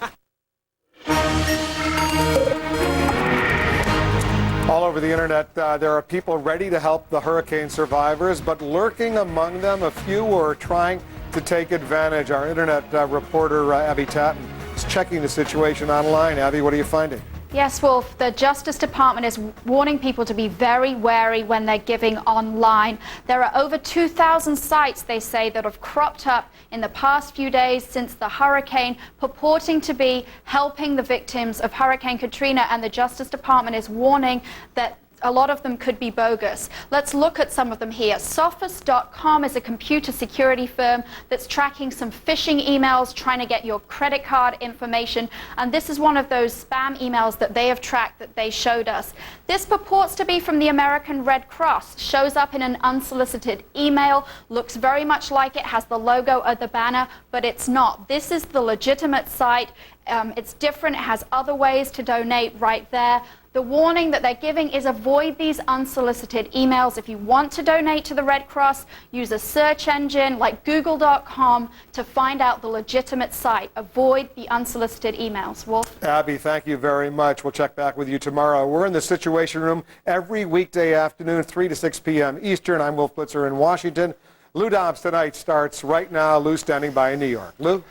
All over the internet, there are people ready to help the hurricane survivors, but lurking among them, a few who are trying to take advantage. Our internet reporter, Abby Tatton, is checking the situation online. Abby, what are you finding? Yes, Wolf, the Justice Department is warning people to be very wary when they're giving online. There are over 2,000 sites, they say, that have cropped up in the past few days since the hurricane, purporting to be helping the victims of Hurricane Katrina, and the Justice Department is warning that a lot of them could be bogus. Let's look at some of them here. Sophos.com is a computer security firm that's tracking some phishing emails, trying to get your credit card information. And this is one of those spam emails that they have tracked that they showed us. This purports to be from the American Red Cross. Shows up in an unsolicited email. Looks very much like it has the logo of the banner, but it's not. This is the legitimate site. It's different. It has other ways to donate right there. The warning that they're giving is avoid these unsolicited emails. If you want to donate to the Red Cross, use a search engine like google.com to find out the legitimate site. Avoid the unsolicited emails. Wolf? Abby, thank you very much. We'll check back with you tomorrow. We're in the Situation Room every weekday afternoon, 3 to 6 p.m. Eastern. I'm Wolf Blitzer in Washington. Lou Dobbs tonight starts right now. Lou standing by in New York. Lou?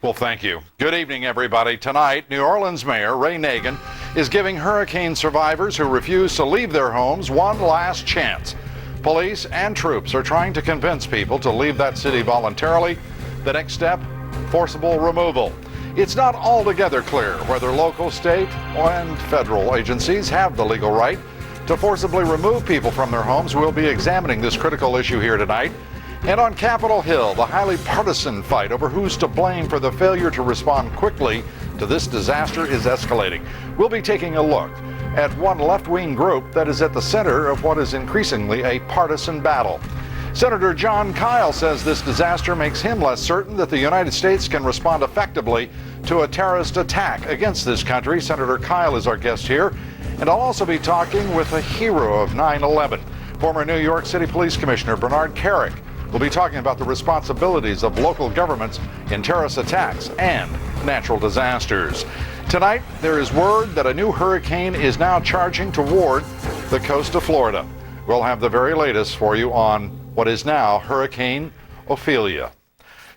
Well, thank you. Good evening, everybody. Tonight, New Orleans Mayor Ray Nagin is giving hurricane survivors who refuse to leave their homes one last chance. Police and troops are trying to convince people to leave that city voluntarily. The next step, forcible removal. It's not altogether clear whether local, state, and federal agencies have the legal right to forcibly remove people from their homes. We'll be examining this critical issue here tonight. And on Capitol Hill, the highly partisan fight over who's to blame for the failure to respond quickly to this disaster is escalating. We'll be taking a look at one left-wing group that is at the center of what is increasingly a partisan battle. Senator John Kyle says this disaster makes him less certain that the United States can respond effectively to a terrorist attack against this country. Senator Kyle is our guest here, and I'll also be talking with a hero of 9/11, former New York City Police Commissioner Bernard Carrick. We'll be talking about the responsibilities of local governments in terrorist attacks and natural disasters. Tonight, there is word that a new hurricane is now charging toward the coast of Florida. We'll have the very latest for you on what is now Hurricane Ophelia.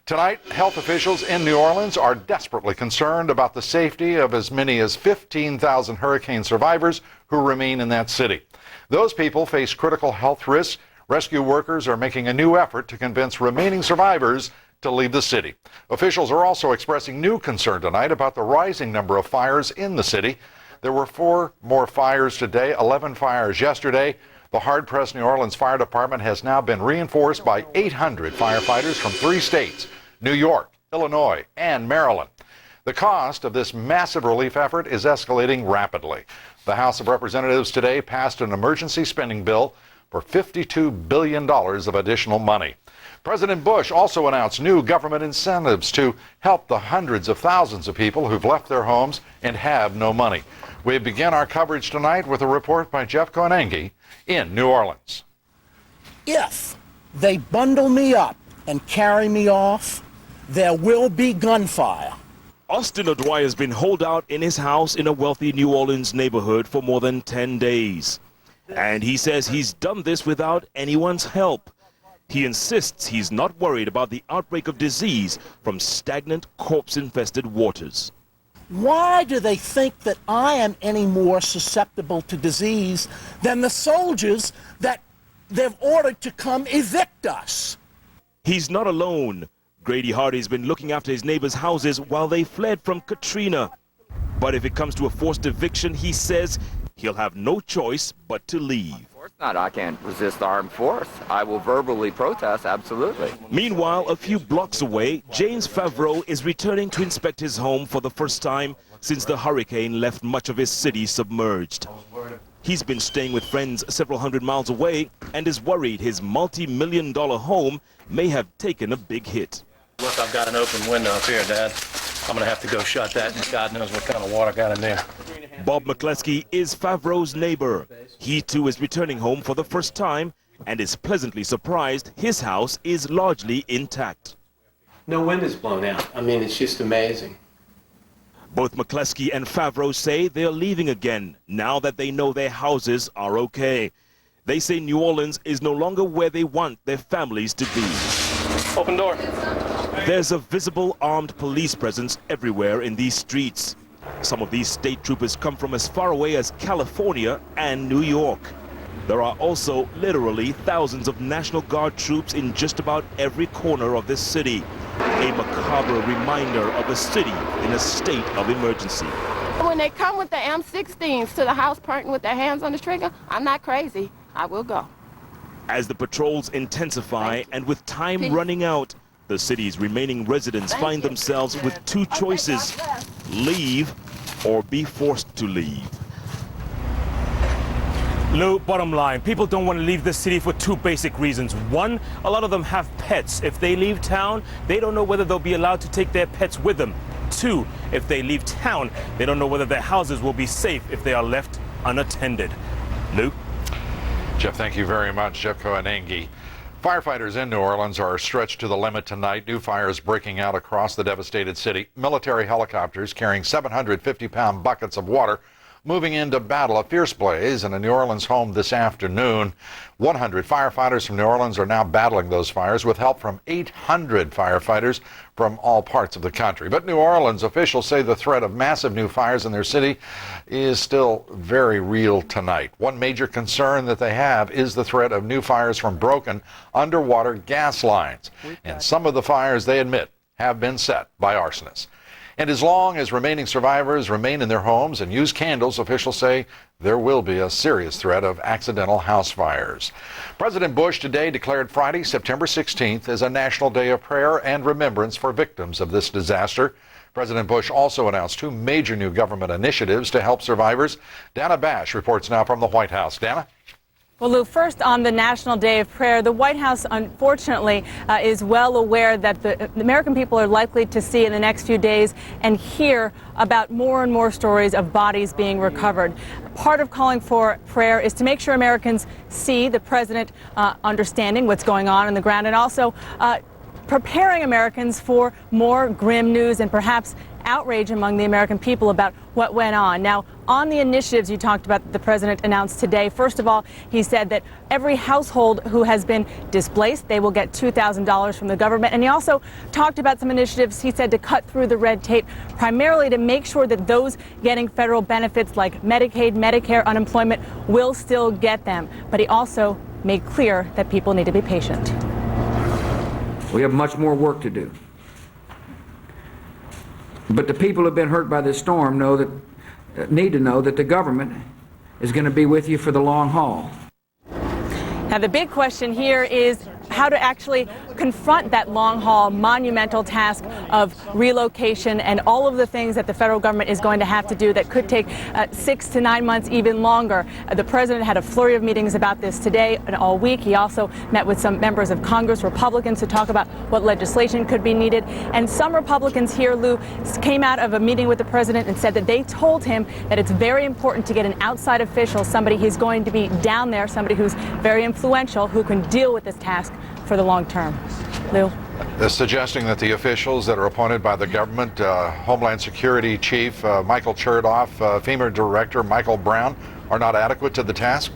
Tonight, health officials in New Orleans are desperately concerned about the safety of as many as 15,000 hurricane survivors who remain in that city. Those people face critical health risks. Rescue workers are making a new effort to convince remaining survivors to leave the city. Officials are also expressing new concern tonight about the rising number of fires in the city. There were 4 more fires today, 11 fires yesterday. The hard-pressed New Orleans Fire Department has now been reinforced by 800 firefighters from 3 states, New York, Illinois, and Maryland. The cost of this massive relief effort is escalating rapidly. The House of Representatives today passed an emergency spending bill for $52 billion of additional money. President Bush also announced new government incentives to help the hundreds of thousands of people who've left their homes and have no money. We begin our coverage tonight with a report by Jeff Koinange in New Orleans. If they bundle me up and carry me off, there will be gunfire. Austin Odwai has been holed out in his house in a wealthy New Orleans neighborhood for more than 10 days. And he says he's done this without anyone's help. He insists he's not worried about the outbreak of disease from stagnant, corpse-infested waters. Why do they think that I am any more susceptible to disease than the soldiers that they've ordered to come evict us? He's not alone. Grady Hardy's been looking after his neighbors' houses while they fled from Katrina. But if it comes to a forced eviction, he says he'll have no choice but to leave. Of course not. I can't resist armed force. I will verbally protest, absolutely. Meanwhile, a few blocks away, James Favreau is returning to inspect his home for the first time since the hurricane left much of his city submerged. He's been staying with friends several hundred miles away and is worried his multi-million-dollar home may have taken a big hit. Look, I've got an open window up here, Dad. I'm gonna have to go shut that, and God knows what kind of water got in there. Bob McCleskey is Favreau's neighbor. He too is returning home for the first time and is pleasantly surprised his house is largely intact. No wind is blown out. I mean, it's just amazing. Both McCleskey and Favreau say they're leaving again now that they know their houses are okay. They say New Orleans is no longer where they want their families to be. Open door. There's a visible armed police presence everywhere in these streets. Some of these state troopers come from as far away as California and New York. There are also literally thousands of National Guard troops in just about every corner of this city. A macabre reminder of a city in a state of emergency. When they come with the M16s to the house pointing with their hands on the trigger, I'm not crazy. I will go. As the patrols intensify and with time running out, the city's remaining residents find themselves with two choices: leave or be forced to leave. Lou, bottom line, people don't want to leave this city for two basic reasons. One, a lot of them have pets. If they leave town, they don't know whether they'll be allowed to take their pets with them. Two, if they leave town, they don't know whether their houses will be safe if they are left unattended. Lou? Jeff, thank you very much. Jeff Koenengi. Firefighters in New Orleans are stretched to the limit tonight. New fires breaking out across the devastated city. Military helicopters carrying 750-pound buckets of water moving in to battle a fierce blaze in a New Orleans home this afternoon. 100 firefighters from New Orleans are now battling those fires with help from 800 firefighters from all parts of the country. But New Orleans officials say the threat of massive new fires in their city is still very real tonight. One major concern that they have is the threat of new fires from broken underwater gas lines. And some of the fires, they admit, have been set by arsonists. And as long as remaining survivors remain in their homes and use candles, officials say there will be a serious threat of accidental house fires. President Bush today declared Friday, September 16th, as a national day of prayer and remembrance for victims of this disaster. President Bush also announced two major new government initiatives to help survivors. Dana Bash reports now from the White House. Dana? Well, Lou, first on the National Day of Prayer, the White House, unfortunately, is well aware that the American people are likely to see in the next few days and hear about more and more stories of bodies being recovered. Part of calling for prayer is to make sure Americans see the president understanding what's going on the ground, and also preparing Americans for more grim news and perhaps outrage among the American people about what went on. Now, on the initiatives you talked about that the president announced today, first of all, he said that every household who has been displaced, they will get $2,000 from the government. And he also talked about some initiatives, he said, to cut through the red tape, primarily to make sure that those getting federal benefits like Medicaid, Medicare, unemployment will still get them. But he also made clear that people need to be patient. We have much more work to do. But the people who have been hurt by this storm need to know that the government is going to be with you for the long haul. Now, the big question here is how to actually confront that long-haul, monumental task of relocation and all of the things that the federal government is going to have to do that could take 6 to 9 months, even longer. The president had a flurry of meetings about this today and all week. He also met with some members of Congress, Republicans, to talk about what legislation could be needed. And some Republicans here, Lou, came out of a meeting with the president and said that they told him that it's very important to get an outside official, somebody who's going to be down there, somebody who's very influential, who can deal with this task for the long term. Lou? Suggesting that the officials that are appointed by the government, Homeland Security Chief Michael Chertoff, FEMA Director Michael Brown, are not adequate to the task?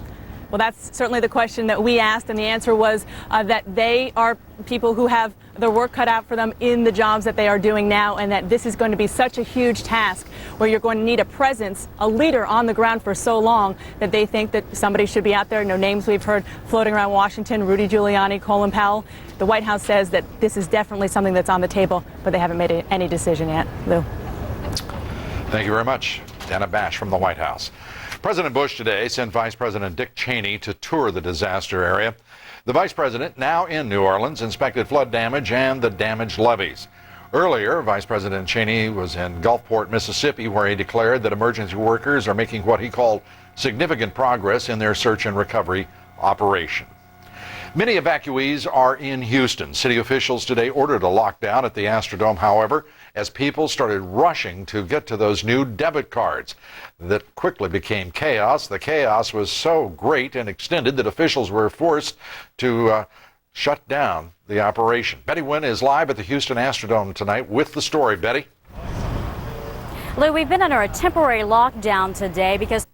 Well, that's certainly the question that we asked, and the answer was that they are people who have their work cut out for them in the jobs that they are doing now, and that this is going to be such a huge task where you're going to need a presence, a leader on the ground for so long that they think that somebody should be out there. No names we've heard floating around Washington, Rudy Giuliani, Colin Powell. The White House says that this is definitely something that's on the table, but they haven't made any decision yet. Lou? Thank you very much. Dana Bash from the White House. President Bush today sent Vice President Dick Cheney to tour the disaster area. The Vice President, now in New Orleans, inspected flood damage and the damaged levees. Earlier, Vice President Cheney was in Gulfport, Mississippi, where he declared that emergency workers are making what he called significant progress in their search and recovery operation. Many evacuees are in Houston. City officials today ordered a lockdown at the Astrodome, however, as people started rushing to get to those new debit cards. That quickly became chaos. The chaos was so great and extended that officials were forced to shut down the operation. Betty Wynn is live at the Houston Astrodome tonight with the story. Betty? Lou, we've been under a temporary lockdown today because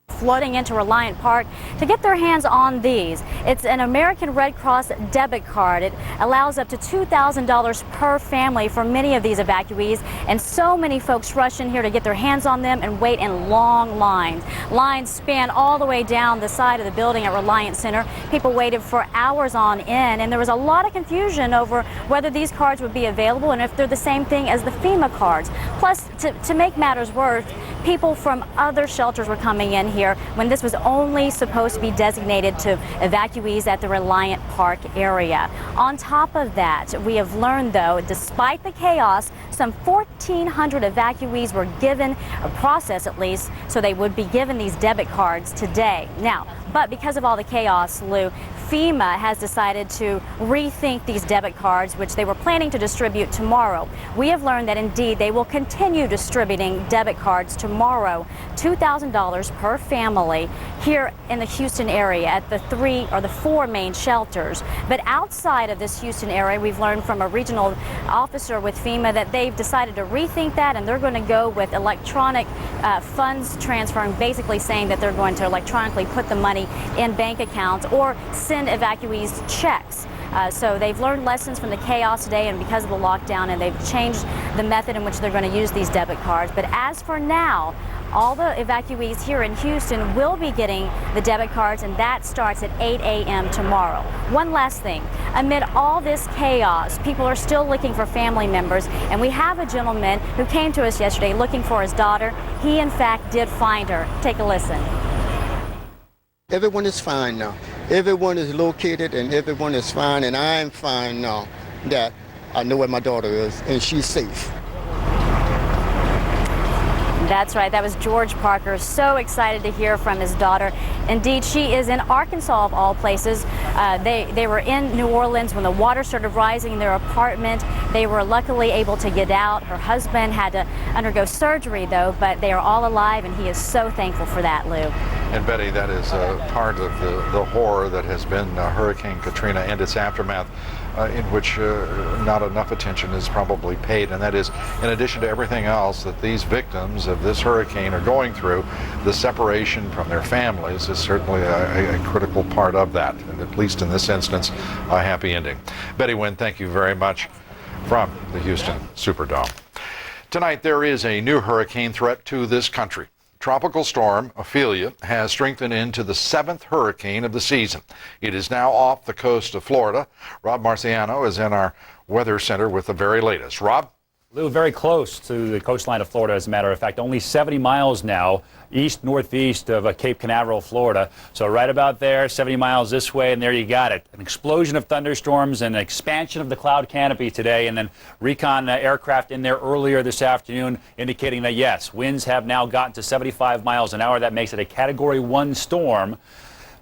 flooding into Reliant Park to get their hands on these. It's an American Red Cross debit card. It allows up to $2,000 per family for many of these evacuees, and so many folks rush in here to get their hands on them and wait in long lines. Lines span all the way down the side of the building at Reliant Center. People waited for hours on end, and there was a lot of confusion over whether these cards would be available and if they're the same thing as the FEMA cards. Plus, to make matters worse, people from other shelters were coming in here when this was only supposed to be designated to evacuees at the Reliant Park area. On top of that, we have learned, though, despite the chaos, some 1,400 evacuees were given a process, at least, so they would be given these debit cards today. Now, but because of all the chaos, Lou, FEMA has decided to rethink these debit cards, which they were planning to distribute tomorrow. We have learned that indeed they will continue distributing debit cards tomorrow, $2,000 per family here in the Houston area at the 3 or the 4 main shelters. But outside of this Houston area, we've learned from a regional officer with FEMA that they've decided to rethink that, and they're going to go with electronic funds transferring, basically saying that they're going to electronically put the money in bank accounts or send evacuees checks. So they've learned lessons from the chaos today and because of the lockdown, and they've changed the method in which they're going to use these debit cards. But as for now, all the evacuees here in Houston will be getting the debit cards, and that starts at 8 a.m. tomorrow. One last thing. Amid all this chaos, people are still looking for family members, and we have a gentleman who came to us yesterday looking for his daughter. He, in fact, did find her. Take a listen. Everyone is fine now. Everyone is located and everyone is fine, and I'm fine now that I know where my daughter is and she's safe. That's right. That was George Parker. So excited to hear from his daughter. Indeed, she is in Arkansas, of all places. They were in New Orleans when the water started rising in their apartment. They were luckily able to get out. Her husband had to undergo surgery, though, but they are all alive, and he is so thankful for that, Lou. And Betty, that is part of the horror that has been Hurricane Katrina and its aftermath, in which not enough attention is probably paid, and that is, in addition to everything else that these victims of this hurricane are going through, the separation from their families is certainly a critical part of that, and at least in this instance, a happy ending. Betty Wynn, thank you very much from the Houston Superdome. Tonight, there is a new hurricane threat to this country. Tropical storm Ophelia has strengthened into the 7th hurricane of the season. It is now off the coast of Florida. Rob Marciano is in our weather center with the very latest. Rob? Lou, very close to the coastline of Florida, as a matter of fact. Only 70 miles now east-northeast of Cape Canaveral, Florida. So right about there, 70 miles this way, and there you got it. An explosion of thunderstorms and an expansion of the cloud canopy today, and then recon aircraft in there earlier this afternoon indicating that, yes, winds have now gotten to 75 miles an hour. That makes it a Category 1 storm.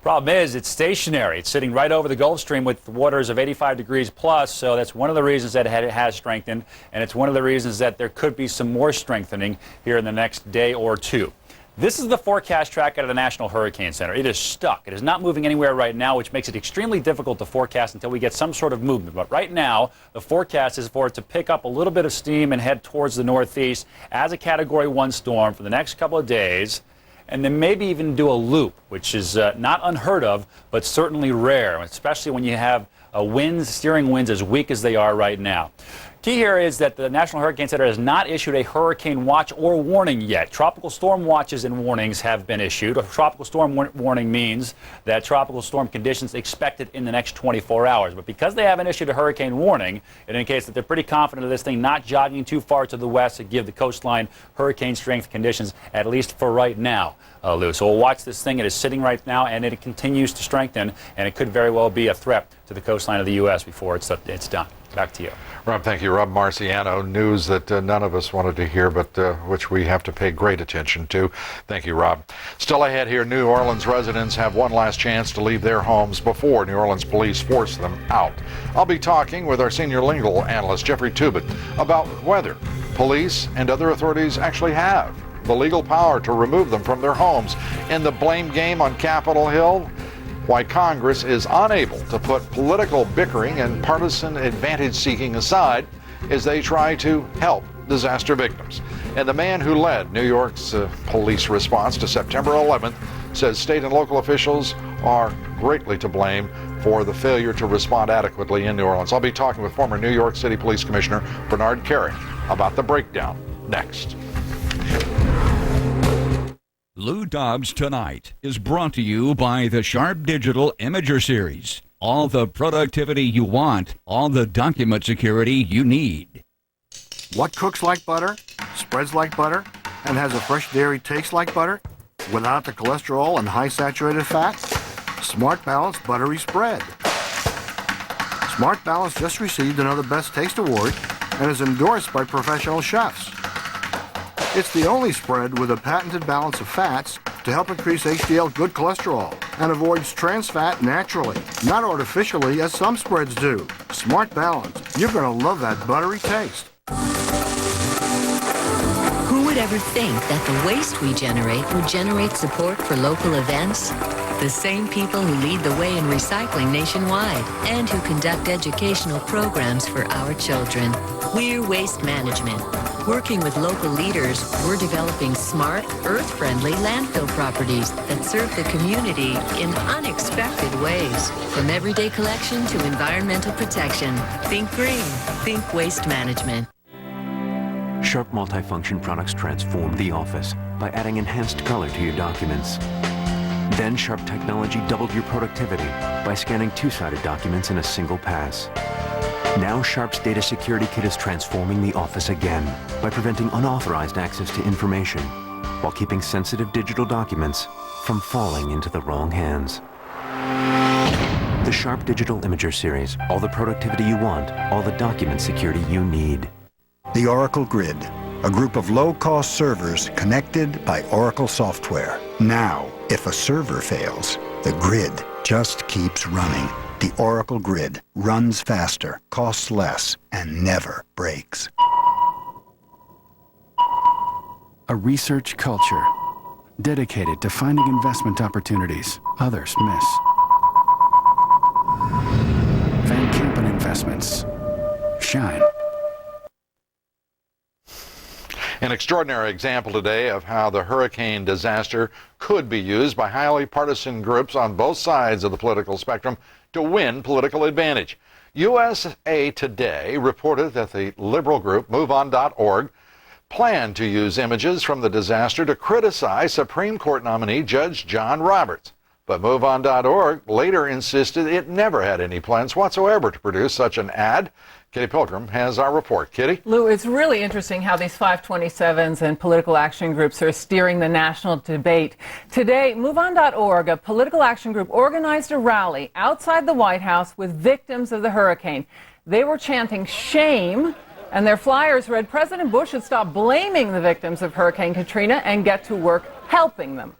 Problem is, it's stationary. It's sitting right over the Gulf Stream with waters of 85 degrees plus, so that's one of the reasons that it has strengthened, and it's one of the reasons that there could be some more strengthening here in the next day or two. This is the forecast track out of the National Hurricane Center. It is stuck. It is not moving anywhere right now, which makes it extremely difficult to forecast until we get some sort of movement. But right now, the forecast is for it to pick up a little bit of steam and head towards the northeast as a Category 1 storm for the next couple of days, and then maybe even do a loop, which is not unheard of, but certainly rare, especially when you have steering winds as weak as they are right now. Key here is that the National Hurricane Center has not issued a hurricane watch or warning yet. Tropical storm watches and warnings have been issued. A tropical storm warning means that tropical storm conditions expected in the next 24 hours. But because they haven't issued a hurricane warning, it indicates that they're pretty confident of this thing not jogging too far to the west to give the coastline hurricane strength conditions, at least for right now, Lou. So we'll watch this thing. It is sitting right now, and it continues to strengthen, and it could very well be a threat to the coastline of the U.S. before it's done. Back to you. Rob, thank you. Rob Marciano, news that none of us wanted to hear, but which we have to pay great attention to. Thank you, Rob. Still ahead here, New Orleans residents have one last chance to leave their homes before New Orleans police force them out. I'll be talking with our senior legal analyst, Jeffrey Tubin, about whether police and other authorities actually have the legal power to remove them from their homes. In the blame game on Capitol Hill, why Congress is unable to put political bickering and partisan advantage seeking aside as they try to help disaster victims. And the man who led New York's police response to September 11th says state and local officials are greatly to blame for the failure to respond adequately in New Orleans. I'll be talking with former New York City Police Commissioner Bernard Carey about the breakdown next. Lou Dobbs Tonight is brought to you by the Sharp Digital Imager Series. All the productivity you want, all the document security you need. What cooks like butter, spreads like butter, and has a fresh dairy taste like butter without the cholesterol and high saturated fat? Smart Balance Buttery Spread. Smart Balance just received another Best Taste Award and is endorsed by professional chefs. It's the only spread with a patented balance of fats to help increase HDL good cholesterol and avoids trans fat naturally, not artificially as some spreads do. Smart Balance. You're going to love that buttery taste. Who would ever think that the waste we generate would generate support for local events? The same people who lead the way in recycling nationwide and who conduct educational programs for our children. We're Waste Management. Working with local leaders, we're developing smart, earth-friendly landfill properties that serve the community in unexpected ways. From everyday collection to environmental protection, think green, think Waste Management. Sharp multifunction products transform the office by adding enhanced color to your documents. Then Sharp technology doubled your productivity by scanning two-sided documents in a single pass. Now Sharp's Data Security Kit is transforming the office again by preventing unauthorized access to information while keeping sensitive digital documents from falling into the wrong hands. The Sharp Digital Imager Series. All the productivity you want, all the document security you need. The Oracle Grid, a group of low-cost servers connected by Oracle software. Now, if a server fails, the grid just keeps running. The Oracle Grid runs faster, costs less, and never breaks. A research culture dedicated to finding investment opportunities others miss. Van Kampen Investments. Shine. An extraordinary example today of how the hurricane disaster could be used by highly partisan groups on both sides of the political spectrum to win political advantage. USA Today reported that the liberal group MoveOn.org planned to use images from the disaster to criticize Supreme Court nominee Judge John Roberts. But MoveOn.org later insisted it never had any plans whatsoever to produce such an ad. Kitty Pilgrim has our report. Kitty? Lou, it's really interesting how these 527s and political action groups are steering the national debate. Today, MoveOn.org, a political action group, organized a rally outside the White House with victims of the hurricane. They were chanting shame, and their flyers read, President Bush should stop blaming the victims of Hurricane Katrina and get to work helping them.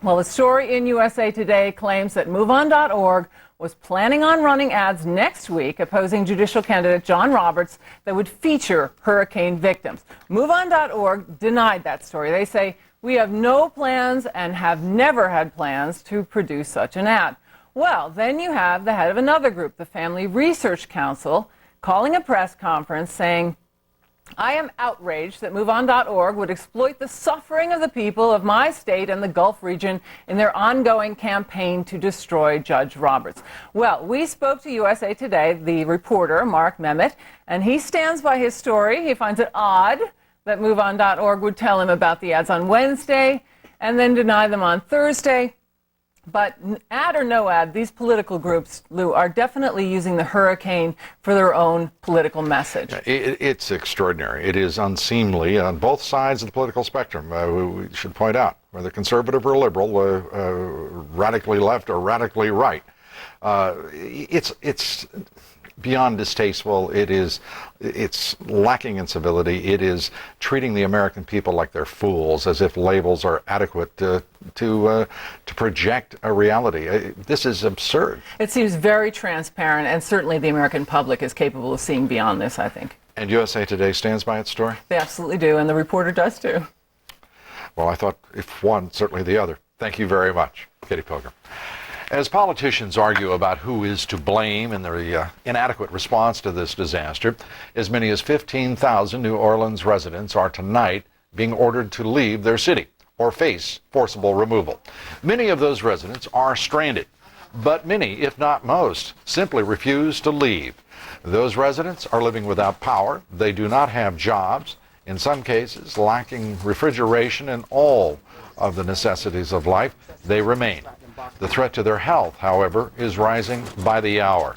Well, a story in USA Today claims that MoveOn.org was planning on running ads next week opposing judicial candidate John Roberts that would feature hurricane victims. MoveOn.org denied that story. They say, we have no plans and have never had plans to produce such an ad. Well, then you have the head of another group, the Family Research Council, calling a press conference saying, I am outraged that MoveOn.org would exploit the suffering of the people of my state and the Gulf region in their ongoing campaign to destroy Judge Roberts. Well, we spoke to USA Today, the reporter, Mark Memmott, and he stands by his story. He finds it odd that MoveOn.org would tell him about the ads on Wednesday and then deny them on Thursday. But ad or no ad, these political groups, Lou, are definitely using the hurricane for their own political message. It's extraordinary. It is unseemly on both sides of the political spectrum. We should point out, whether conservative or liberal, radically left or radically right. It's beyond distasteful. It's lacking in civility. It is treating the American people like they're fools, as if labels are adequate to project a reality. This is absurd. It seems very transparent, and certainly the American public is capable of seeing beyond this, I think. And USA Today stands by its story? They absolutely do, and the reporter does too. Well, I thought if one, certainly the other. Thank you very much, Katie Pilgrim. As politicians argue about who is to blame in the inadequate response to this disaster, as many as 15,000 New Orleans residents are tonight being ordered to leave their city or face forcible removal. Many of those residents are stranded, but many, if not most, simply refuse to leave. Those residents are living without power. They do not have jobs, in some cases lacking refrigeration and all of the necessities of life. They remain. The threat to their health, however, is rising by the hour.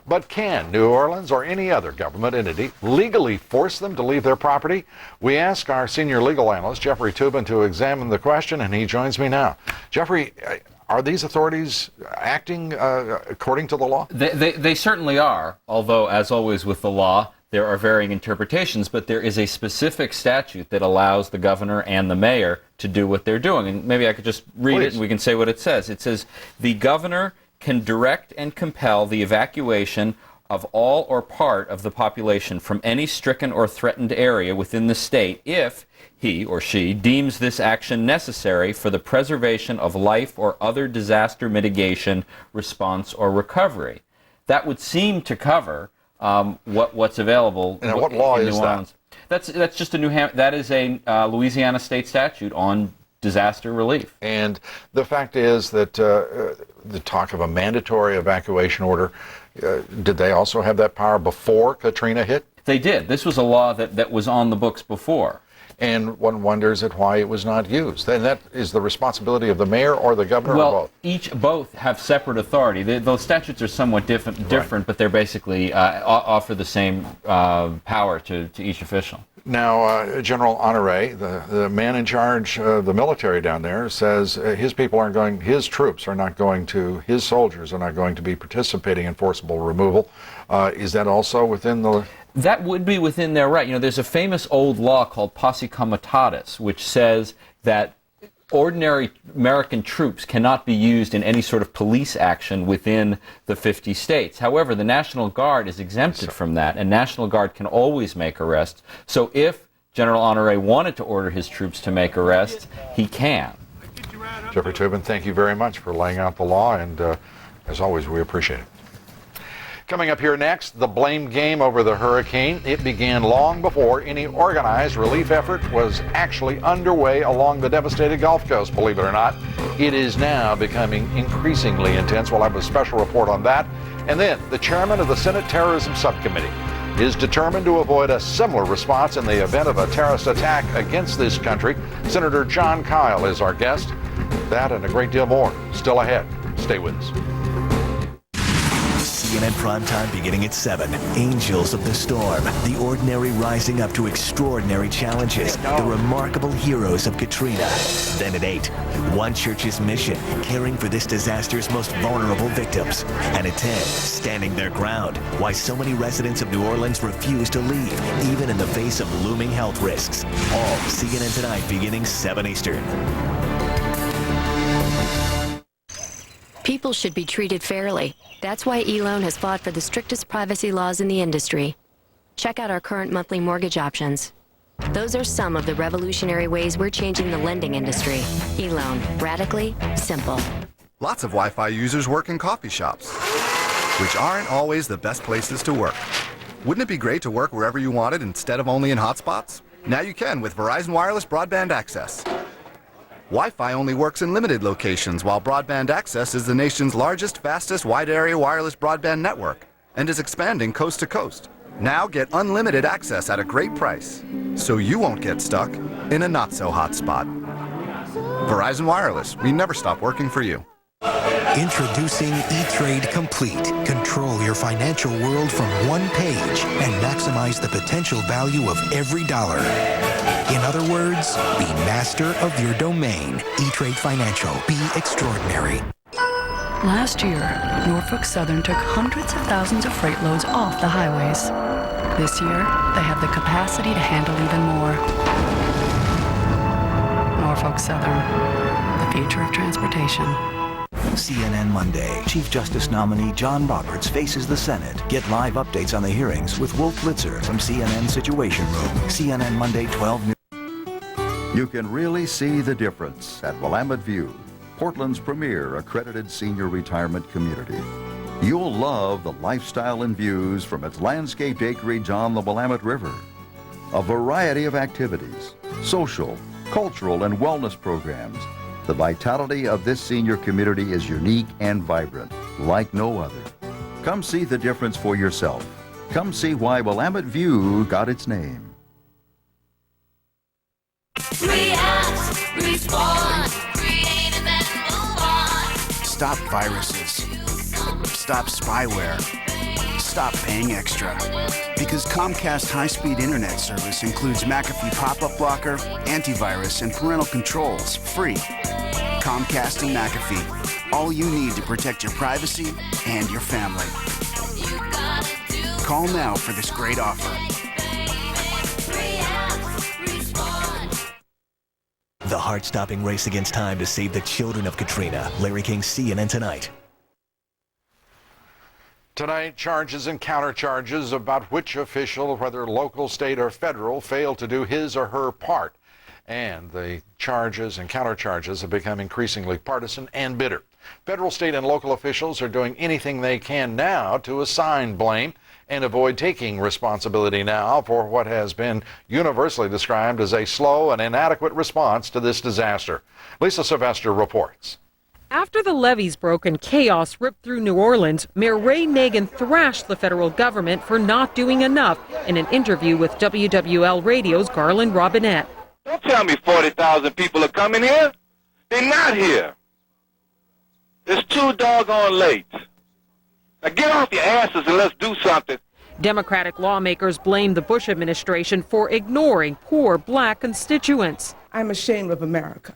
But can New Orleans or any other government entity legally force them to leave their property? We ask our senior legal analyst, Jeffrey Toobin, to examine the question, and he joins me now. Jeffrey, are these authorities acting according to the law? They certainly are, although, as always with the law, there are varying interpretations, but there is a specific statute that allows the governor and the mayor to do what they're doing. And maybe I could just read it and we can say what it says. It says, the governor can direct and compel the evacuation of all or part of the population from any stricken or threatened area within the state if he or she deems this action necessary for the preservation of life or other disaster mitigation, response, or recovery. That would seem to cover what's available. And what law is that? That's just that is a Louisiana state statute on disaster relief. And the fact is that the talk of a mandatory evacuation order, did they also have that power before Katrina hit? They did. This was a law that was on the books before. And one wonders at why it was not used. And that is the responsibility of the mayor or the governor, or both? Both have separate authority. Those statutes are somewhat different, but they're basically offer the same power to each official. Now, General Honore, the man in charge of the military down there, says his troops are not going to, his soldiers are not going to be participating in forcible removal. Is that also within the... That would be within their right. You know, there's a famous old law called Posse Comitatus, which says that ordinary American troops cannot be used in any sort of police action within the 50 states. However, the National Guard is exempted from that, and National Guard can always make arrests. So if General Honore wanted to order his troops to make arrests, he can. Jeffrey Toobin, thank you very much for laying out the law, and as always, we appreciate it. Coming up here next, the blame game over the hurricane. It began long before any organized relief effort was actually underway along the devastated Gulf Coast, believe it or not. It is now becoming increasingly intense. We'll have a special report on that. And then the chairman of the Senate Terrorism Subcommittee is determined to avoid a similar response in the event of a terrorist attack against this country. Senator John Kyle is our guest. That and a great deal more still ahead. Stay with us. CNN Primetime beginning at 7. Angels of the Storm. The ordinary rising up to extraordinary challenges. The remarkable heroes of Katrina. Then at 8. One Church's mission, caring for this disaster's most vulnerable victims. And at 10. Standing their ground. Why so many residents of New Orleans refuse to leave, even in the face of looming health risks. All CNN Tonight beginning 7 Eastern. People should be treated fairly. That's why eLoan has fought for the strictest privacy laws in the industry. Check out our current monthly mortgage options. Those are some of the revolutionary ways we're changing the lending industry. eLoan. Radically simple. Lots of Wi-Fi users work in coffee shops, which aren't always the best places to work. Wouldn't it be great to work wherever you wanted instead of only in hotspots? Now you can with Verizon Wireless Broadband Access. Wi-Fi only works in limited locations, while Broadband Access is the nation's largest, fastest, wide-area wireless broadband network and is expanding coast to coast. Now get unlimited access at a great price, so you won't get stuck in a not-so-hot spot. Verizon Wireless, we never stop working for you. Introducing eTrade Complete. Control your financial world from one page and maximize the potential value of every dollar. In other words, be master of your domain. eTrade Financial. Be extraordinary. Last year, Norfolk Southern took hundreds of thousands of freight loads off the highways. This year, they have the capacity to handle even more. Norfolk Southern, the future of transportation. CNN Monday. Chief Justice nominee John Roberts faces the Senate. Get live updates on the hearings with Wolf Blitzer from CNN Situation Room. CNN Monday, 12 noon. You can really see the difference at Willamette View, Portland's premier accredited senior retirement community. You'll love the lifestyle and views from its landscaped acreage on the Willamette River. A variety of activities, social, cultural, and wellness programs. The vitality of this senior community is unique and vibrant, like no other. Come see the difference for yourself. Come see why Willamette View got its name. React, respond, create and then move on. Stop viruses. Stop spyware. Stop paying extra. Because Comcast high-speed internet service includes McAfee pop-up blocker, antivirus, and parental controls free. Comcast and McAfee. All you need to protect your privacy and your family. Call now for this great offer. The heart-stopping race against time to save the children of Katrina. Larry King, CNN Tonight. Tonight, charges and countercharges about which official, whether local, state, or federal, failed to do his or her part. And the charges and countercharges have become increasingly partisan and bitter. Federal, state, and local officials are doing anything they can now to assign blame and avoid taking responsibility now for what has been universally described as a slow and inadequate response to this disaster. Lisa Sylvester reports. After the levees broke and chaos ripped through New Orleans, Mayor Ray Nagin thrashed the federal government for not doing enough in an interview with WWL Radio's Garland Robinette. Don't tell me 40,000 people are coming here. They're not here. It's too doggone late. Now get off your asses and let's do something. Democratic lawmakers blame the Bush administration for ignoring poor black constituents. I'm ashamed of America.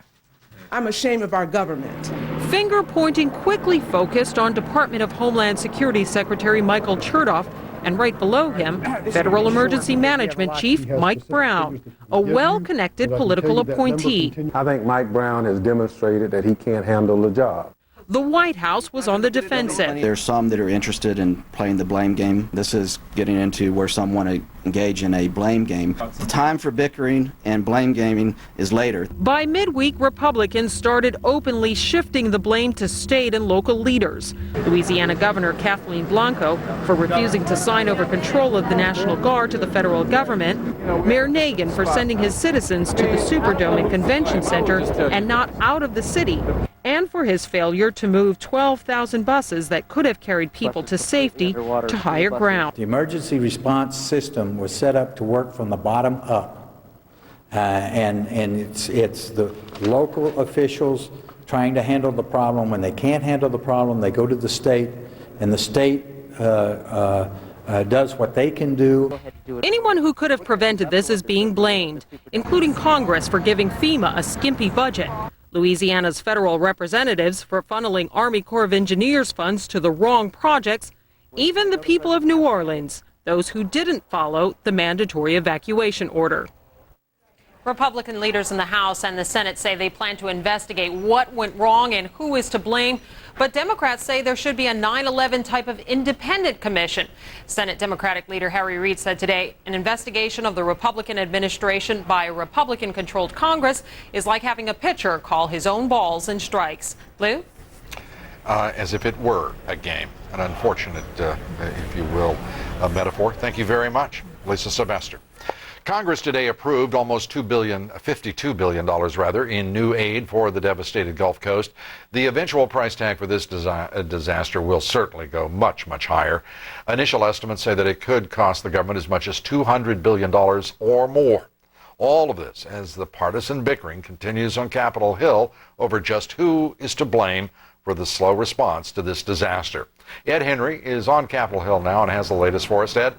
I'm ashamed of our government. Finger pointing quickly focused on Department of Homeland Security Secretary Michael Chertoff, and right below him, Federal Emergency Management Chief Mike Brown, a well-connected political appointee. I think Mike Brown has demonstrated that he can't handle the job. The White House was on the defensive. There's some that are interested in playing the blame game. This is getting into where some want to engage in a blame game. The time for bickering and blame gaming is later. By midweek, Republicans started openly shifting the blame to state and local leaders. Louisiana Governor Kathleen Blanco for refusing to sign over control of the National Guard to the federal government, Mayor Nagin for sending his citizens to the Superdome and Convention Center and not out of the city, and for his failure to move 12,000 buses that could have carried people to safety to higher ground. The emergency response system was set up to work from the bottom up, and it's the local officials trying to handle the problem. When they can't handle the problem, they go to the state, and the state does what they can do. Anyone who could have prevented this is being blamed, including Congress for giving FEMA a skimpy budget, Louisiana's federal representatives for funneling Army Corps of Engineers funds to the wrong projects, even the people of New Orleans, those who didn't follow the mandatory evacuation order. Republican leaders in the House and the Senate say they plan to investigate what went wrong and who is to blame. But Democrats say there should be a 9/11 type of independent commission. Senate Democratic leader Harry Reid said today an investigation of the Republican administration by a Republican-controlled Congress is like having a pitcher call his own balls and strikes. Lou? As if it were a game. An unfortunate, if you will, metaphor. Thank you very much, Lisa Sylvester. Congress today approved almost $52 billion in new aid for the devastated Gulf Coast. The eventual price tag for this disaster will certainly go much, much higher. Initial estimates say that it could cost the government as much as $200 billion or more. All of this as the partisan bickering continues on Capitol Hill over just who is to blame for the slow response to this disaster. Ed Henry is on Capitol Hill now and has the latest for us. Ed?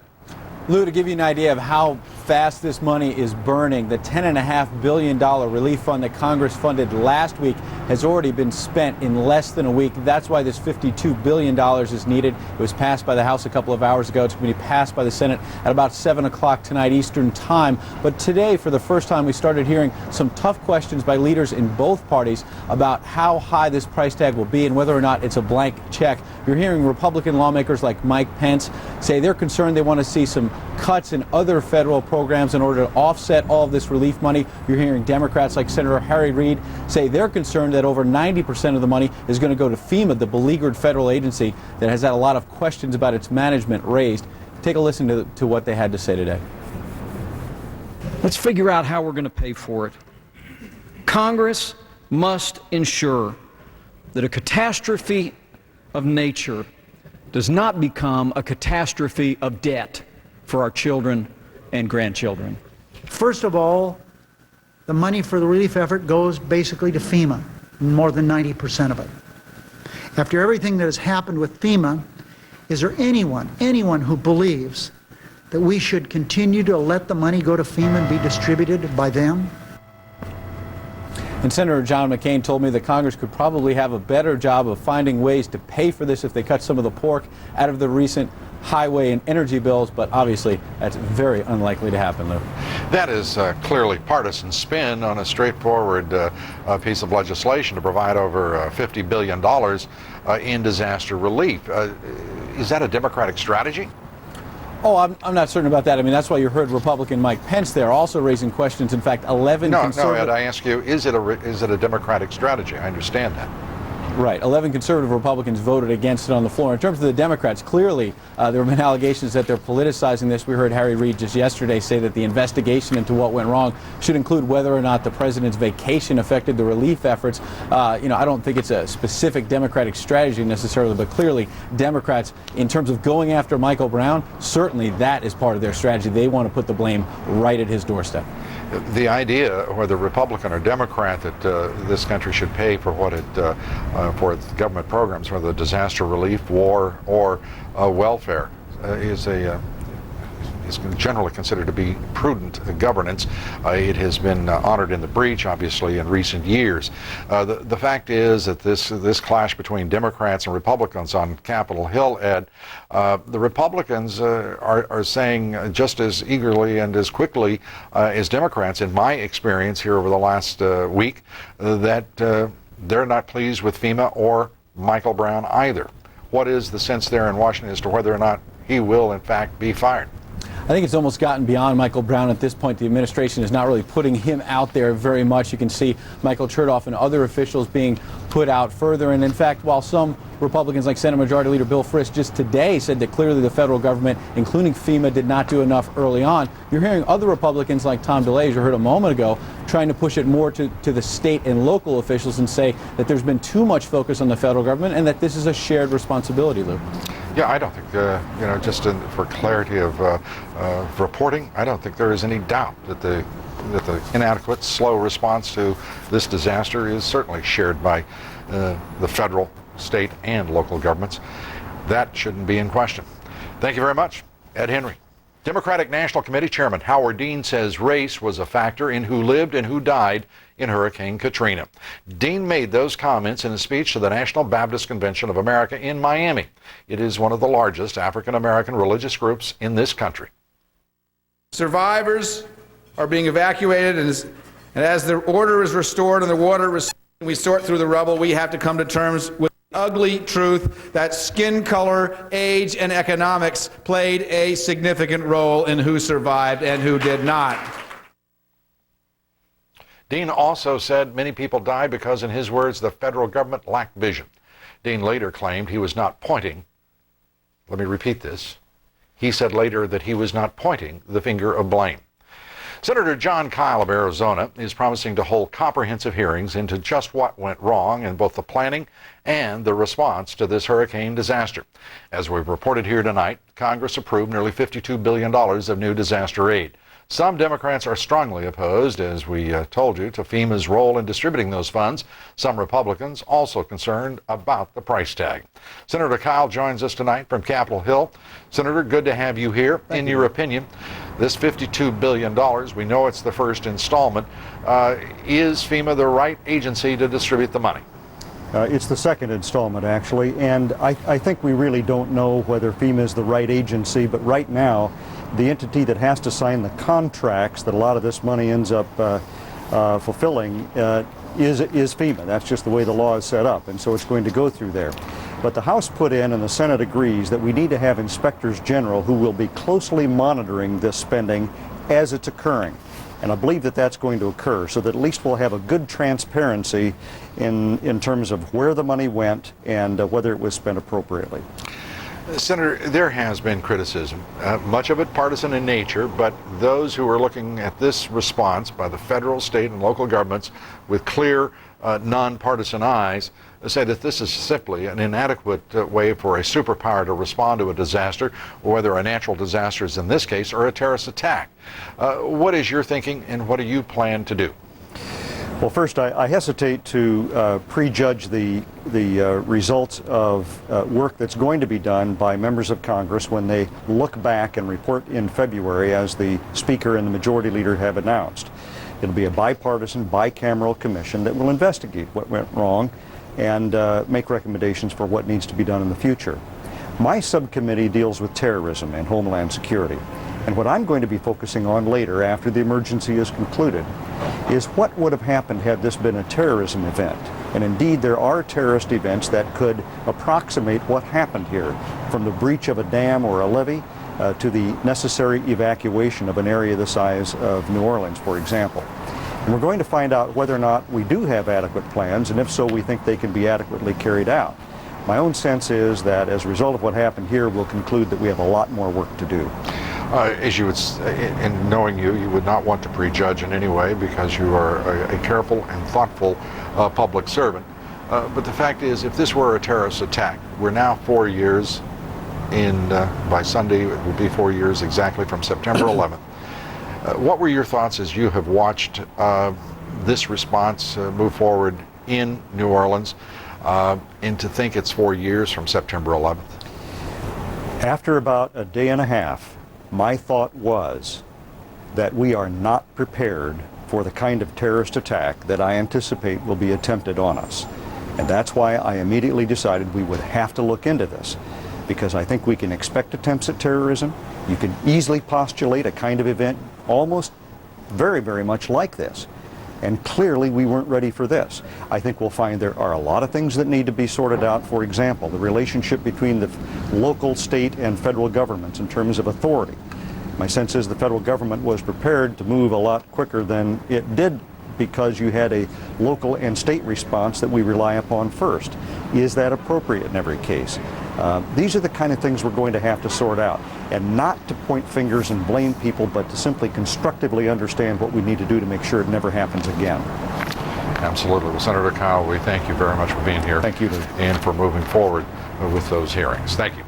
Lou, to give you an idea of how fast this money is burning, the $10.5 billion relief fund that Congress funded last week has already been spent in less than a week. That's why this $52 billion is needed. It was passed by the House a couple of hours ago. It's going to be passed by the Senate at about 7 o'clock tonight Eastern time. But today, for the first time, we started hearing some tough questions by leaders in both parties about how high this price tag will be and whether or not it's a blank check. You're hearing Republican lawmakers like Mike Pence say they're concerned. They want to see some cuts in other federal programs in order to offset all of this relief money. You're hearing Democrats like Senator Harry Reid say they're concerned that over 90% of the money is going to go to FEMA, the beleaguered federal agency that has had a lot of questions about its management raised. Take a listen to what they had to say today. Let's figure out how we're going to pay for it. Congress must ensure that a catastrophe of nature does not become a catastrophe of debt for our children and grandchildren. First of all, the money for the relief effort goes basically to FEMA, more than 90% of it. After everything that has happened with FEMA, is there anyone who believes that we should continue to let the money go to FEMA and be distributed by them? And Senator John McCain told me that Congress could probably have a better job of finding ways to pay for this if they cut some of the pork out of the recent highway and energy bills, but obviously that's very unlikely to happen, Lou. That is clearly partisan spin on a straightforward piece of legislation to provide over $50 billion in disaster relief. Is that a Democratic strategy? Oh, I'm not certain about that. I mean, that's why you heard Republican Mike Pence there also raising questions. In fact, 11 conservative... No, Ed, I ask you, is it a Democratic strategy? I understand that. Right. 11 conservative Republicans voted against it on the floor. In terms of the Democrats, clearly there have been allegations that they're politicizing this. We heard Harry Reid just yesterday say that the investigation into what went wrong should include whether or not the president's vacation affected the relief efforts. I don't think it's a specific Democratic strategy necessarily, but clearly Democrats, in terms of going after Michael Brown, certainly that is part of their strategy. They want to put the blame right at his doorstep. The idea, whether Republican or Democrat, that this country should pay for what it for its government programs, whether disaster relief, war, or welfare, is generally considered to be prudent governance. It has been honored in the breach, obviously, in recent years. The fact is that this clash between Democrats and Republicans on Capitol Hill, Ed, the Republicans are saying just as eagerly and as quickly as Democrats, in my experience here over the last week, that they're not pleased with FEMA or Michael Brown either. What is the sense there in Washington as to whether or not he will, in fact, be fired? I think it's almost gotten beyond Michael Brown at this point. The administration is not really putting him out there very much. You can see Michael Chertoff and other officials being put out further. And in fact, while some Republicans like Senate Majority Leader Bill Frist just today said that clearly the federal government, including FEMA, did not do enough early on, you're hearing other Republicans like Tom DeLay, as you heard a moment ago, trying to push it more to the state and local officials and say that there's been too much focus on the federal government and that this is a shared responsibility, Lou. Yeah, I don't think, just for clarity of reporting, I don't think there is any doubt that the inadequate, slow response to this disaster is certainly shared by the federal, state, and local governments. That shouldn't be in question. Thank you very much, Ed Henry. Democratic National Committee Chairman Howard Dean says race was a factor in who lived and who died in Hurricane Katrina. Dean made those comments in a speech to the National Baptist Convention of America in Miami. It is one of the largest African American religious groups in this country. Survivors are being evacuated, and as the order is restored and the water is, we sort through the rubble, we have to come to terms with the ugly truth that skin color, age, and economics played a significant role in who survived and who did not. Dean also said many people died because, in his words, the federal government lacked vision. Dean later claimed he was not pointing. Let me repeat this. He said later that he was not pointing the finger of blame. Senator John Kyle of Arizona is promising to hold comprehensive hearings into just what went wrong in both the planning and the response to this hurricane disaster. As we've reported here tonight, Congress approved nearly $52 billion of new disaster aid. Some Democrats are strongly opposed, as we told you, to FEMA's role in distributing those funds. Some Republicans also concerned about the price tag. Senator Kyl joins us tonight from Capitol Hill. Senator, good to have you here. In your opinion, this $52 billion, we know it's the first installment. Is FEMA the right agency to distribute the money? It's the second installment, actually, and I think we really don't know whether FEMA is the right agency, but right now, the entity that has to sign the contracts that a lot of this money ends up fulfilling is FEMA. That's just the way the law is set up, and so it's going to go through there. But the House put in, and the Senate agrees, that we need to have inspectors general who will be closely monitoring this spending as it's occurring. And I believe that that's going to occur, so that at least we'll have a good transparency in terms of where the money went and whether it was spent appropriately. Senator, there has been criticism, much of it partisan in nature, but those who are looking at this response by the federal, state, and local governments with clear, nonpartisan eyes say that this is simply an inadequate way for a superpower to respond to a disaster, or whether a natural disaster is in this case, or a terrorist attack. What is your thinking, and what do you plan to do? Well, first, I hesitate to prejudge the results of work that's going to be done by members of Congress when they look back and report in February, as the Speaker and the Majority Leader have announced. It'll be a bipartisan, bicameral commission that will investigate what went wrong and make recommendations for what needs to be done in the future. My subcommittee deals with terrorism and homeland security. And what I'm going to be focusing on later, after the emergency is concluded, is what would have happened had this been a terrorism event. And indeed, there are terrorist events that could approximate what happened here, from the breach of a dam or a levee to the necessary evacuation of an area the size of New Orleans, for example. And we're going to find out whether or not we do have adequate plans, and if so, we think they can be adequately carried out. My own sense is that as a result of what happened here, we'll conclude that we have a lot more work to do. As you would, in knowing you, you would not want to prejudge in any way, because you are a careful and thoughtful public servant. But the fact is, if this were a terrorist attack, we're now 4 years in, by Sunday, it will be 4 years exactly from September 11th. What were your thoughts as you have watched this response move forward in New Orleans, and to think it's 4 years from September 11th? After about a day and a half, my thought was that we are not prepared for the kind of terrorist attack that I anticipate will be attempted on us. And that's why I immediately decided we would have to look into this, because I think we can expect attempts at terrorism. You can easily postulate a kind of event almost very, very much like this. And clearly we weren't ready for this. I think we'll find there are a lot of things that need to be sorted out. For example, the relationship between the local, state, and federal governments in terms of authority. My sense is the federal government was prepared to move a lot quicker than it did, because you had a local and state response that we rely upon first. Is that appropriate in every case? These are the kind of things we're going to have to sort out, and not to point fingers and blame people, but to simply constructively understand what we need to do to make sure it never happens again. Absolutely. Well, Senator Kyl, we thank you very much for being here. Thank you, Lou. And for moving forward with those hearings. Thank you.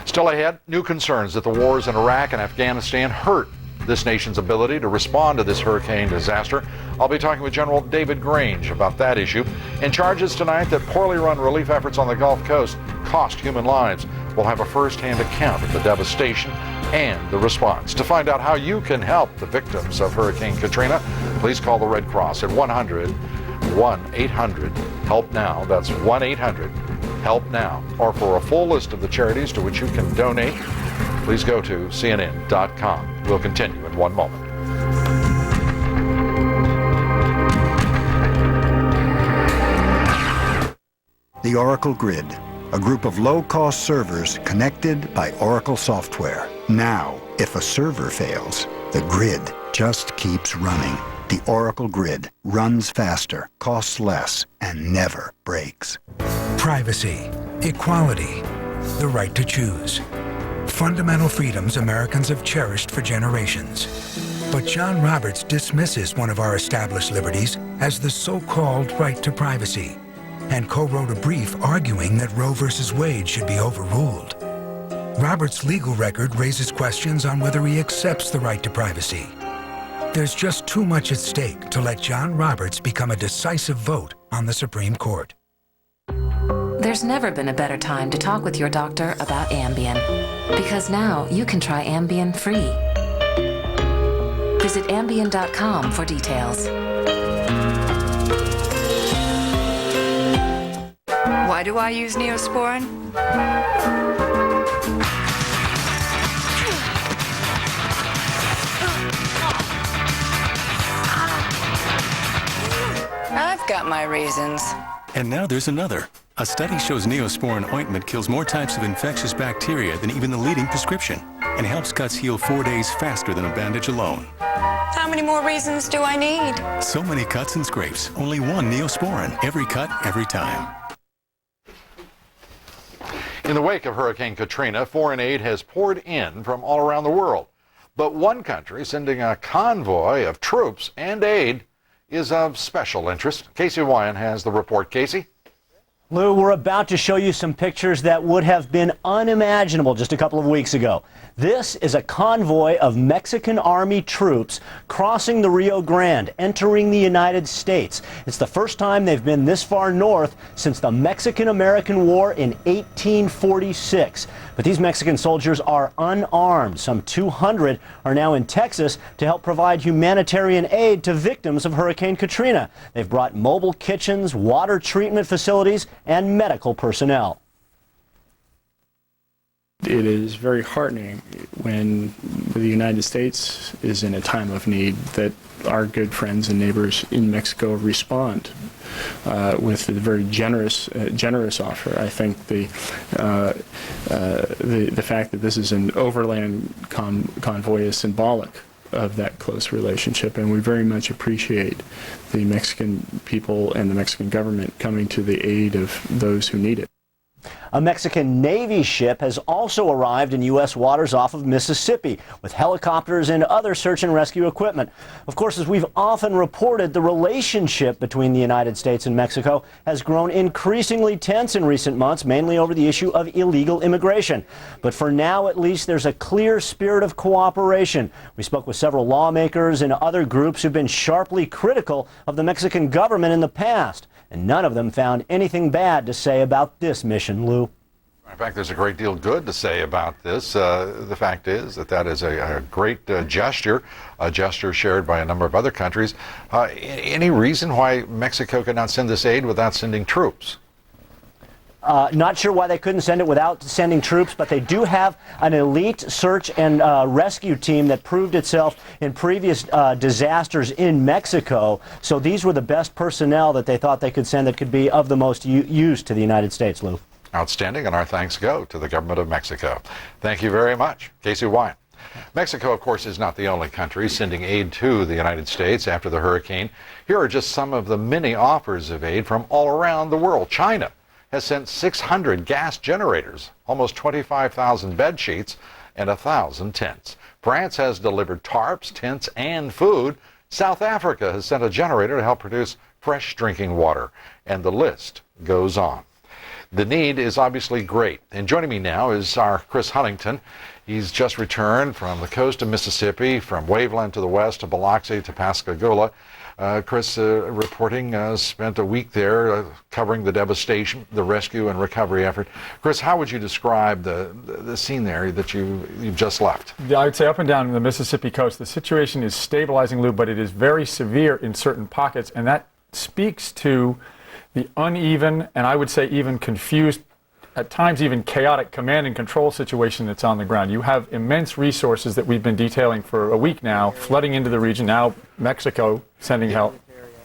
Still ahead, new concerns that the wars in Iraq and Afghanistan hurt this nation's ability to respond to this hurricane disaster. I'll be talking with General David Grange about that issue, and charges tonight that poorly run relief efforts on the Gulf Coast cost human lives. We'll have a first-hand account of the devastation and the response. To find out how you can help the victims of Hurricane Katrina, please call the Red Cross at 1-800-HELP-NOW. That's 1-800-HELP-NOW. Or for a full list of the charities to which you can donate, please go to CNN.com. We'll continue in one moment. The Oracle Grid, a group of low-cost servers connected by Oracle software. Now, if a server fails, the grid just keeps running. The Oracle Grid runs faster, costs less, and never breaks. Privacy, equality, the right to choose. Fundamental freedoms Americans have cherished for generations. But John Roberts dismisses one of our established liberties as the so-called right to privacy, and co-wrote a brief arguing that Roe v. Wade should be overruled. Roberts' legal record raises questions on whether he accepts the right to privacy There's just too much at stake to let John Roberts become a decisive vote on the Supreme Court. There's never been a better time to talk with your doctor about Ambien, because now you can try Ambien free. Visit Ambien.com for details. Why do I use Neosporin? I've got my reasons. And now there's another. A study shows Neosporin ointment kills more types of infectious bacteria than even the leading prescription and helps cuts heal 4 days faster than a bandage alone. How many more reasons do I need? So many cuts and scrapes. Only one Neosporin. Every cut, every time. In the wake of Hurricane Katrina, foreign aid has poured in from all around the world. But one country sending a convoy of troops and aid is of special interest. Casey Wyan has the report. Casey? Lou, we're about to show you some pictures that would have been unimaginable just a couple of weeks ago. This is a convoy of Mexican Army troops crossing the Rio Grande, entering the United States. It's the first time they've been this far north since the Mexican-American War in 1846. But these Mexican soldiers are unarmed. Some 200 are now in Texas to help provide humanitarian aid to victims of Hurricane Katrina. They've brought mobile kitchens, water treatment facilities, and medical personnel. It is very heartening when the United States is in a time of need that our good friends and neighbors in Mexico respond with a very generous offer. I think the fact that this is an overland convoy is symbolic of that close relationship, and we very much appreciate the Mexican people and the Mexican government coming to the aid of those who need it. A Mexican Navy ship has also arrived in U.S. waters off of Mississippi with helicopters and other search and rescue equipment. Of course, as we've often reported, the relationship between the United States and Mexico has grown increasingly tense in recent months, mainly over the issue of illegal immigration. But for now, at least, there's a clear spirit of cooperation. We spoke with several lawmakers and other groups who've been sharply critical of the Mexican government in the past, and none of them found anything bad to say about this mission, Lou. In fact, there's a great deal good to say about this. The fact is that is a great gesture, a gesture shared by a number of other countries. Any reason why Mexico could not send this aid without sending troops? Not sure why they couldn't send it without sending troops, but they do have an elite search and rescue team that proved itself in previous disasters in Mexico. So these were the best personnel that they thought they could send that could be of the most use to the United States, Lou. Outstanding, and our thanks go to the government of Mexico. Thank you very much. Casey Wyan. Mexico, of course, is not the only country sending aid to the United States after the hurricane. Here are just some of the many offers of aid from all around the world. China has sent 600 gas generators, almost 25,000 bed sheets, and 1,000 tents. France has delivered tarps, tents, and food. South Africa has sent a generator to help produce fresh drinking water. And the list goes on. The need is obviously great. And joining me now is our Chris Huntington. He's just returned from the coast of Mississippi, from Waveland to the west to Biloxi to Pascagoula. Chris, reporting, spent a week there covering the devastation, the rescue and recovery effort. Chris, how would you describe the scene there that you've just left? I would say up and down the Mississippi coast, the situation is stabilizing, Lou, but it is very severe in certain pockets, and that speaks to the uneven, and I would say even confused, at times even chaotic command and control situation that's on the ground. You have immense resources that we've been detailing for a week now, flooding into the region, now Mexico sending help.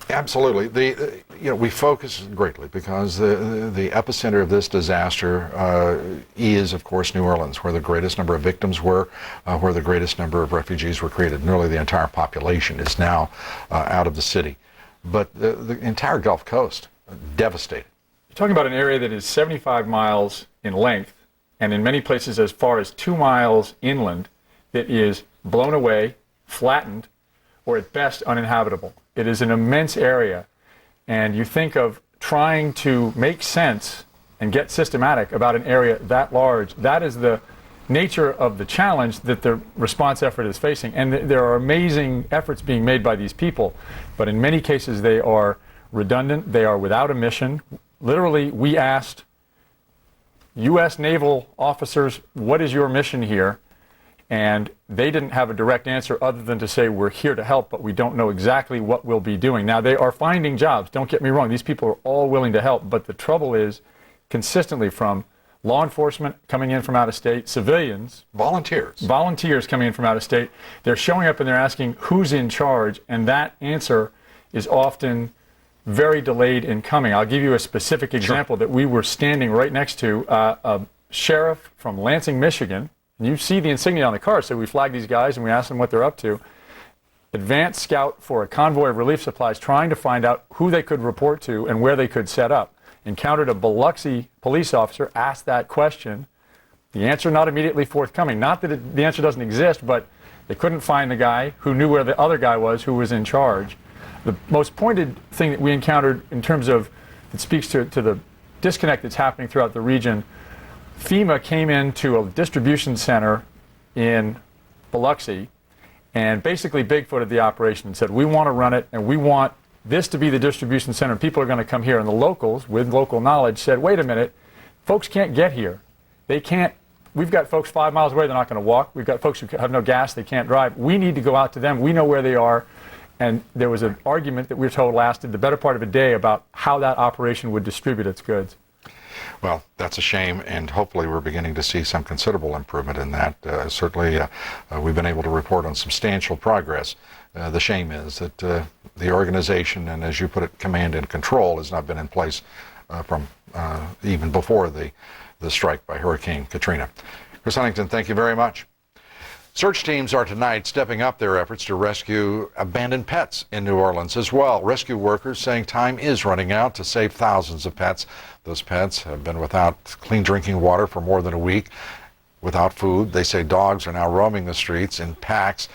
Absolutely. We focus greatly because the epicenter of this disaster is, of course, New Orleans, where the greatest number of victims were, where the greatest number of refugees were created. Nearly the entire population is now out of the city. But the entire Gulf Coast, devastated. You're talking about an area that is 75 miles in length, and in many places as far as 2 miles inland, that is blown away, flattened, or at best uninhabitable. It is an immense area, and you think of trying to make sense and get systematic about an area that large. That is the nature of the challenge that the response effort is facing. And there are amazing efforts being made by these people, but in many cases they are redundant, they are without a mission. Literally, we asked U.S. naval officers, what is your mission here? And they didn't have a direct answer other than to say, we're here to help, but we don't know exactly what we'll be doing. Now, they are finding jobs. Don't get me wrong. These people are all willing to help. But the trouble is, consistently from law enforcement coming in from out of state, civilians, volunteers coming in from out of state, they're showing up and they're asking who's in charge, and that answer is often very delayed in coming. I'll give you a specific example that we were standing right next to. A sheriff from Lansing, Michigan. You see the insignia on the car, so we flag these guys and we ask them what they're up to. Advanced scout for a convoy of relief supplies, trying to find out who they could report to and where they could set up. Encountered a Biloxi police officer, asked that question. The answer not immediately forthcoming. Not that the answer doesn't exist, but they couldn't find the guy who knew where the other guy was who was in charge. The most pointed thing that we encountered in terms of, it speaks to the disconnect that's happening throughout the region. FEMA came into a distribution center in Biloxi and basically Bigfooted the operation and said, we want to run it and we want this to be the distribution center. People are going to come here. And the locals, with local knowledge, said, wait a minute, folks can't get here. They can't. We've got folks 5 miles away, they're not going to walk. We've got folks who have no gas, they can't drive. We need to go out to them. We know where they are. And there was an argument that we were told lasted the better part of a day about how that operation would distribute its goods. Well, that's a shame, and hopefully we're beginning to see some considerable improvement in that. Certainly, we've been able to report on substantial progress. The shame is that the organization, and as you put it, command and control, has not been in place from even before the strike by Hurricane Katrina. Chris Huntington, thank you very much. Search teams are tonight stepping up their efforts to rescue abandoned pets in New Orleans as well. Rescue workers saying time is running out to save thousands of pets. Those pets have been without clean drinking water for more than a week, without food. They say dogs are now roaming the streets in packs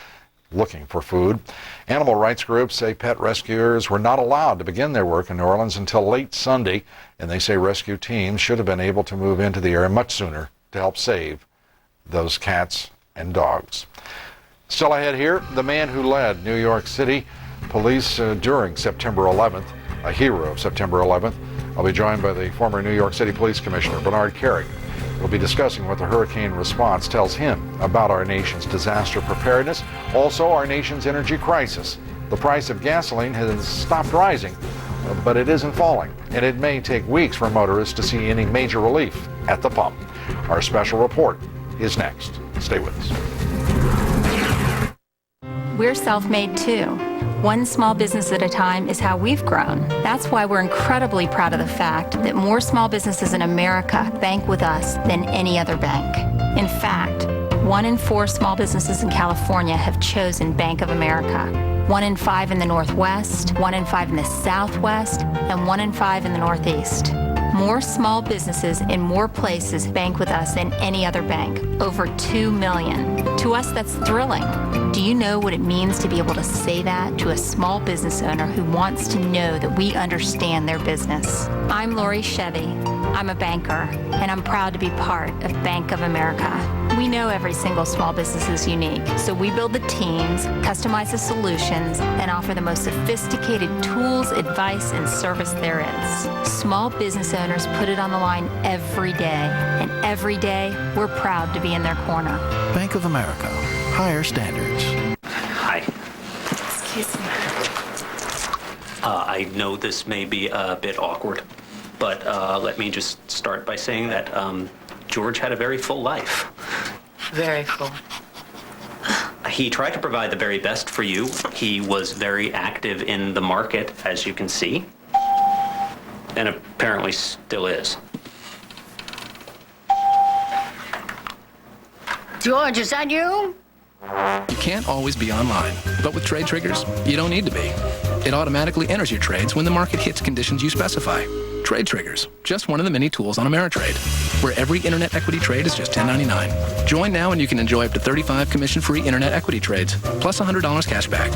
looking for food. Animal rights groups say pet rescuers were not allowed to begin their work in New Orleans until late Sunday, and they say rescue teams should have been able to move into the area much sooner to help save those cats and dogs. Still ahead here, the man who led New York City police during September 11th, a hero of September 11th. I'll be joined by the former New York City Police Commissioner, Bernard Kerik. We'll be discussing what the hurricane response tells him about our nation's disaster preparedness, also our nation's energy crisis. The price of gasoline has stopped rising, but it isn't falling, and it may take weeks for motorists to see any major relief at the pump. Our special report is next. Stay with us. We're self-made too. One small business at a time is how we've grown. That's why we're incredibly proud of the fact that more small businesses in America bank with us than any other bank. In fact, 1 in 4 small businesses in California have chosen Bank of America. 1 in 5 in the Northwest, 1 in 5 in the Southwest, and 1 in 5 in the Northeast. More small businesses in more places bank with us than any other bank, over 2 million. To us, that's thrilling. Do you know what it means to be able to say that to a small business owner who wants to know that we understand their business? I'm Lori Chevy. I'm a banker, and I'm proud to be part of Bank of America. We know every single small business is unique, so we build the teams, customize the solutions, and offer the most sophisticated tools, advice, and service there is. Small business owners put it on the line every day, and every day we're proud to be in their corner. Bank of America, higher standards. Hi. Excuse me. I know this may be a bit awkward, but let me just start by saying that George had a very full life. Very full. He tried to provide the very best for you. He was very active in the market, as you can see, and apparently still is. George, is that you? You can't always be online, but with Trade Triggers, you don't need to be. It automatically enters your trades when the market hits conditions you specify. Trade Triggers, just one of the many tools on Ameritrade, where every internet equity trade is just $10.99. Join now and you can enjoy up to 35 commission-free internet equity trades, plus $100 cash back.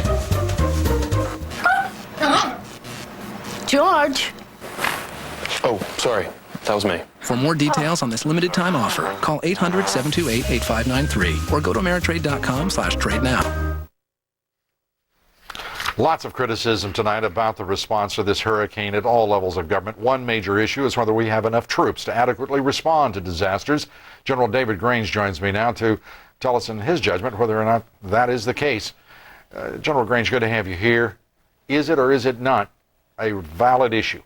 George? Oh, sorry. That was me. For more details on this limited time offer, call 800-728-8593 or go to Ameritrade.com/trade now. Lots of criticism tonight about the response to this hurricane at all levels of government. One major issue is whether we have enough troops to adequately respond to disasters. General David Grange joins me now to tell us in his judgment whether or not that is the case. General Grange, good to have you here. Is it or is it not a valid issue?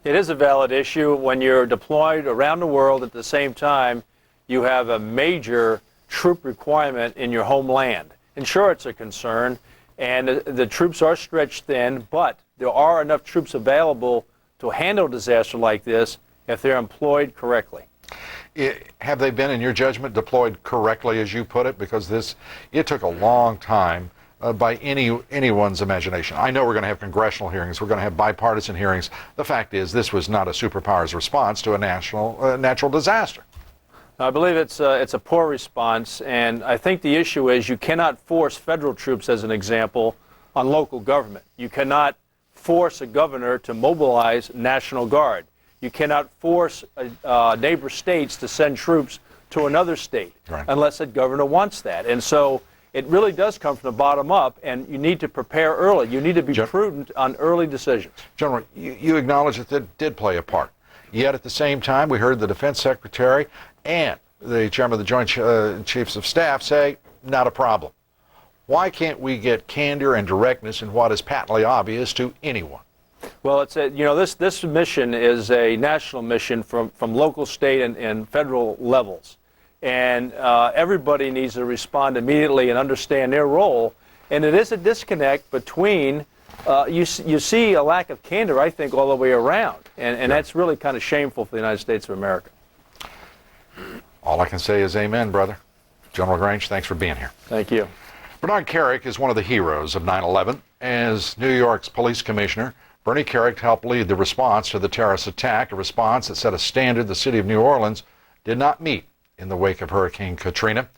It is a valid issue. When you're deployed around the world at the same time, you have a major troop requirement in your homeland. And sure, it's a concern, and the troops are stretched thin, but there are enough troops available to handle a disaster like this if they're employed correctly. Have they been, in your judgment, deployed correctly, as you put it? Because it took a long time by anyone's imagination. I know we're going to have congressional hearings. We're going to have bipartisan hearings. The fact is, this was not a superpower's response to a natural disaster. I believe it's a poor response, and I think the issue is you cannot force federal troops, as an example, on local government. You cannot force a governor to mobilize National Guard. You cannot force neighbor states to send troops to another state unless that governor wants that. And so it really does come from the bottom up, and you need to prepare early. You need to be prudent on early decisions. General, you acknowledge that it did play a part. Yet at the same time, we heard the Defense Secretary and the Chairman of the Joint Chiefs of Staff say, not a problem. Why can't we get candor and directness in what is patently obvious to anyone? Well, it's this mission is a national mission from local, state, and federal levels. And everybody needs to respond immediately and understand their role. And it is a disconnect between, you see a lack of candor, I think, all the way around. And that's really kind of shameful for the United States of America. All I can say is amen, brother. General Grange, thanks for being here. Thank you. Bernard Kerik is one of the heroes of 9/11. As New York's police commissioner, Bernie Kerik helped lead the response to the terrorist attack, a response that set a standard the city of New Orleans did not meet in the wake of Hurricane Katrina.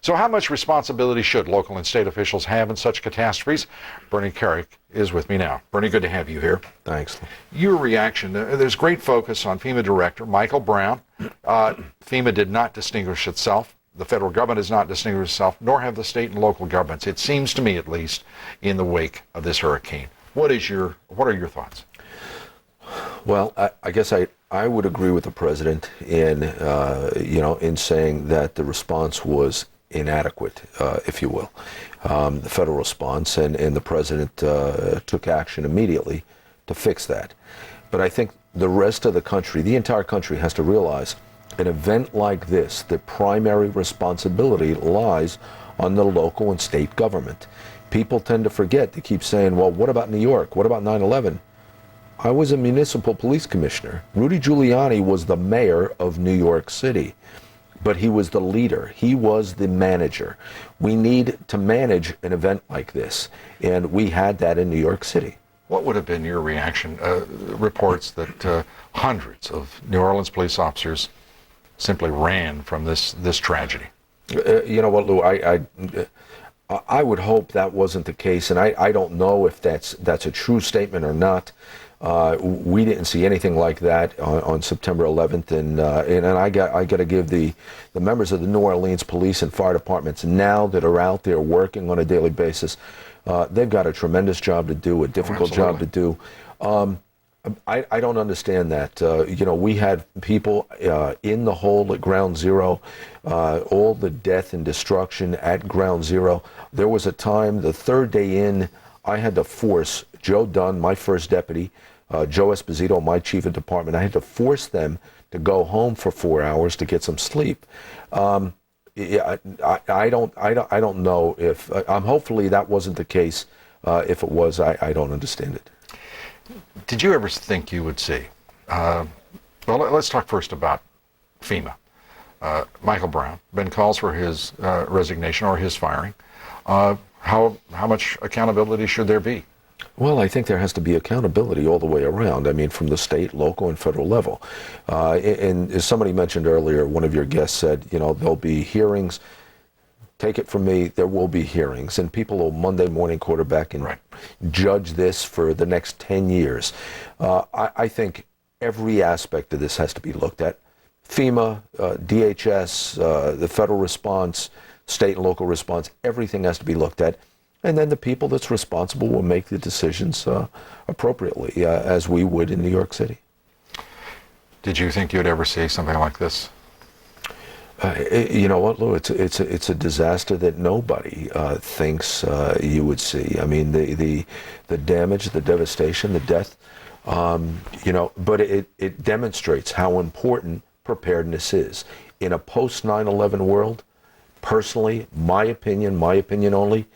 So how much responsibility should local and state officials have in such catastrophes? Bernie Kerik is with me now. Bernie, good to have you here. Thanks. Your reaction, there's great focus on FEMA Director Michael Brown. FEMA did not distinguish itself. The federal government has not distinguished itself, nor have the state and local governments, it seems to me at least, in the wake of this hurricane. What are your thoughts? Well, I guess I would agree with the president in in saying that the response was inadequate, if you will, the federal response, and the president took action immediately to fix that. But I think the rest of the country, the entire country, has to realize an event like this, the primary responsibility lies on the local and state government. People tend to forget. They keep saying, well, what about New York? What about 9/11? I was a municipal police commissioner. Rudy Giuliani was the mayor of New York City, but he was the leader. He was the manager. We need to manage an event like this, and we had that in New York City. What would have been your reaction? Reports that hundreds of New Orleans police officers simply ran from this tragedy. You know what, Lou? I would hope that wasn't the case, and I don't know if that's a true statement or not. We didn't see anything like that on September 11th, and I got to give the members of the New Orleans police and fire departments now that are out there working on a daily basis. They've got a tremendous job to do, a difficult job to do. I don't understand that. We had people in the hole at Ground Zero, all the death and destruction at Ground Zero. There was a time, the third day in, I had to force Joe Dunn, my first deputy, Joe Esposito, my chief of department, I had to force them to go home for 4 hours to get some sleep. I don't know if, hopefully that wasn't the case. If it was, I don't understand it. Did you ever think you would see? Well, let's talk first about FEMA. Michael Brown, been calls for his resignation or his firing. How much accountability should there be? Well, I think there has to be accountability all the way around. I mean, from the state, local, and federal level. And as somebody mentioned earlier, one of your guests said, there'll be hearings. Take it from me, there will be hearings, and people will Monday morning quarterback and judge this for the next 10 years. I think every aspect of this has to be looked at. FEMA, DHS, the federal response, state and local response, everything has to be looked at. And then the people that's responsible will make the decisions appropriately, as we would in New York City. Did you think you'd ever see something like this? You know what, Lou? It's a disaster that nobody thinks you would see. I mean, the damage, the devastation, the death. But it demonstrates how important preparedness is in a post 9/11 world. Personally, my opinion only,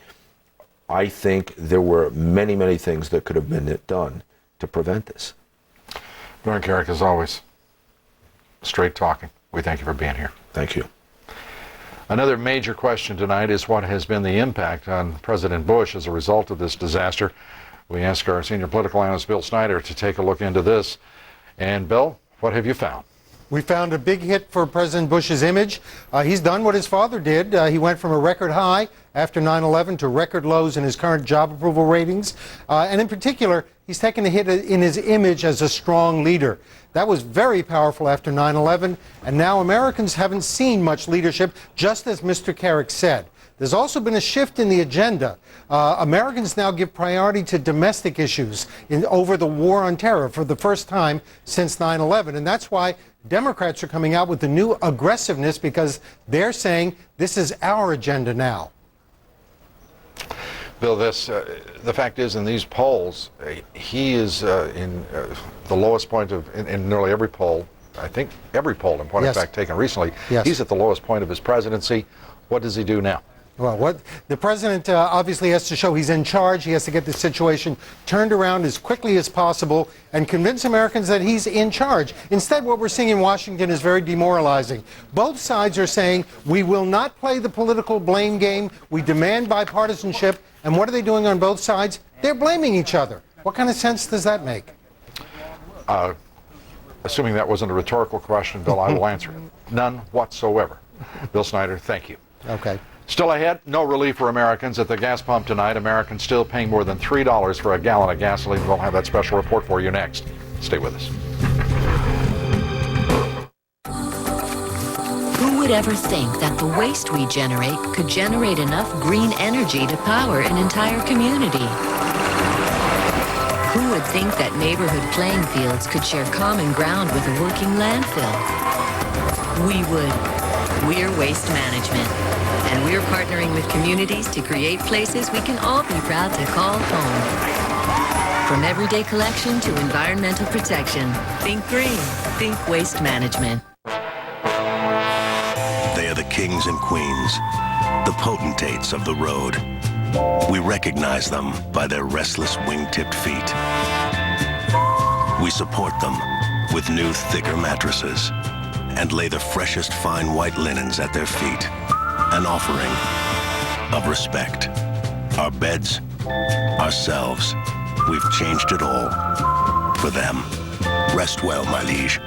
I think there were many things that could have been done to prevent this. Norm Carrick, as always, straight talking. We thank you for being here. Thank you. Another major question tonight is what has been the impact on President Bush as a result of this disaster. We ask our senior political analyst, Bill Snyder, to take a look into this. And Bill, what have you found? We found a big hit for President Bush's image. He's done what his father did. He went from a record high after 9/11 to record lows in his current job approval ratings. And in particular, he's taken a hit in his image as a strong leader. That was very powerful after 9/11, and now Americans haven't seen much leadership, just as Mr. Carrick said. There's also been a shift in the agenda. Americans now give priority to domestic issues over the war on terror for the first time since 9/11. And that's why Democrats are coming out with the new aggressiveness, because they're saying this is our agenda now. Bill, the fact is, in these polls, he is in the lowest point in nearly every poll. I think every poll, in point of fact, taken recently. Yes. He's at the lowest point of his presidency. What does he do now? Well, what the president obviously has to show he's in charge. He has to get the situation turned around as quickly as possible and convince Americans that he's in charge. Instead, what we're seeing in Washington is very demoralizing. Both sides are saying, we will not play the political blame game. We demand bipartisanship. And what are they doing on both sides? They're blaming each other. What kind of sense does that make? Assuming that wasn't a rhetorical question, Bill, I will answer it. None whatsoever. Bill Snyder, thank you. Okay. Still ahead, no relief for Americans at the gas pump tonight. Americans still paying more than $3 for a gallon of gasoline. We'll have that special report for you next. Stay with us. Who would ever think that the waste we generate could generate enough green energy to power an entire community? Who would think that neighborhood playing fields could share common ground with a working landfill? We would. We're Waste Management. And we're partnering with communities to create places we can all be proud to call home. From everyday collection to environmental protection, think green, think Waste Management. They are the kings and queens, the potentates of the road. We recognize them by their restless wing-tipped feet. We support them with new, thicker mattresses and lay the freshest fine white linens at their feet. An offering of respect. Our beds, ourselves, we've changed it all for them. Rest well, my liege.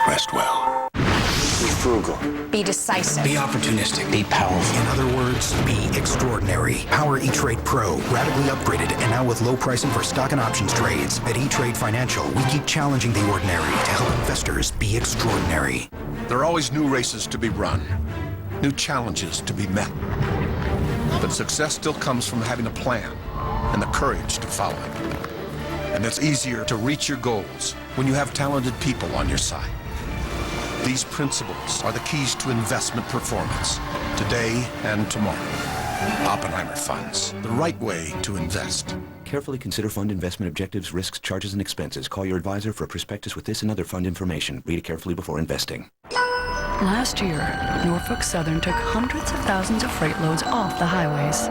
Rest well. Be frugal. Be decisive. Be opportunistic. Be powerful. In other words, be extraordinary. Power E-Trade Pro, radically upgraded and now with low pricing for stock and options trades. At E-Trade Financial, we keep challenging the ordinary to help investors be extraordinary. There are always new races to be run, new challenges to be met. But success still comes from having a plan and the courage to follow it. And it's easier to reach your goals when you have talented people on your side. These principles are the keys to investment performance, today and tomorrow. Oppenheimer Funds, the right way to invest. Carefully consider fund investment objectives, risks, charges, and expenses. Call your advisor for a prospectus with this and other fund information. Read it carefully before investing. Last year, Norfolk Southern took hundreds of thousands of freight loads off the highways.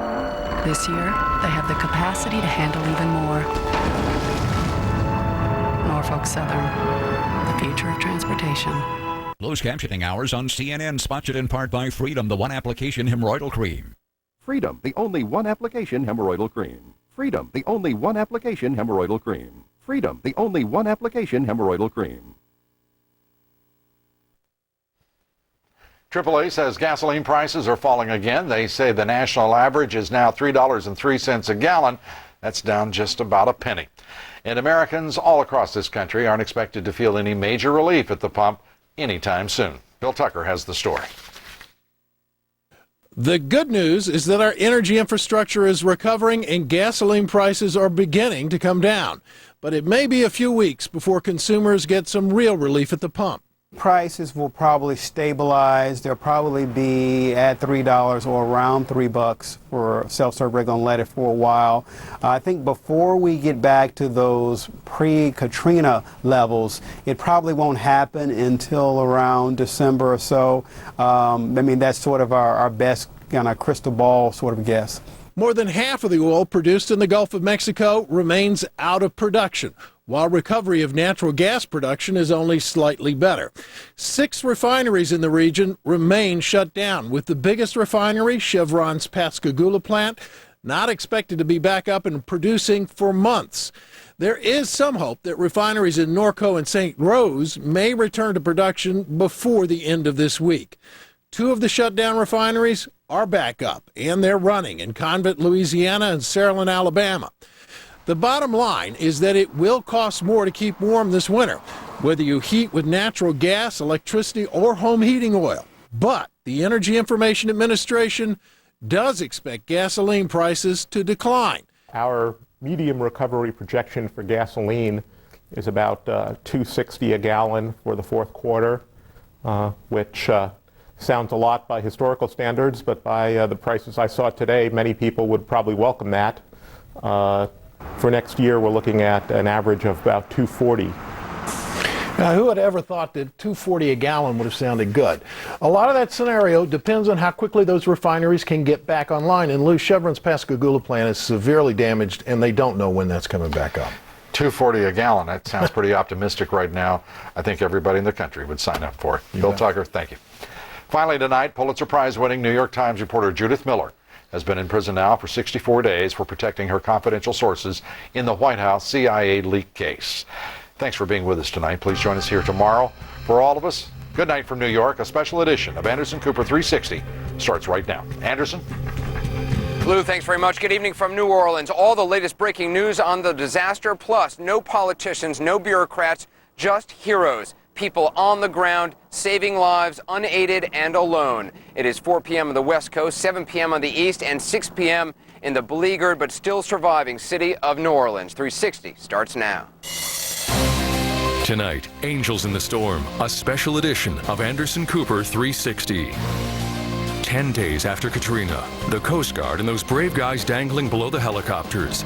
This year, they have the capacity to handle even more. Norfolk Southern, the future of transportation. Closed captioning hours on CNN, sponsored in part by Freedom, the one application hemorrhoidal cream. Freedom, the only one application hemorrhoidal cream. Freedom, the only one application hemorrhoidal cream. Freedom, the only one application hemorrhoidal cream. AAA says gasoline prices are falling again. They say the national average is now $3.03 a gallon. That's down just about a penny. And Americans all across this country aren't expected to feel any major relief at the pump anytime soon. Bill Tucker has the story. The good news is that our energy infrastructure is recovering and gasoline prices are beginning to come down. But it may be a few weeks before consumers get some real relief at the pump. Prices will probably stabilize. They'll probably be at $3 or around $3 for self-serve regular unleaded for a while. I think before we get back to those pre-Katrina levels, it probably won't happen until around December or so. That's sort of our best kind of crystal ball sort of guess. More than half of the oil produced in the Gulf of Mexico remains out of production, while recovery of natural gas production is only slightly better. 6 refineries in the region remain shut down, with the biggest refinery, Chevron's Pascagoula plant, not expected to be back up and producing for months. There is some hope that refineries in Norco and St. Rose may return to production before the end of this week. 2 of the shutdown refineries are back up, and they're running in Convent, Louisiana, and Saraland, Alabama. The bottom line is that it will cost more to keep warm this winter, whether you heat with natural gas, electricity, or home heating oil. But the Energy Information Administration does expect gasoline prices to decline. Our medium recovery projection for gasoline is about $2.60 a gallon for the fourth quarter, which sounds a lot by historical standards, but by the prices I saw today, many people would probably welcome that. For next year, we're looking at an average of about $2.40. Now, who had ever thought that $2.40 a gallon would have sounded good? A lot of that scenario depends on how quickly those refineries can get back online. And Lou, Chevron's Pascagoula plant is severely damaged, and they don't know when that's coming back up. $2.40 a gallon. That sounds pretty optimistic right now. I think everybody in the country would sign up for it. Bill Tucker, thank you. Finally tonight, Pulitzer Prize-winning New York Times reporter Judith Miller has been in prison now for 64 days for protecting her confidential sources in the White House CIA leak case. Thanks for being with us tonight. Please join us here tomorrow. For all of us, good night from New York. A special edition of Anderson Cooper 360 starts right now. Anderson? Lou, thanks very much. Good evening from New Orleans. All the latest breaking news on the disaster, plus no politicians, no bureaucrats, just heroes. People on the ground, saving lives, unaided and alone. It is 4 p.m. on the West Coast, 7 p.m. on the East, and 6 p.m. in the beleaguered but still surviving city of New Orleans. 360 starts now. Tonight, Angels in the Storm, a special edition of Anderson Cooper 360. 10 days after Katrina, the Coast Guard and those brave guys dangling below the helicopters.